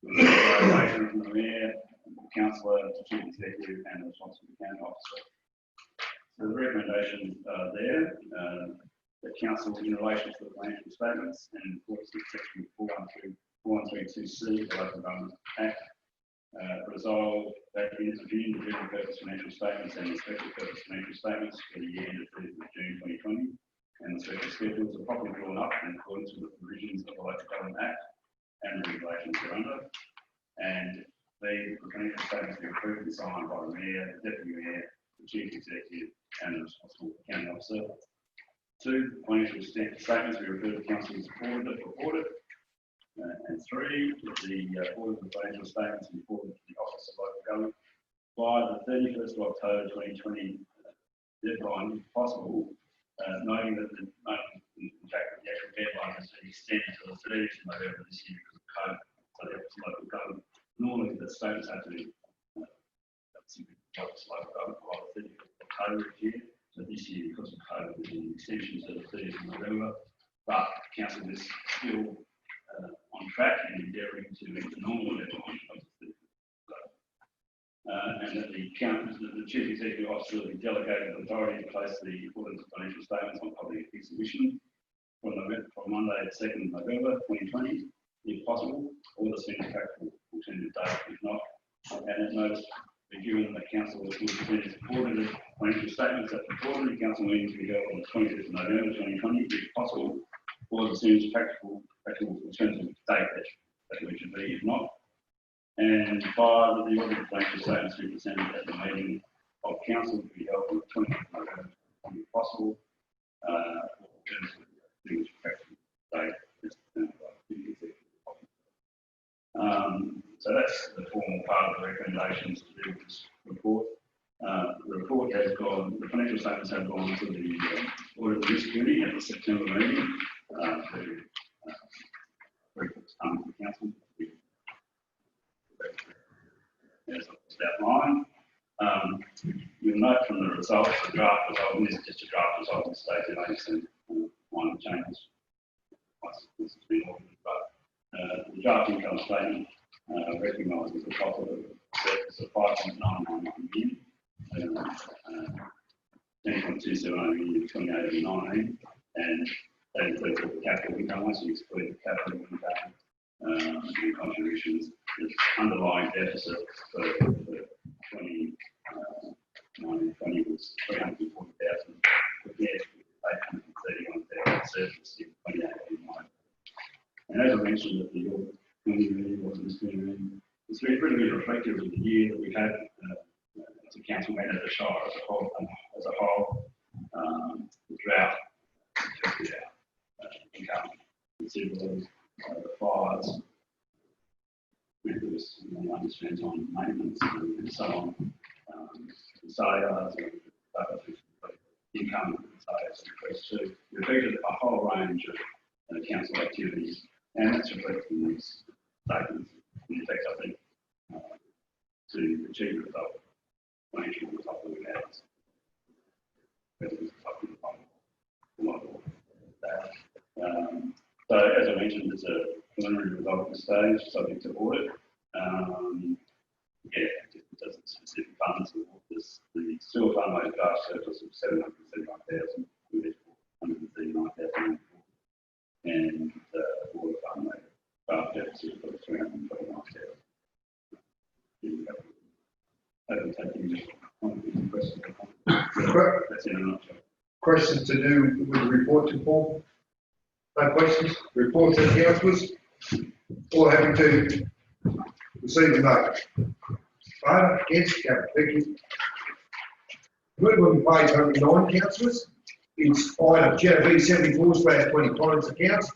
with evaluation from the Mayor, the Councillor, the Chief Executive, and the responsible accounting officer. So the recommendations are there. The Council, in relation to the financial statements and according to section 4132C of the Local Government Act, resolve that in reviewing the general purpose financial statements and the special purpose financial statements for the year ended 30th of June 2020, and the special schedules are properly drawn up in accordance with the provisions of the Local Government Act and the regulations thereunder, and the financial statements be approved and signed by the Mayor, the Deputy Mayor, the Chief Executive, and the responsible accounting officer. 2, financial statements we refer to Council's auditor for audit. And 3, the audit of the financial statements in accordance with the Office of Local Government by the 31st of October 2020 deadline, if possible, noting that in fact the actual deadline has been extended to the 30th of November this year because of COVID. So the Office of Local Government, normally the statements have to be Office of Local Government by the 30th of October each year. So this year, because of COVID, there's an extension to the 30th of November, but Council is still on track and endeavouring to meet the normal deadline of the 30th of October. And and that the chief executive officer will be delegated authority to place the audited financial statements on public exhibition from Monday, 2nd November 2020, if possible, or the soonest practical alternative date, if not. And that notice be given that council will present its audited financial statements at the ordinary council meeting to be held on the 25th of November 2020, if possible, or the soonest practical alternative date that we should be, if not. And 5, that the audited financial statements be presented at the meeting of council to be held on the 20th of November, if possible, or alternative practical date as determined by the executive officer. So that's the formal part of the recommendations to do with this report. The report has gone, the financial statements have gone to the Audit and Risk Committee at the September meeting to reports come to the council. As outlined, you'll note from the results, the draft result, and this is just a draft result, the state of action, minor changes once this has been audited, but the draft income statement recognises the profit of surplus of 5.999 million, 10.278 million in 2018-19, and that includes all the capital income. Once you exclude the capital income and contributions, the underlying deficit for 2019-20 was 340,000, compared to 831,000 surplus in 2018-19. And as I mentioned at the audit committee, it's been pretty reflective of the year that we've had as a council and as a shire as a whole. The drought affected our income considerably. The fires, there was money spent on maintenance and so on. Sales and income sales increased too. It affected a whole range of council activities, and that's reflected in these statements. In effect, I think, to achieve the result, financial result that we had. So, as I mentioned, it's a preliminary result at this stage, subject to audit. It doesn't specific funds. The sewer fund made a vast surplus of 771,000, with 139,000, and the water fund made a vast deficit of 329,000. That's in a nutshell. Questions to do with the report to Paul? No questions? Report to the councillors? All happy to receive the note. Favour? Against? Carried. Thank you. Move on to page 109, councillors. It's item GAB 74/20 finance accounts,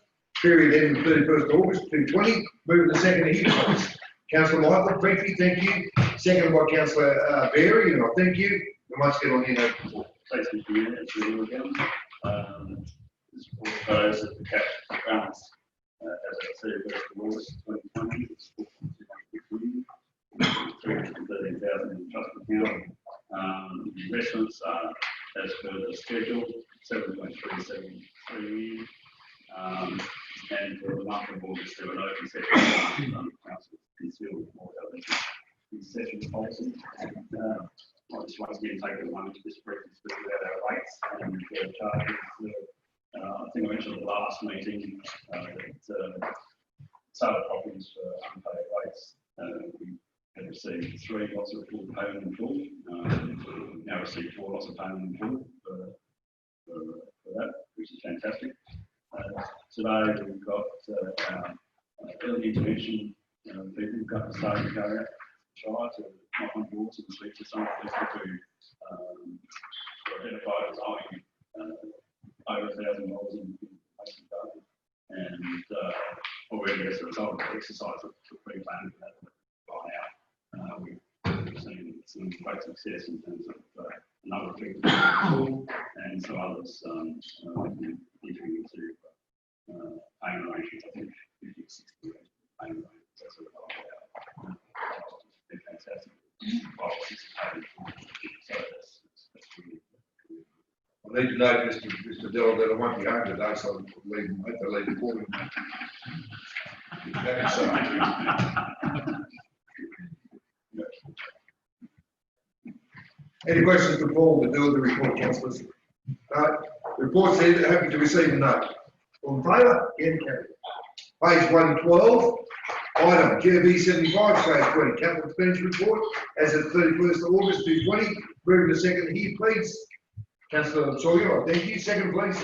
period ending 31st August 2020. Move to the second here, please. Councillor Michael, thank you. Second by Councillor Berry, and I thank you. And once again, on your note before. Thanks, Mr. Mayor. It's really again. This report shows that the cash balance as at 31st August 2020 is 313,000 in the trust account. Investments are as per the schedule, 7.373 million. And for the month of August, there were no concessions from council concealed or concession policy. I'll just once again take a moment to just briefly speak about our rates and charges. I think I mentioned at the last meeting that sale of properties for unpaid rates, we had received 3 lots of full payment in full. We've now received 4 lots of payment in full for that, which is fantastic. Today we've got early intervention people who've got to start to go out, try to knock on doors and speak to some of the people who identified as owing over $1,000 in basic charges. And already as a result of the exercise of pre-planning that gone out, we've seen some great success in terms of a number of people and some others entering into payment arrangements. I think 50 or 60 payment arrangements. That's what I'm about. They're fantastic. So that's really good. I need to know, Mr. Dell, that I won't be home today, so I'll leave the call. Any questions to Paul to do with the report, councillors? Report said happy to receive a note. All in favour? Again, carried. Page 112, item GB 75/20, capital expenditure report as of 31st of August 2020. Moving to second here, please. Councillor Sawyer, I thank you. Second, please.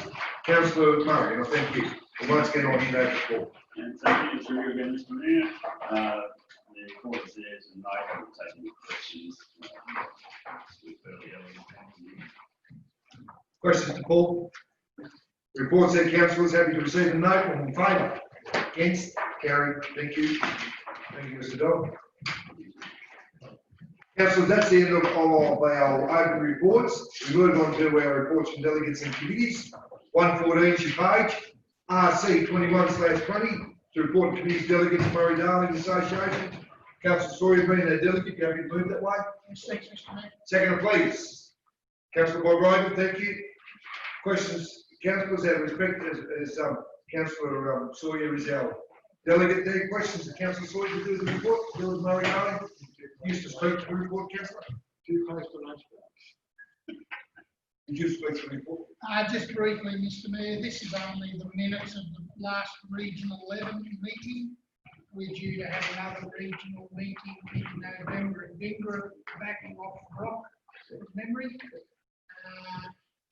Councillor Murray, I thank you. And once again, I'll hand over to Paul. And thank you through again, Mr. Mayor. The report is there tonight, I'm taking questions. Questions to Paul? Report said councillors happy to receive the note. All in favour? Against? Carried. Thank you. Thank you, Mr. Dodd. Councillors, that's the end of our open reports. We move on to our reports from delegates and committees. 114 is your page. RC 21/20 to report to committees delegates Murray Darling Association. Councillor Sawyer being their delegate, you happy to move that way? Yes, thanks, Mr. Mayor. Second, please. Councillor Bob Ryman, thank you. Questions, councillors, out of respect as Councillor Sawyer is our delegate there. Questions of Councillor Sawyer to do with the report? Bill Murray Darling, used to speak to the report, Councillor. Too close to lunch. Did you speak to the report? Just briefly, Mr. Mayor, this is only the minutes of the last Regional 11 meeting. We're due to have another regional meeting in November in Bingra, backing off the rock, from memory.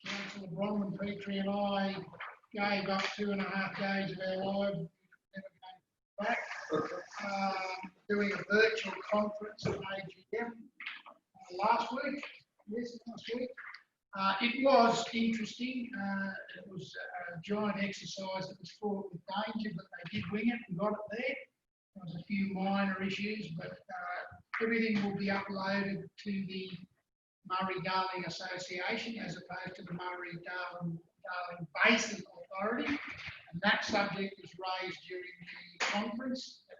Councillor Bronwyn, Petrie and I gave up 2.5 days of our lives, never came back. Doing a virtual conference at AGM last week. It was interesting. It was a giant exercise that was fraught with danger, but they did wing it and got it there. There was a few minor issues, but everything will be uploaded to the Murray-Darling Association as opposed to the Murray-Darling Basin Authority. And that subject was raised during the conference that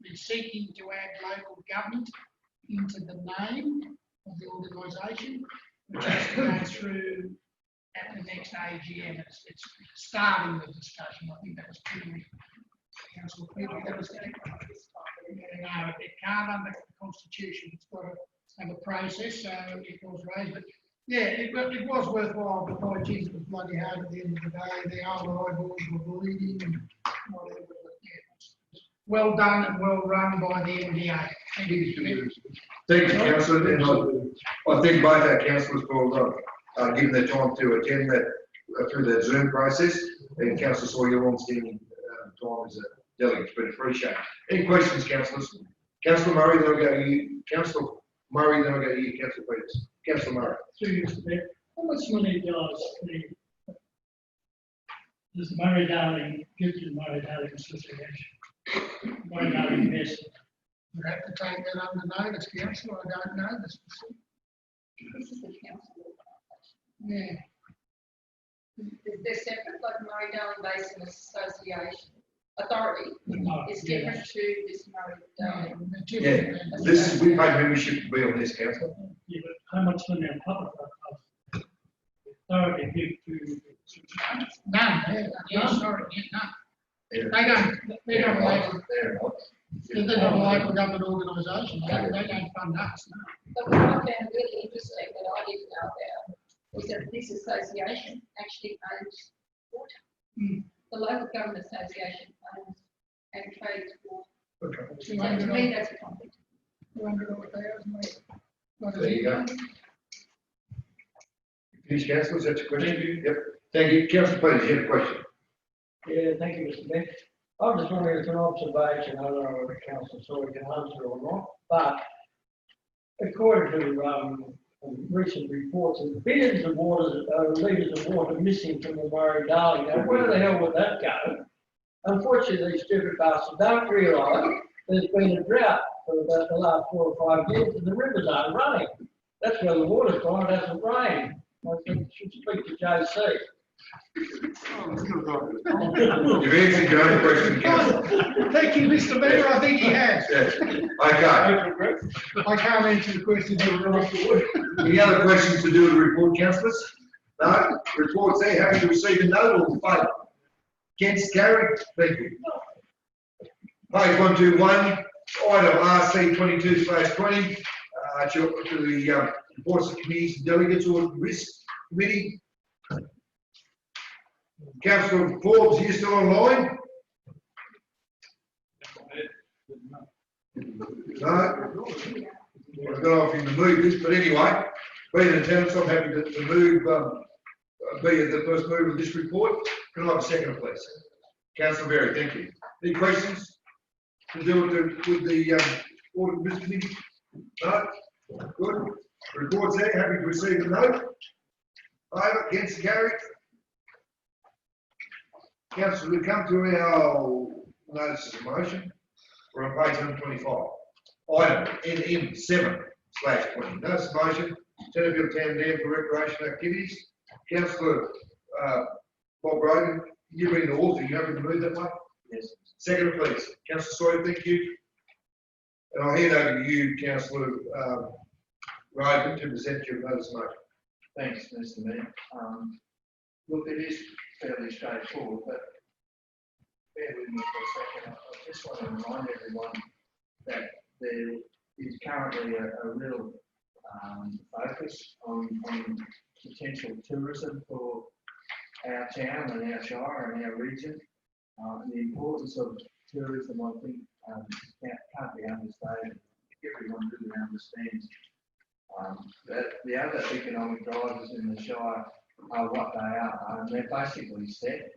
we're seeking to add local government into the name of the organisation, which has to go through at the next AGM. It's starting the discussion. I think that was clearly Councillor Petrie. That was it can't under the Constitution. It's got to have a process, so it was raised. But yeah, it was worthwhile. But my geez, it was bloody hard at the end of the day. The other eyeballs were bleeding and whatever. Well done and well run by the MDA. Thank you. Thank you, Councillor. And I thank both our councillors for giving their time to attend that through the Zoom process. And Councillor Sawyer on spending time as a delegate, it's been appreciated. Any questions, councillors? Councillor Murray, then I'll go to you. Councillor Murray, then I'll go to you, Councillor Peters. Councillor Murray. Through you, Mr. Mayor. How much money does the Murray-Darling give to the Murray-Darling Association? Murray-Darling investment? You have to take that under notice, Councillor. I don't know the specific. This is the council. Yeah. They're separate, like Murray-Darling Basin Association Authority is different to this Murray-Darling. Yeah, this is, we pay membership to be on this, council. Yeah, but how much money on top of that? Authority give to. None. Yeah, sorry, none. Yeah. They don't like they're not a local government organisation. They don't fund us. No. But what I found really interesting that I didn't know about was that this association actually owns water. The local government association owns and trades water. Okay. So to me, that's a conflict. 200,000. There you go. Finish, councillors, that's a question? Thank you. Yep. Thank you. Councillor Peters, you have a question? Yeah, thank you, Mr. Mayor. I'm just wondering if it's an observation, I don't know whether Councillor Sawyer can answer or not, but according to recent reports, there's billions of litres of water missing from the Murray-Darling. Now, where the hell would that go? Unfortunately, these stupid bastards don't realise there's been a drought for about the last 4 or 5 years and the rivers aren't running. That's where the water's gone, it hasn't rained. I think you should speak to JC. You've answered your own question, councillor. Thank you, Mr. Mayor. I think he has. Yes. Okay. I can't answer the question. Any other questions to do with the report, councillors? No? Report's there. Happy to receive a note or favour? Against, carried. Thank you. Page 121, item RC 22/20. to the reports of committees and delegates or risk committee. Councillor Forbes, are you still online? No? I've got off in the movies, but anyway, being in attendance, I'm happy to move, be the first mover of this report. Can I have a second, please? Councillor Berry, thank you. Any questions to do with the Audit and Risk Committee? No? Good. Report's there, happy to receive the note. Over, against, carried. Councillor, we come to our notices of motion. We're on page 125. Item NM7/20. Notice of motion, Tenterfield Town Dam for recreational activities. Councillor Bob Rogan, you being the author, you happy to move that way? Yes. Second, please. Councillor Sawyer, thank you. And I'll hand over to you, Councillor Rogan, to present your notice of motion. Thanks, Mr. Mayor. Look, it is fairly straightforward, but bear with me for a second. I just want to remind everyone that there is currently a real focus on potential tourism for our town and our shire and our region. The importance of tourism, I think, can't be understated. Everyone really understands that the other economic drivers in the shire are what they are, and they're basically set.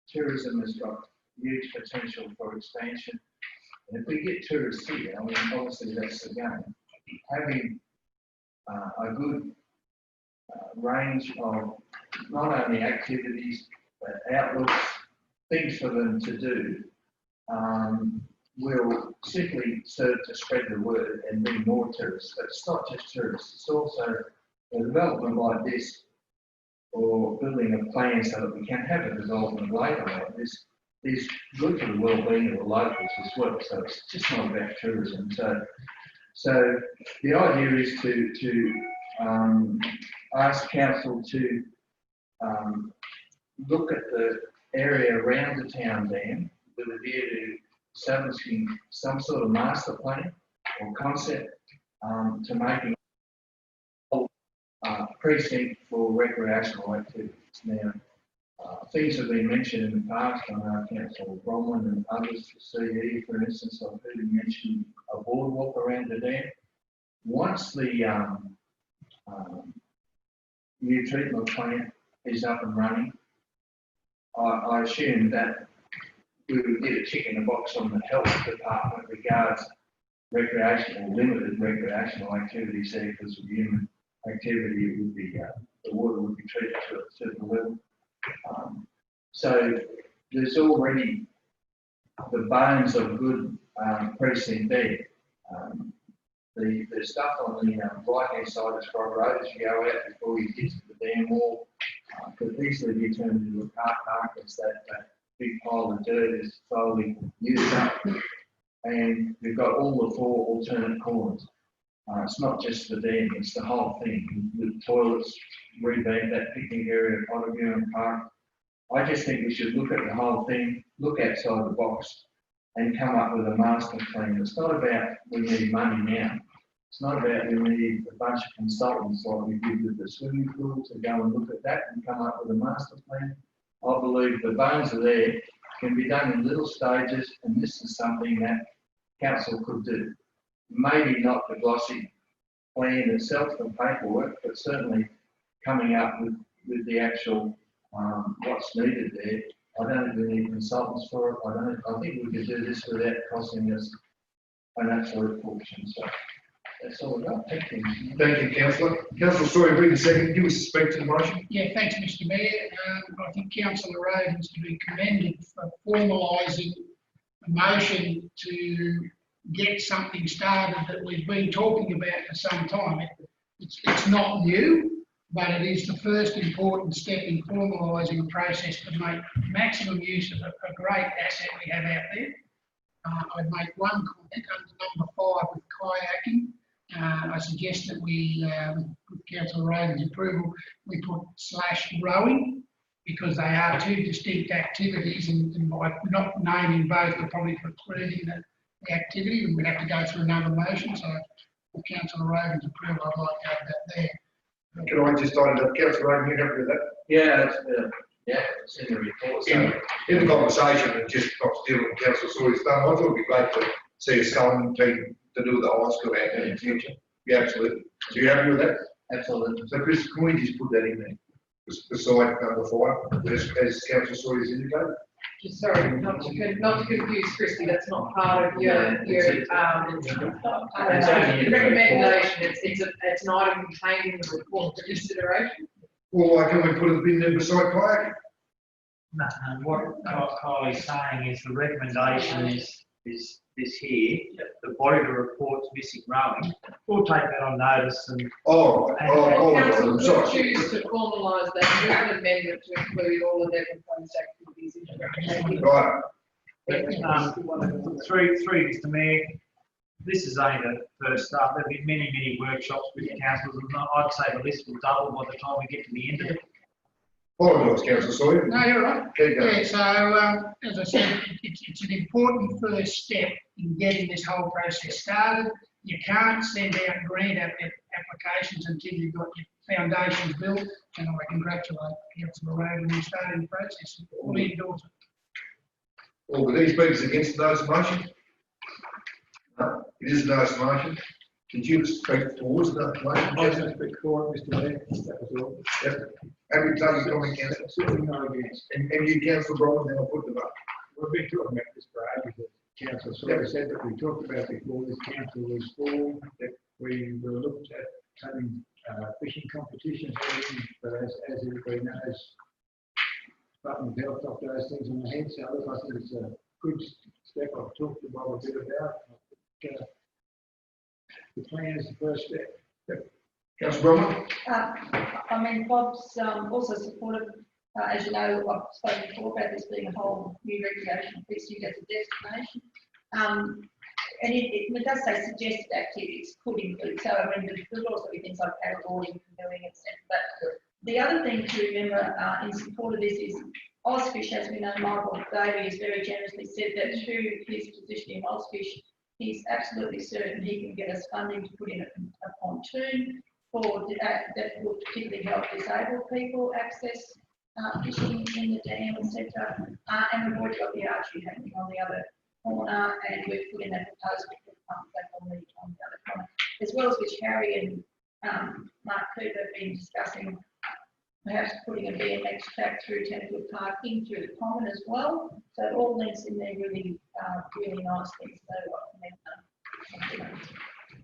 Tourism has got huge potential for expansion. And if we get tourists here, I mean, obviously that's the game. Having a good range of not only activities, but outlooks, things for them to do, will simply serve to spread the word and bring more tourists. But it's not just tourists, it's also a development like this, or building a plan so that we can have a development later like this, is good for the well-being of the locals as well. So it's just not about tourism. So the idea is to ask council to look at the area around the town dam with a view to establishing some sort of master plan or concept to making precinct for recreational activities. Now, things have been mentioned in the past. I know Councillor Bromlin and others, CE, for instance, I've heard him mention a boardwalk around the dam. Once the new treatment plant is up and running, I assume that we would get a tick in the box on the health department regards recreational, limited recreational activities there, because of human activity, it would be, the water would be treated to a certain level. So there's already the bones of good precinct there. The stuff on the right-hand side of Scrog Road as you go out before you get to the dam wall could easily be turned into a car park as that big pile of dirt is slowly used up. And we've got all the four alternate corners. It's not just the dam, it's the whole thing. The toilets, revamp that picnic area, Potterview and Park. I just think we should look at the whole thing, look outside the box, and come up with a master plan. It's not about we need money now. It's not about we need a bunch of consultants like we did with the swimming pool to go and look at that and come up with a master plan. I believe the bones are there, can be done in little stages, and this is something that council could do. Maybe not the glossy plan itself, the paperwork, but certainly coming up with the actual what's needed there. I don't think we need consultants for it. I think we could do this without costing us an absolute fortune. So that's all I've got. Thank you. Thank you, Councillor. Councillor Sawyer, read a second. Give us a speak to the motion. Yeah, thanks, Mr. Mayor. I think Councillor Rogan's to be commended for formalising a motion to get something started that we've been talking about for some time. It's not new, but it is the first important step in formalising a process to make maximum use of a great asset we have out there. I'd make one comment under number 5 with kayaking. I suggest that we, with Councillor Rogan's approval, we put /rowing, because they are two distinct activities, and by not naming both, we're probably precluding the activity, and we'd have to go through another motion, so if Councillor Rogan's approval, I'd like to have that there. Can I just start it up, Councillor Rogan, you happy with that? Yeah, it's in the report, so. In the conversation, and just not stealing Councillor Sawyer's thumb, I thought it'd be great to see a sculling team to do the high school out there in the future. Yeah, absolutely. So you happy with that? Absolutely. So Chris, can we just put that in there? Beside number 5, as Councillor Sawyer's indicated? Just sorry, not to confuse Christie, that's not part of your recommendation, it's an item contained in the report for consideration. Well, why can't we put it in there beside kayak? No, what Kylie's saying is the recommendation is this here, the body of the report's missing rowing. We'll take that on notice and. I'm Council sorry. could choose to formalise that, with an amendment to include all of their proposed activities in the recommendation. Right. Through Mr Mayor, this is only the first start. There'll be many workshops with councillors, and I'd say the list will double by the time we get to the end of it. Apologise, Councillor Sawyer. No, you're right. Keep going. Yeah, so, as I said, it's an important first step in getting this whole process started. You can't send out grant applications until you've got your foundations built, and I congratulate Councillor Rogan on starting the process. Fully endorse it. Well, were these speakers against the notice motion? No, it is a notice motion. Did you speak towards the notice motion? I was going to speak for it, Mr Mayor, that was all. Yep. Have you taken comment, Councillor? Absolutely no against. And you, Councillor Bryan, then I'll put them up. We've been talking about this for ages. Council sort of said that we talked about before this council was formed, that we were looked at having fishing competitions, but as everybody knows, Department of Health got those things on the head, so look, I think it's a good step. I've talked to Bob a bit about. The plan is the first step. Yep. Councillor Bryan? I mean, Bob's also supported, as you know, I've spoken before about this being a whole new recreational piece used as a destination. And it does say suggested activities could include, so I mean, there's also be things like paddleboarding, canoeing, etc. But the other thing to remember in support of this is Ozfish, as we know, Michael Davey has very generously said that through his position in Ozfish, he's absolutely certain he can get us funding to put in a pontoon for that would particularly help disabled people access fishing in the dam, etc. And we've already got the archery happening on the other corner, and we've put in a proposal for the pump back on the other corner, as well as which Harry and Mark Cooper have been discussing perhaps putting a BMX track through Tenterfield Park in through the common as well. So it all links in there really, really nicely. So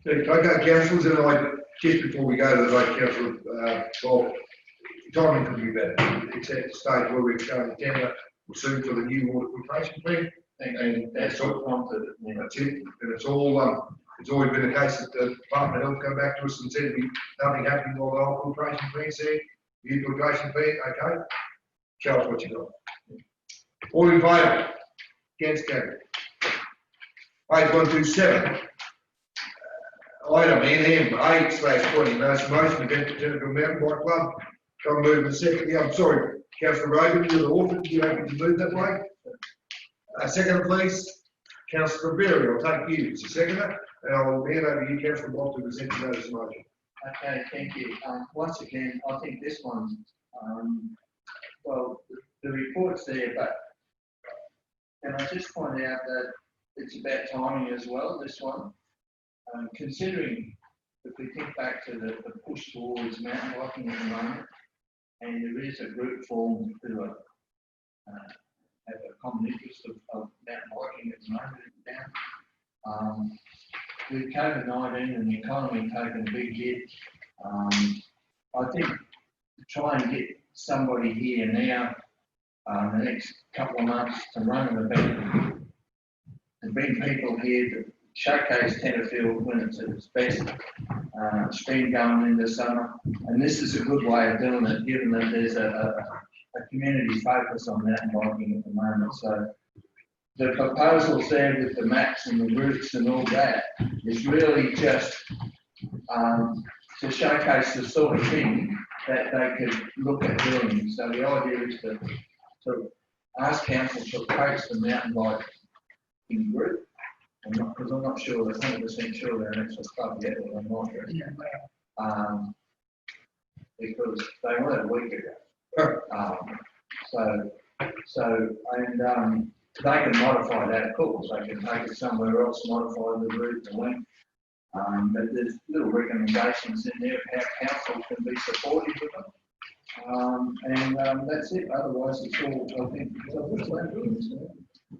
Okay, councillors, and just before we go to the vote, Councillor, well, timing could be better. It's at the stage where we're going to tender soon for the new water filtration plant, and that's all. That's it, and it's all. It's always been the case that the Department of Health come back to us and said nothing happening while the whole filtration plant's there. New filtration plant, okay. Show us what you got. All in favour? Against, carried. Page 127. Item NM 8/20, notice of motion, event for Tenterfield Mountain Bike Club. Come move and second. Yeah, I'm sorry, Councillor Rogan, you're the author. Do you happen to move that way? Second, please. Councillor Berry, I'll take you as a seconder, and I'll hand over to you, Councillor Bob, to present the notice of motion. Okay, thank you. Once again, I think this one, well, the report's there, but can I just point out that it's about timing as well, this one. Considering if we think back to the push towards mountain biking at the moment, and there is a group formed who have a common interest of mountain biking at the moment down. With COVID-19 and the economy taking a big hit, I think to try and get somebody here now, the next couple of months to run an event, to bring people here to showcase Tenterfield when it's at its best, it's been going in the summer, and this is a good way of doing it, given that there's a community focus on mountain biking at the moment. So the proposals there with the maps and the routes and all that is really just to showcase the sort of thing that they could look at doing. So the idea is to ask council to approach the mountain biking group because I'm not sure, 100% sure they're an actual club yet, or they might be. Because they were a week ago. And they can modify that, of course, they can take it somewhere else, modify the route, the length. But there's little recommendations in there of how council can be supportive of them. That's it, otherwise it's all, I think,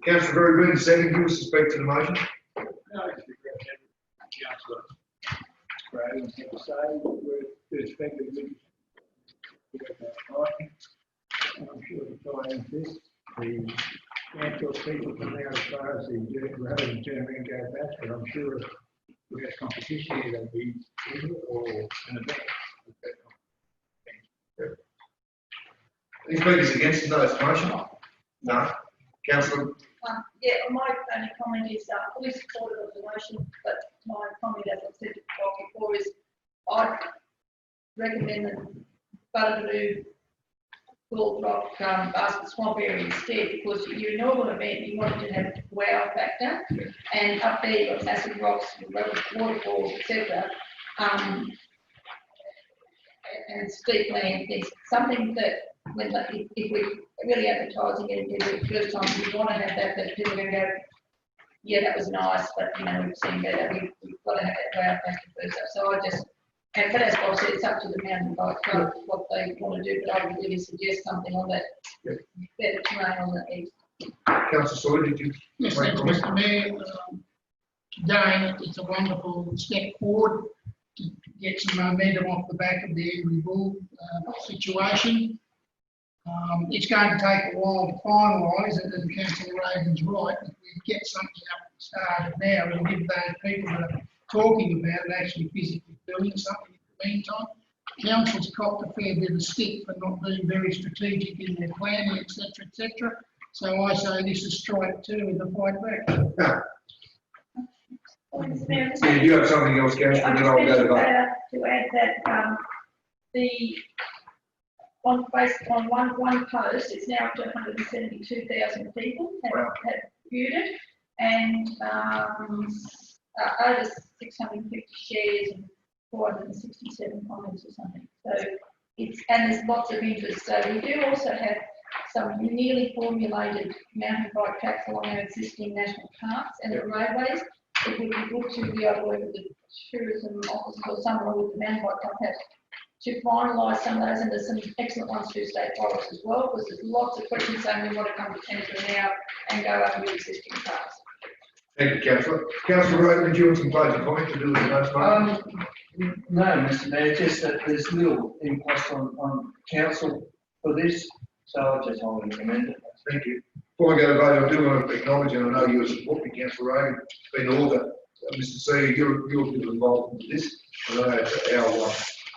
Councillor Berry Green, second, give us a speak to the motion. Councillor Brady, I have to say, we're expecting to I'm sure the time this, the council people come out as far as the road and turn around and go back, but I'm sure if we have competition here, they'll be or an event. Any speakers against today's motion? No. Councillor? Yeah, my only comment is, fully supportive of the motion, but my comment, as I said before, is I'd recommend that Butterloo, Gold Rock, Basket Swamp area instead, because your normal event, you wanted to have wow factor, and up there you've got massive rocks, waterfalls, etc. And steep land, it's something that if we're really advertising it the first time, we want to have that people are going to go, yeah, that was nice, but we've seen better, we've got to have that wow factor first up. So but as Bob said, it's up to the mountain bike club what they want to do, but I would really suggest something on that better terrain on the east. Councillor Sawyer, did you? Yes, thank you, Mr. Mayor. Again, it's a wonderful step forward to get some momentum off the back of the Angry Bull situation. It's going to take a while to finalise it, and Councillor Reagan's right. If we get something up started now, we'll give those people that are talking about it actually physically doing something in the meantime. Council's copped a fair bit of stick for not being very strategic in their planning, etc., etc. So I say this is strike two in the fight back. Yeah, you have something else, Councillor, and then I'll go to vote. To add that based on one post, it's now up to 172,000 people have viewed it, and over 650 shares and 467 comments or something. So and there's lots of interest. So we do also have some nearly formulated mountain bike tracks along our existing national parks and the roadways. It would be good to be able to work with the tourism office or someone with the mountain bike compact to finalise some of those, and there's some excellent ones through state forests as well, because there's lots of questions saying we want to come to Canterbury now and go over your existing parks. Thank you, Councillor. Councillor Roden, did you want some closing comment to do with the motion? No, Mr. Mayor, just that there's little impost on council for this, so I just highly recommend it. Thank you. Before I go to vote, I do want to acknowledge, and I know you're supporting Councillor Roden, it's been order. Mr. C, you're involved in this. I know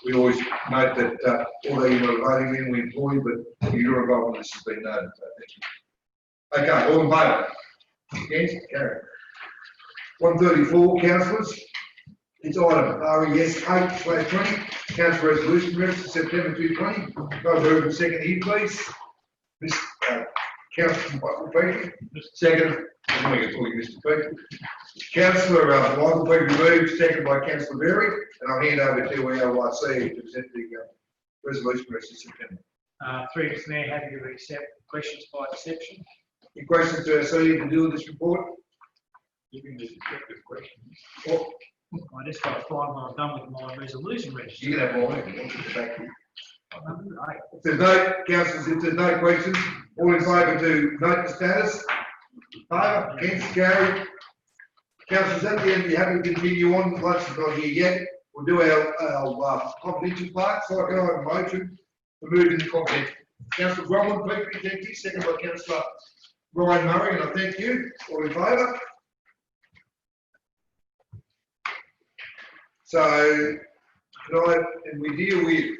we always note that although you're not voting in, we employ you, but your involvement in this has been noted, so thank you. Okay, all in favour? Against? Carried. 134, councillors. It's item RES 8/20, council resolution reference to September 2020. Guys, move second here, please. Councillor Michael Petrie. Second. I'm going to call you Mr. Petrie. Councillor Michael Petrie moved, second by Councillor Berry, and I'll hand over to LYC to present the resolution reference to September. Through Mr. Mayor, happy to accept questions by exception. Any questions to our CEO to do with this report? Giving the descriptive questions. Well, I just got to find when I'm done with my resolution register. you can have more. If there's no, councillors, if there's no questions, all in favour to note the status? Favour, against, carried. Councillors, at the end, you happy to continue on, once it's not here yet, we'll do our confidential part, so I can have a motion to move into confidential. Councillor Bromwell, please, thank you, second by Councillor Ryan Murray, and I thank you, all in favour? So, tonight, and we deal with